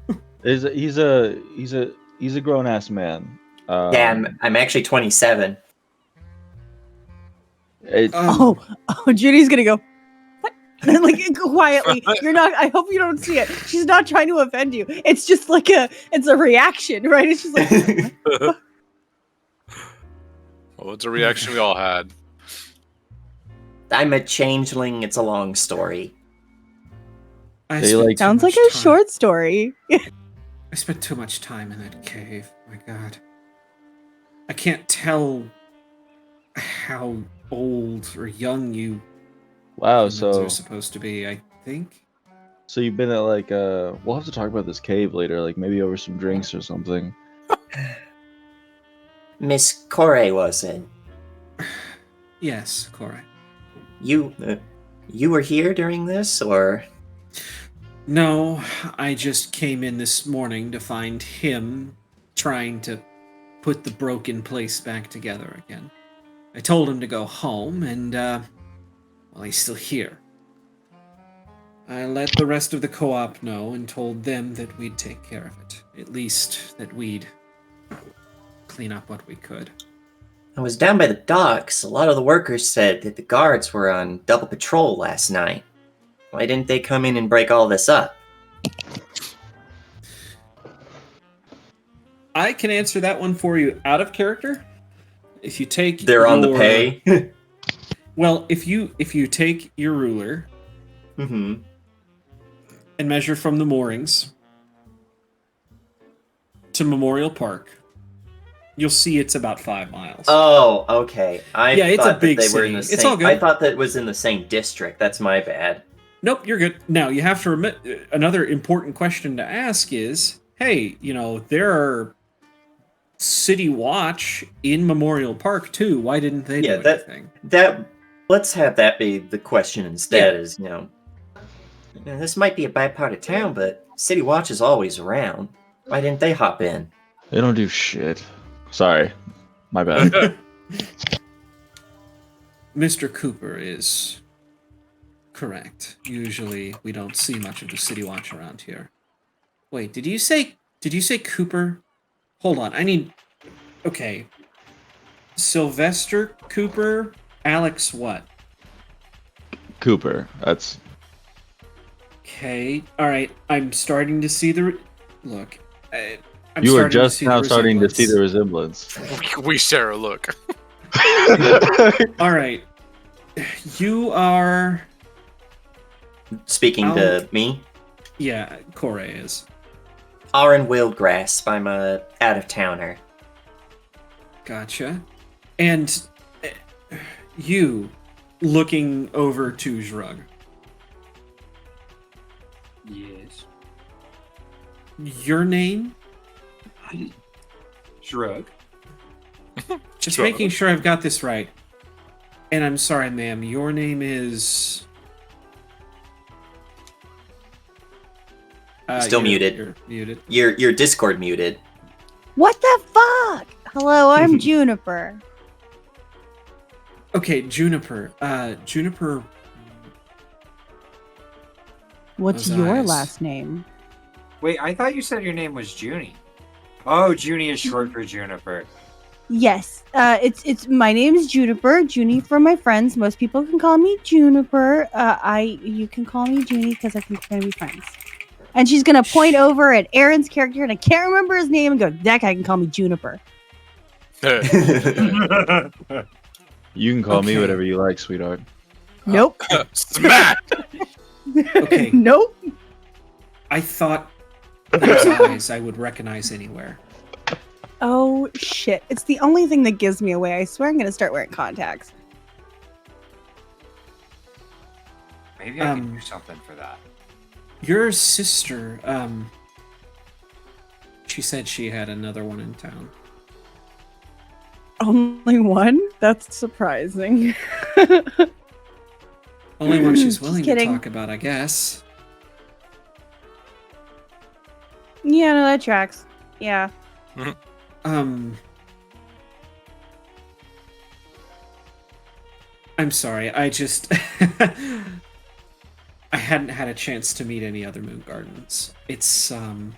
He's a grown ass man. Yeah, I'm actually 27. Oh, Judy's gonna go. What? Like quietly. You're not. I hope you don't see it. She's not trying to offend you. It's just like it's a reaction, right? It's just like. Well, it's a reaction we all had. I'm a changeling. It's a long story. I They, spent like- too Sounds much like a time- short story. I spent too much time in that cave. My God. I can't tell how old or young you Wow, humans so are supposed to be, I think. so you've been at like we'll have to talk about this cave later, like maybe over some drinks or something. Miss Corey, was it? Yes, Corey. You were here during this, or? No, I just came in this morning to find him trying to put the broken place back together again. I told him to go home, and, well, he's still here. I let the rest of the co-op know and told them that we'd take care of it. At least that we'd clean up what we could. I was down by the docks. A lot of the workers said that the guards were on double patrol last night. Why didn't they come in and break all this up? I can answer that one for you out of character. If you take They're on the your- pay. Well, if you take your ruler Mm-hmm. and measure from the moorings to Memorial Park, you'll see it's about 5 miles. Oh, okay. Yeah, it's a thought big that they were in the city. It's same, all good. I thought that was in the same district. That's my bad. Nope, you're good. Now, you have to another important question to ask is, hey, there are City Watch in Memorial Park too. Why didn't they Yeah, do that- anything? Let's have that be the question instead. Is this might be a bad part of town, but City Watch is always around. Why didn't they hop in? They don't do shit. Sorry. My bad. Mr. Cooper is correct. Usually we don't see much of the City Watch around here. Wait, did you say Cooper? Hold on, okay. Sylvester Cooper? Alex what? Cooper. That's Okay, alright, I'm starting to see look, I'm You are starting to just see the now starting to see resemblance. the resemblance. We share a look. All right. You are. Speaking to me, Yeah, Corey is. Aaron Wildgrasp. I'm a out of towner. Gotcha. And you looking over to Zhrug. Yes. Your name? Shrug. Just Shrug. making sure I've got this right. And I'm sorry, ma'am. Your name is. Still muted. You're muted. Your Discord muted. What the fuck? Hello, I'm Juniper. Okay, Juniper. Juniper. What's Those your eyes. last name? Wait, I thought you said your name was Junie. Oh, Junie is short for Juniper. Yes, it's my name is Juniper. Junie for my friends. Most people can call me Juniper. You can call me Junie because I think we're gonna be friends. And she's gonna point over at Aaron's character, and I can't remember his name, and go, "That guy can call me Juniper." You can call me Okay. whatever you like, sweetheart. Nope. Smack! Okay. Nope. I thought those eyes I would recognize anywhere. Oh shit! It's the only thing that gives me away. I swear I'm gonna start wearing contacts. Maybe I can Um, do something for that. Your sister, she said she had another one in town. Only one? That's surprising. Only one she's Just willing to kidding. talk about, I guess. Yeah, no, that tracks. Yeah. I'm sorry, I just I hadn't had a chance to meet any other moon gardens. It's I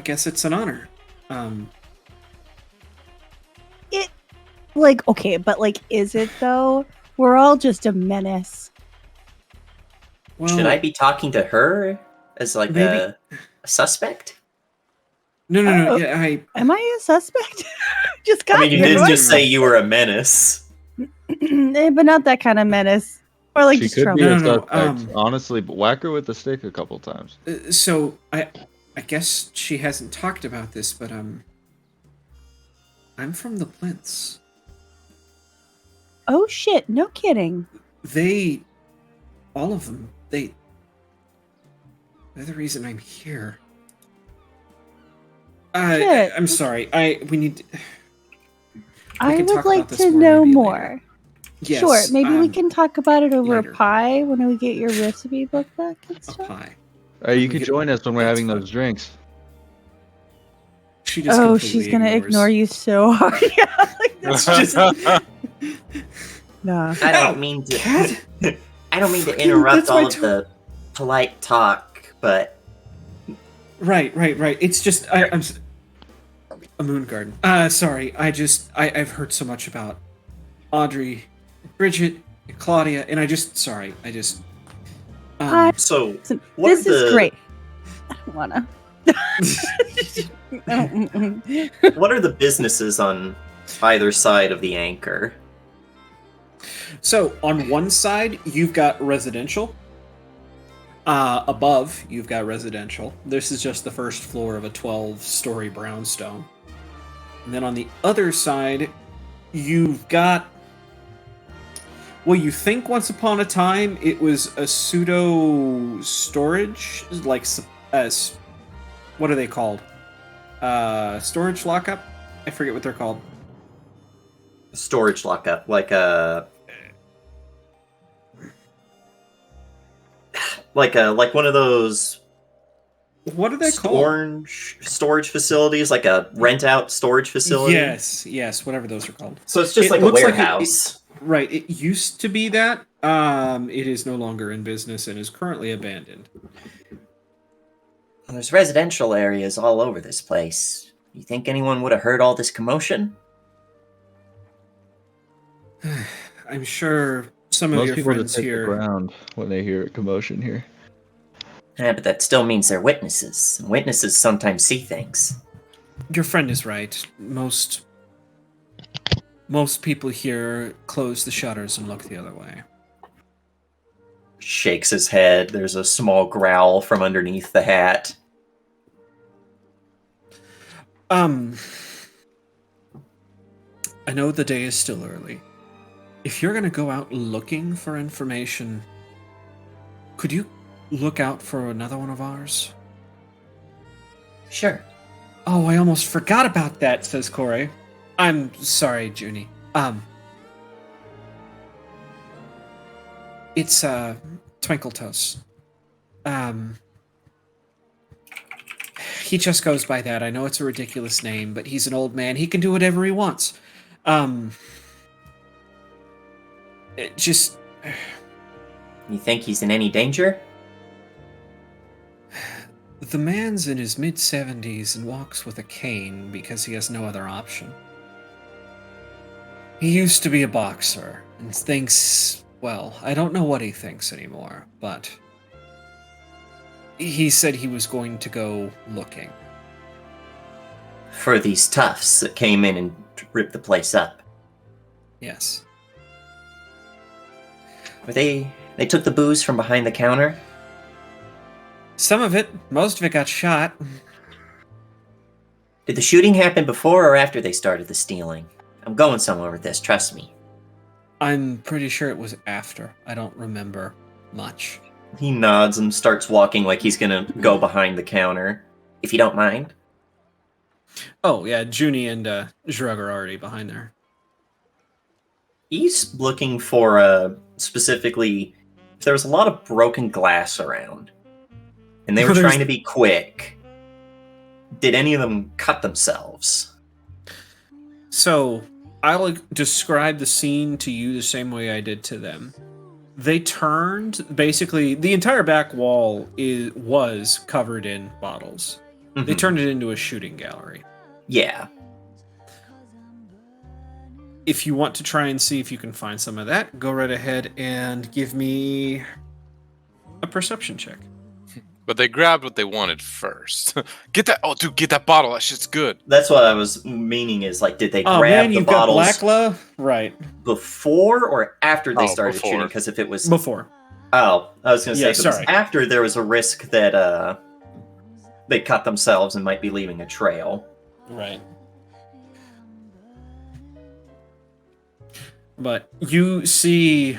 guess it's an honor. Like, okay, but like, is it though? We're all just a menace. Well, Should I be talking to her as like Maybe- a suspect? No, Uh-oh. yeah, Am I a suspect? Just got I mean, you Yeah, did no, just no, no. say you were a menace. but not that kind of menace. Or like She just could trouble. be No, a no, suspect, honestly, but whack her with the stick a couple times. So I guess she hasn't talked about this, but I'm from the Plinths. Oh shit! No kidding. They, all of them, they're the reason I'm here. Shit. I'm sorry. We need. I can would talk like about this to more know maybe more. later. Yes, Sure, maybe we can talk about it over later. a pie when we get your recipe book back and a stuff. pie. You We could could- join us when we're that's having fine. those drinks. She just Oh, completely she's gonna ignores. ignore you so hard. Yeah, like that's just nah. I Ow, don't mean to. cat! I don't mean to Fucking- interrupt that's my all of the polite talk, but Right. It's just I'm a moon garden. Sorry. I've heard so much about Audrey, Bridget, and Claudia, and I just so Listen, what this are is the- great. I don't wanna. Mm-mm. what are the businesses on either side of the anchor? So on one side you've got residential. Above you've got residential. This is just the first floor of a 12-story brownstone. And then on the other side, you've got. Well, you think once upon a time it was a pseudo storage, like what are they called? Storage lockup. I forget what they're called. Storage lockup, like a like one of those What are they called? storage facilities, like a rent out storage facility. Yes, whatever those are called. So it's just It like a looks like warehouse. Right, it used to be that. It is no longer in business and is currently abandoned. There's residential areas all over this place. You think anyone would have heard all this commotion? I'm sure some of Most your people friends just hit the here. ground when they hear a commotion here. Yeah, but that still means they're witnesses. And witnesses sometimes see things. Your friend is right. Most people here close the shutters and look the other way. Shakes his head. There's a small growl from underneath the hat. I know the day is still early. If you're gonna go out looking for information, could you look out for another one of ours? Sure. Oh, I almost forgot about that, says Corey. I'm sorry, Junie. It's, Twinkletoes. He just goes by that. I know it's a ridiculous name, but he's an old man. He can do whatever he wants. It just... You think he's in any danger? The man's in his mid-70s and walks with a cane because he has no other option. He used to be a boxer and thinks... Well, I don't know what he thinks anymore, but... He said he was going to go looking. For these toughs that came in and ripped the place up. Yes. Were they took the booze from behind the counter? Some of it. Most of it got shot. Did the shooting happen before or after they started the stealing? I'm going somewhere with this, trust me. I'm pretty sure it was after. I don't remember much. He nods and starts walking like he's gonna go behind the counter. If you don't mind. Oh, yeah, Junie and Zhrug are already behind there. He's looking for, specifically... There was a lot of broken glass around. And they were trying to be quick. Did any of them cut themselves? So, I'll describe the scene to you the same way I did to them. They turned, basically, the entire back wall was covered in bottles. Mm-hmm. They turned it into a shooting gallery. Yeah. If you want to try and see if you can find some of that, go right ahead and give me a perception check. But they grabbed what they wanted first. Get that! Oh, dude, get that bottle. That shit's good. That's what I was meaning is, like, did they Oh grab man, the you've got bottles Blackla? Right. before or after they started before. shooting? Because if it was... Before. Oh, I was going to say, Yeah, if it was sorry. after, there was a risk that they cut themselves and might be leaving a trail. Right. But you see,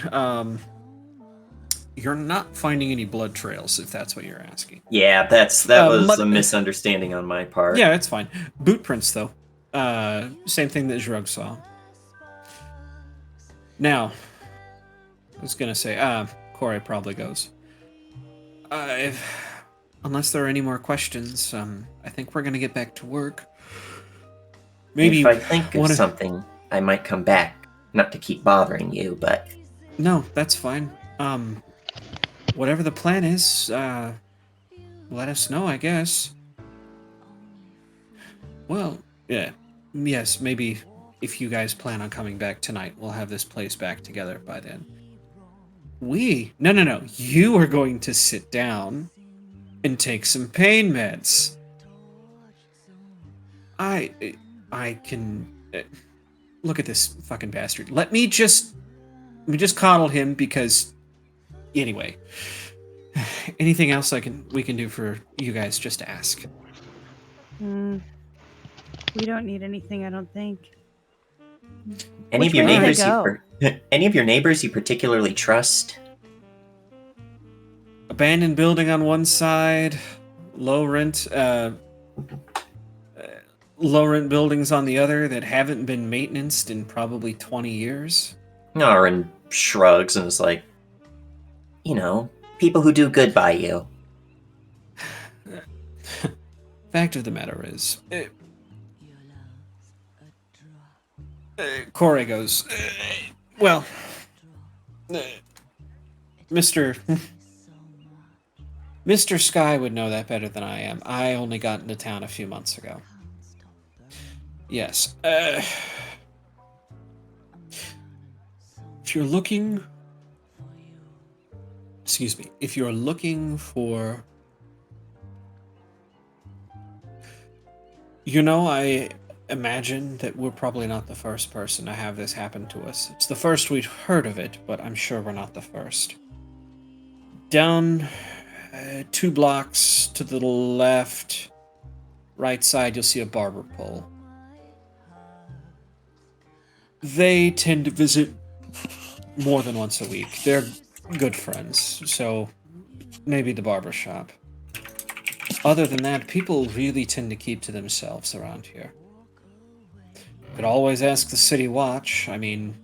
you're not finding any blood trails, if that's what you're asking. Yeah, that was a misunderstanding on my part. Yeah, it's fine. Boot prints, though. Same thing that Zhrug saw. Now, I was gonna say, Corey probably goes. Unless there are any more questions, I think we're gonna get back to work. Maybe If I think of something, I might come back. Not to keep bothering you, but... No, that's fine. Whatever the plan is, let us know, I guess. Well, yeah. Yes, maybe if you guys plan on coming back tonight, we'll have this place back together by then. No. You are going to sit down and take some pain meds. I can... Look at this fucking bastard. Let me just coddle him because... Anyway. Anything else we can do for you guys, just ask. We don't need anything, I don't think. Any Which of your way did neighbors they any of your neighbors you particularly trust? Abandoned building on one side, low rent buildings on the other that haven't been maintained in probably 20 years. Aaron shrugs and is like, people who do good by you. Fact of the matter is, Corey goes, well, Mr. Sky would know that better than I am. I only got into town a few months ago. Yes. If you're looking... Excuse me. If you're looking for I imagine that we're probably not the first person to have this happen to us. It's the first we've heard of it, but I'm sure we're not the first. Down 2 blocks to the left, right side, you'll see a barber pole. They tend to visit more than once a week. They're good friends, so maybe the barber shop. Other than that, people really tend to keep to themselves around here. Could always ask the city watch. I mean,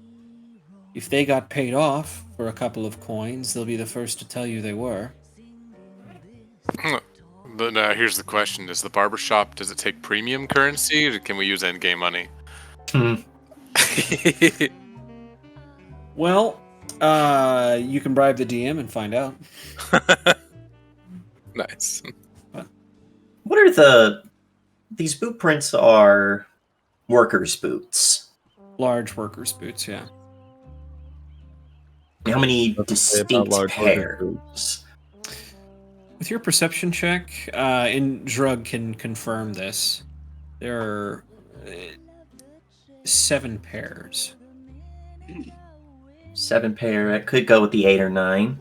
if they got paid off for a couple of coins, they'll be the first to tell you they were. But here's the question: does the barbershop, does it take premium currency, or can we use endgame money? Well, you can bribe the DM and find out. Nice. What are these boot prints are workers' boots? Large workers' boots, yeah. How many Let's say about distinct large pairs? workers' With your perception check, and Drug can confirm this, there are 7 pairs. 7 pair. I could go with the 8 or 9.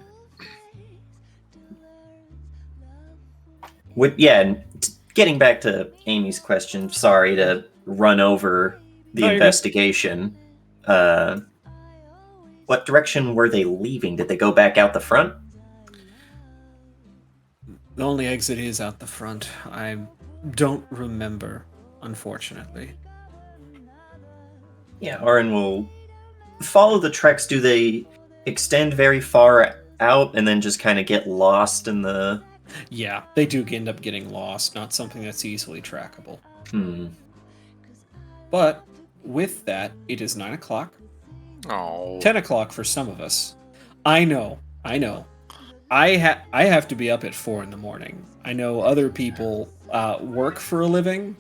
Getting back to Amy's question, sorry to run over the No, you're good. investigation. What direction were they leaving? Did they go back out the front? The only exit is out the front. I don't remember, unfortunately. Yeah, Arin will follow the treks. Do they extend very far out and then just kind of get lost in the... Yeah, they do end up getting lost, not something that's easily trackable. But with that, it is 9 o'clock. Oh. 10 o'clock for some of us. I know. I have to be up at 4 in the morning. I know other people work for a living.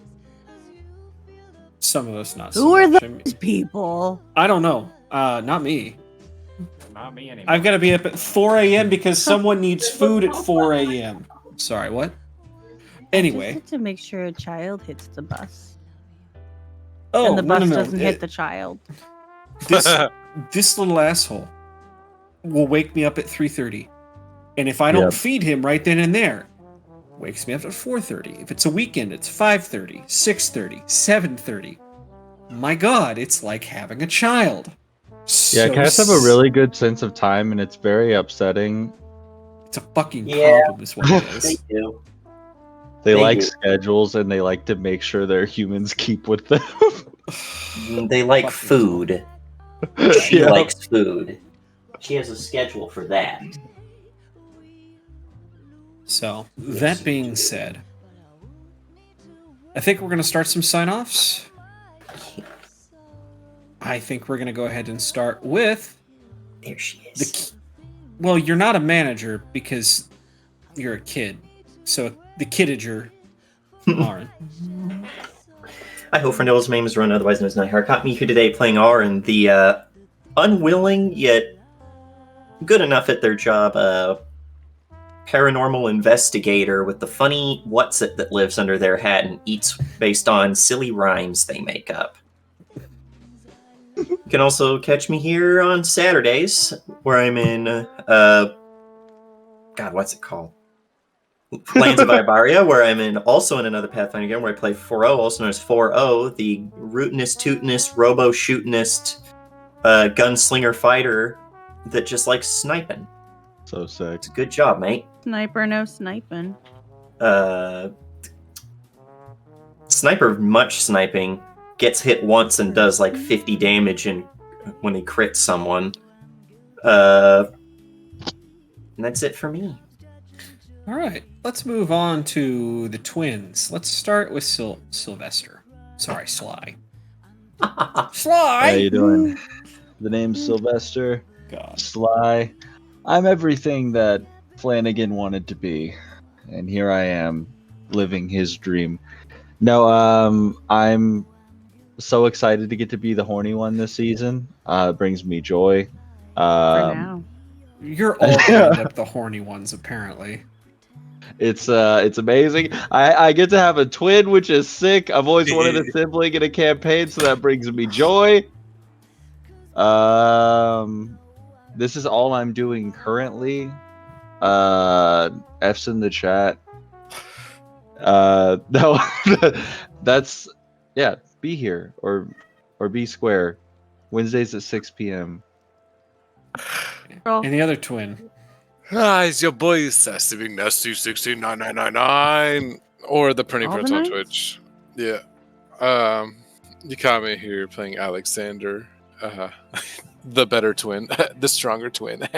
Some of us not so Who are much. those people? I don't know. Not me. Not me anymore. I've got to be up at 4 a.m. because someone needs food at 4 a.m. Sorry, what? Anyway. Just to make sure a child hits the bus. Oh, and the bus no. doesn't hit the child. This little asshole will wake me up at 3:30. And if I don't feed him right then and there, wakes me up at 4:30. If it's a weekend, it's 5:30, 6:30, 7:30. My God, it's like having a child. Yeah, cats have a really good sense of time, and it's very upsetting. It's a fucking Yeah. problem, is what it They is. do. They They like do. schedules, and they like to make sure their humans keep with them. They like Fucking food. She Yeah. likes food. She has a schedule for that. So, that being said, I think we're going to start some sign-offs. I think we're going to go ahead and start with There she the is. well, you're not a manager because you're a kid. So, the kidager, Aaron. Hi ho, friendos. My name is Ron, otherwise known as Nightheart. Caught me here today playing Arin, the unwilling yet good enough at their job paranormal investigator with the funny what's-it that lives under their hat and eats based on silly rhymes they make up. You can also catch me here on Saturdays, where I'm in, God, what's it called? Lands of Ibaria, where I'm also in another Pathfinder game where I play 4-0, also known as 4-0, the rootinest, tootinest, robo-shootinest gunslinger fighter that just likes sniping. So sick. It's a good job, mate. Sniper, no sniping. Sniper much sniping, gets hit once and does like 50 damage when he crits someone. And that's it for me. All right, let's move on to the twins. Let's start with Sylvester. Sorry, Sly. Sly! How you doing? The name's Sylvester. God. Sly. I'm everything that Flanagan wanted to be, and here I am, living his dream. No, I'm so excited to get to be the horny one this season. It brings me joy. For now. You're all gonna end up the horny ones, apparently. It's amazing. I get to have a twin, which is sick. I've always wanted a sibling in a campaign, so that brings me joy. This is all I'm doing currently. F's in the chat. No, that's yeah. Be here or be square. Wednesdays at 6 p.m. And the other twin. Hi, it's your boy Sassy Big Nasty 169999 or the Printing All the Prince on nights? Twitch. Yeah. You caught me here playing Alexander, the better twin, the stronger twin.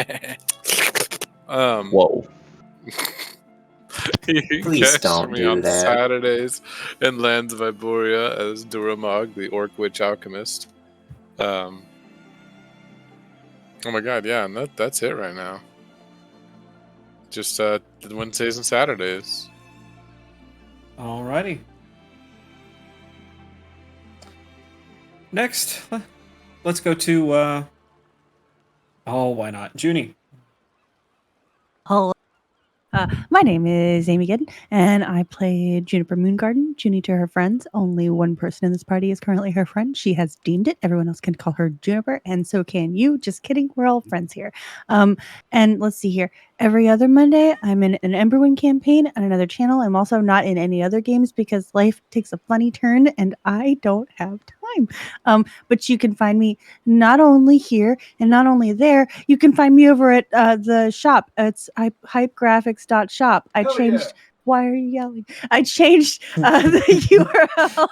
Whoa. You can Please catch don't me do on that. Saturdays in Lands of Iboria as Duramog, the Orc Witch Alchemist. Oh my god, yeah, and that's it right now. Just the Wednesdays and Saturdays. Alrighty. Next, let's go to. Why not, Junie? Hello. My name is Amy Giddon, and I play Juniper Moongarden, Junie to her friends. Only one person in this party is currently her friend. She has deemed it. Everyone else can call her Juniper, and so can you. Just kidding. We're all friends here. And let's see here. Every other Monday, I'm in an Emberwind campaign on another channel. I'm also not in any other games because life takes a funny turn, and I don't have time. But you can find me not only here and not only there, you can find me over at the shop. It's hypegraphics.shop. I changed. Why are you yelling? I changed the URL.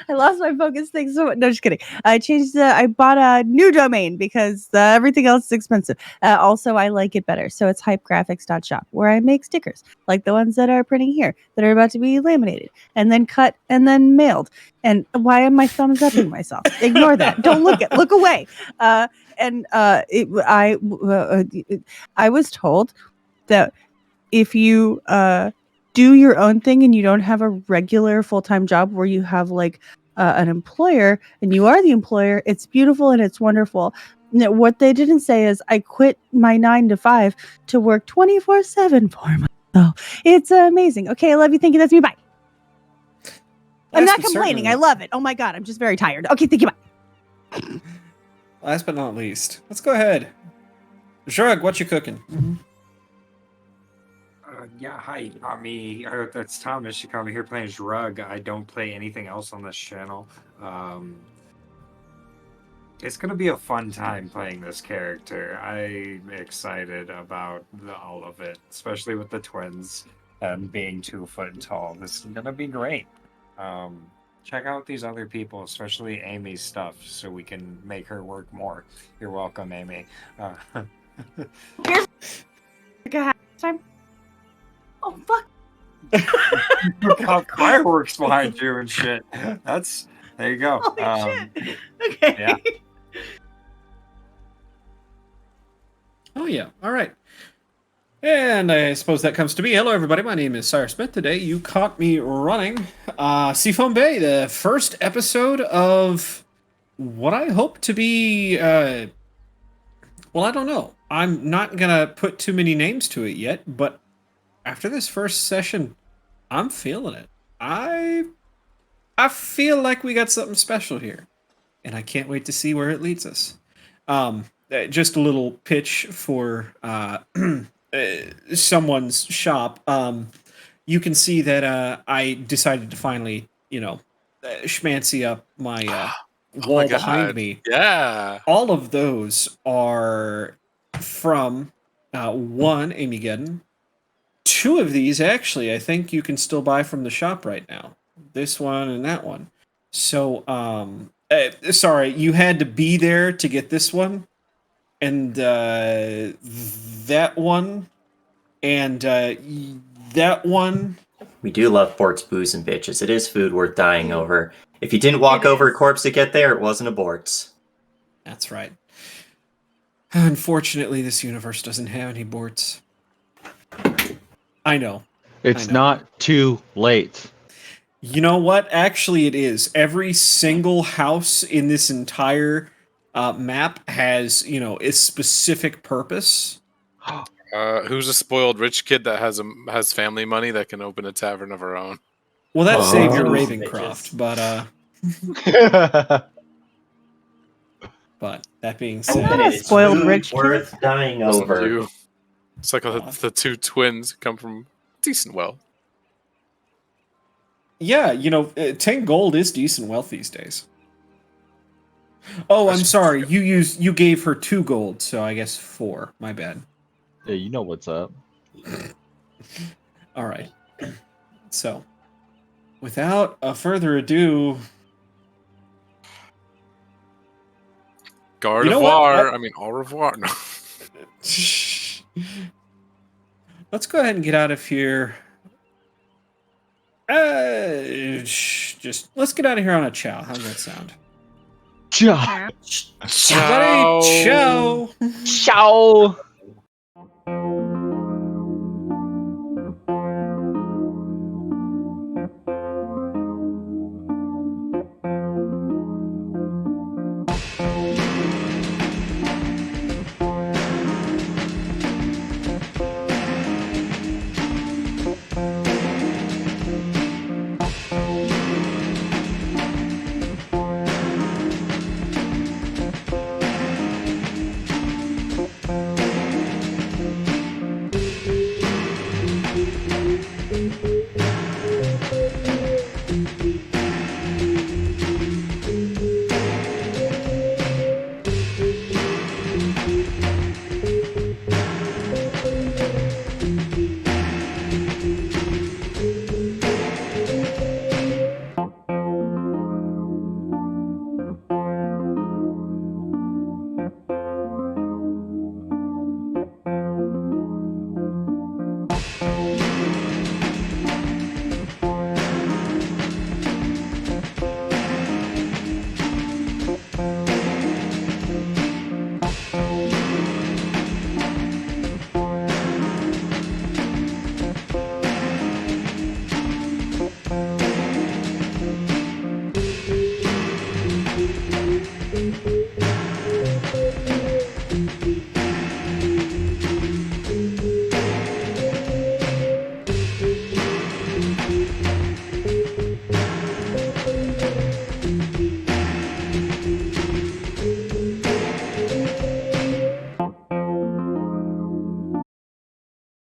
I lost my focus. Thanks so much. No, just kidding. I bought a new domain because everything else is expensive. Also, I like it better. So it's hypegraphics.shop, where I make stickers like the ones that are printing here that are about to be laminated and then cut and then mailed. And why am I thumbs upping myself? Ignore that. Don't look away. I was told that if you do your own thing and you don't have a regular full-time job where you have like an employer and you are the employer, it's beautiful and it's wonderful. Now, what they didn't say is I quit my 9 to 5 to work 24/7 for myself. It's amazing. Okay, I love you. Thank you. That's me. Bye. I'm Last not but complaining. certainly- I love it. Oh my god, I'm just very tired. Okay, thank you. Bye. Last but not least, let's go ahead. Shrug, what you cooking? Yeah, hi, Tommy. That's Thomas. You call me here playing Drug. I don't play anything else on this channel. It's gonna be a fun time playing this character. I'm excited about all of it, especially with the twins and being 2 foot tall. This is gonna be great. Check out these other people, especially Amy's stuff, so we can make her work more. You're welcome, Amy. Here's time. Oh fuck. Look how fireworks behind you and shit. There you go. Holy shit. Okay. yeah. Oh yeah. All right. And I suppose that comes to me. Hello, everybody. My name is Cyrus Smith. Today, you caught me running Seafoam Bay, the first episode of what I hope to be. Well, I don't know. I'm not gonna put too many names to it yet, but after this first session, I'm feeling it. I feel like we got something special here, and I can't wait to see where it leads us. Just a little pitch for someone's shop. You can see that I decided to finally, schmancy up my wall behind me. Yeah. All of those are from one, Amy Geddon. 2 of these, actually, I think you can still buy from the shop right now. This one and that one. So, sorry, you had to be there to get this one. And that one. And that one. We do love Bort's booze and bitches. It is food worth dying over. If you didn't walk over a corpse to get there, it wasn't a Bort's. That's right. Unfortunately, this universe doesn't have any Borts. I know. It's not too late. You know what? Actually, it is. Every single house in this entire map has, a specific purpose. Who's a spoiled rich kid that has family money that can open a tavern of her own? Well, that's Oh, Savior those Ravencroft, bitches. but that being I'm said, not a It's spoiled food rich kid. worth dying Wasn't over. you? It's like the two twins come from decent wealth. yeah, 10 gold is decent wealth these days. Oh, I'm sorry. You gave her 2 gold, so I guess 4. My bad. Yeah, you know what's up. All right. So, without a further ado, Garde You know what? revoir. I mean, au revoir. No. let's go ahead and get out of here. Just let's get out of here on a chow. How's that sound? Ja. Everybody, ciao. Ciao.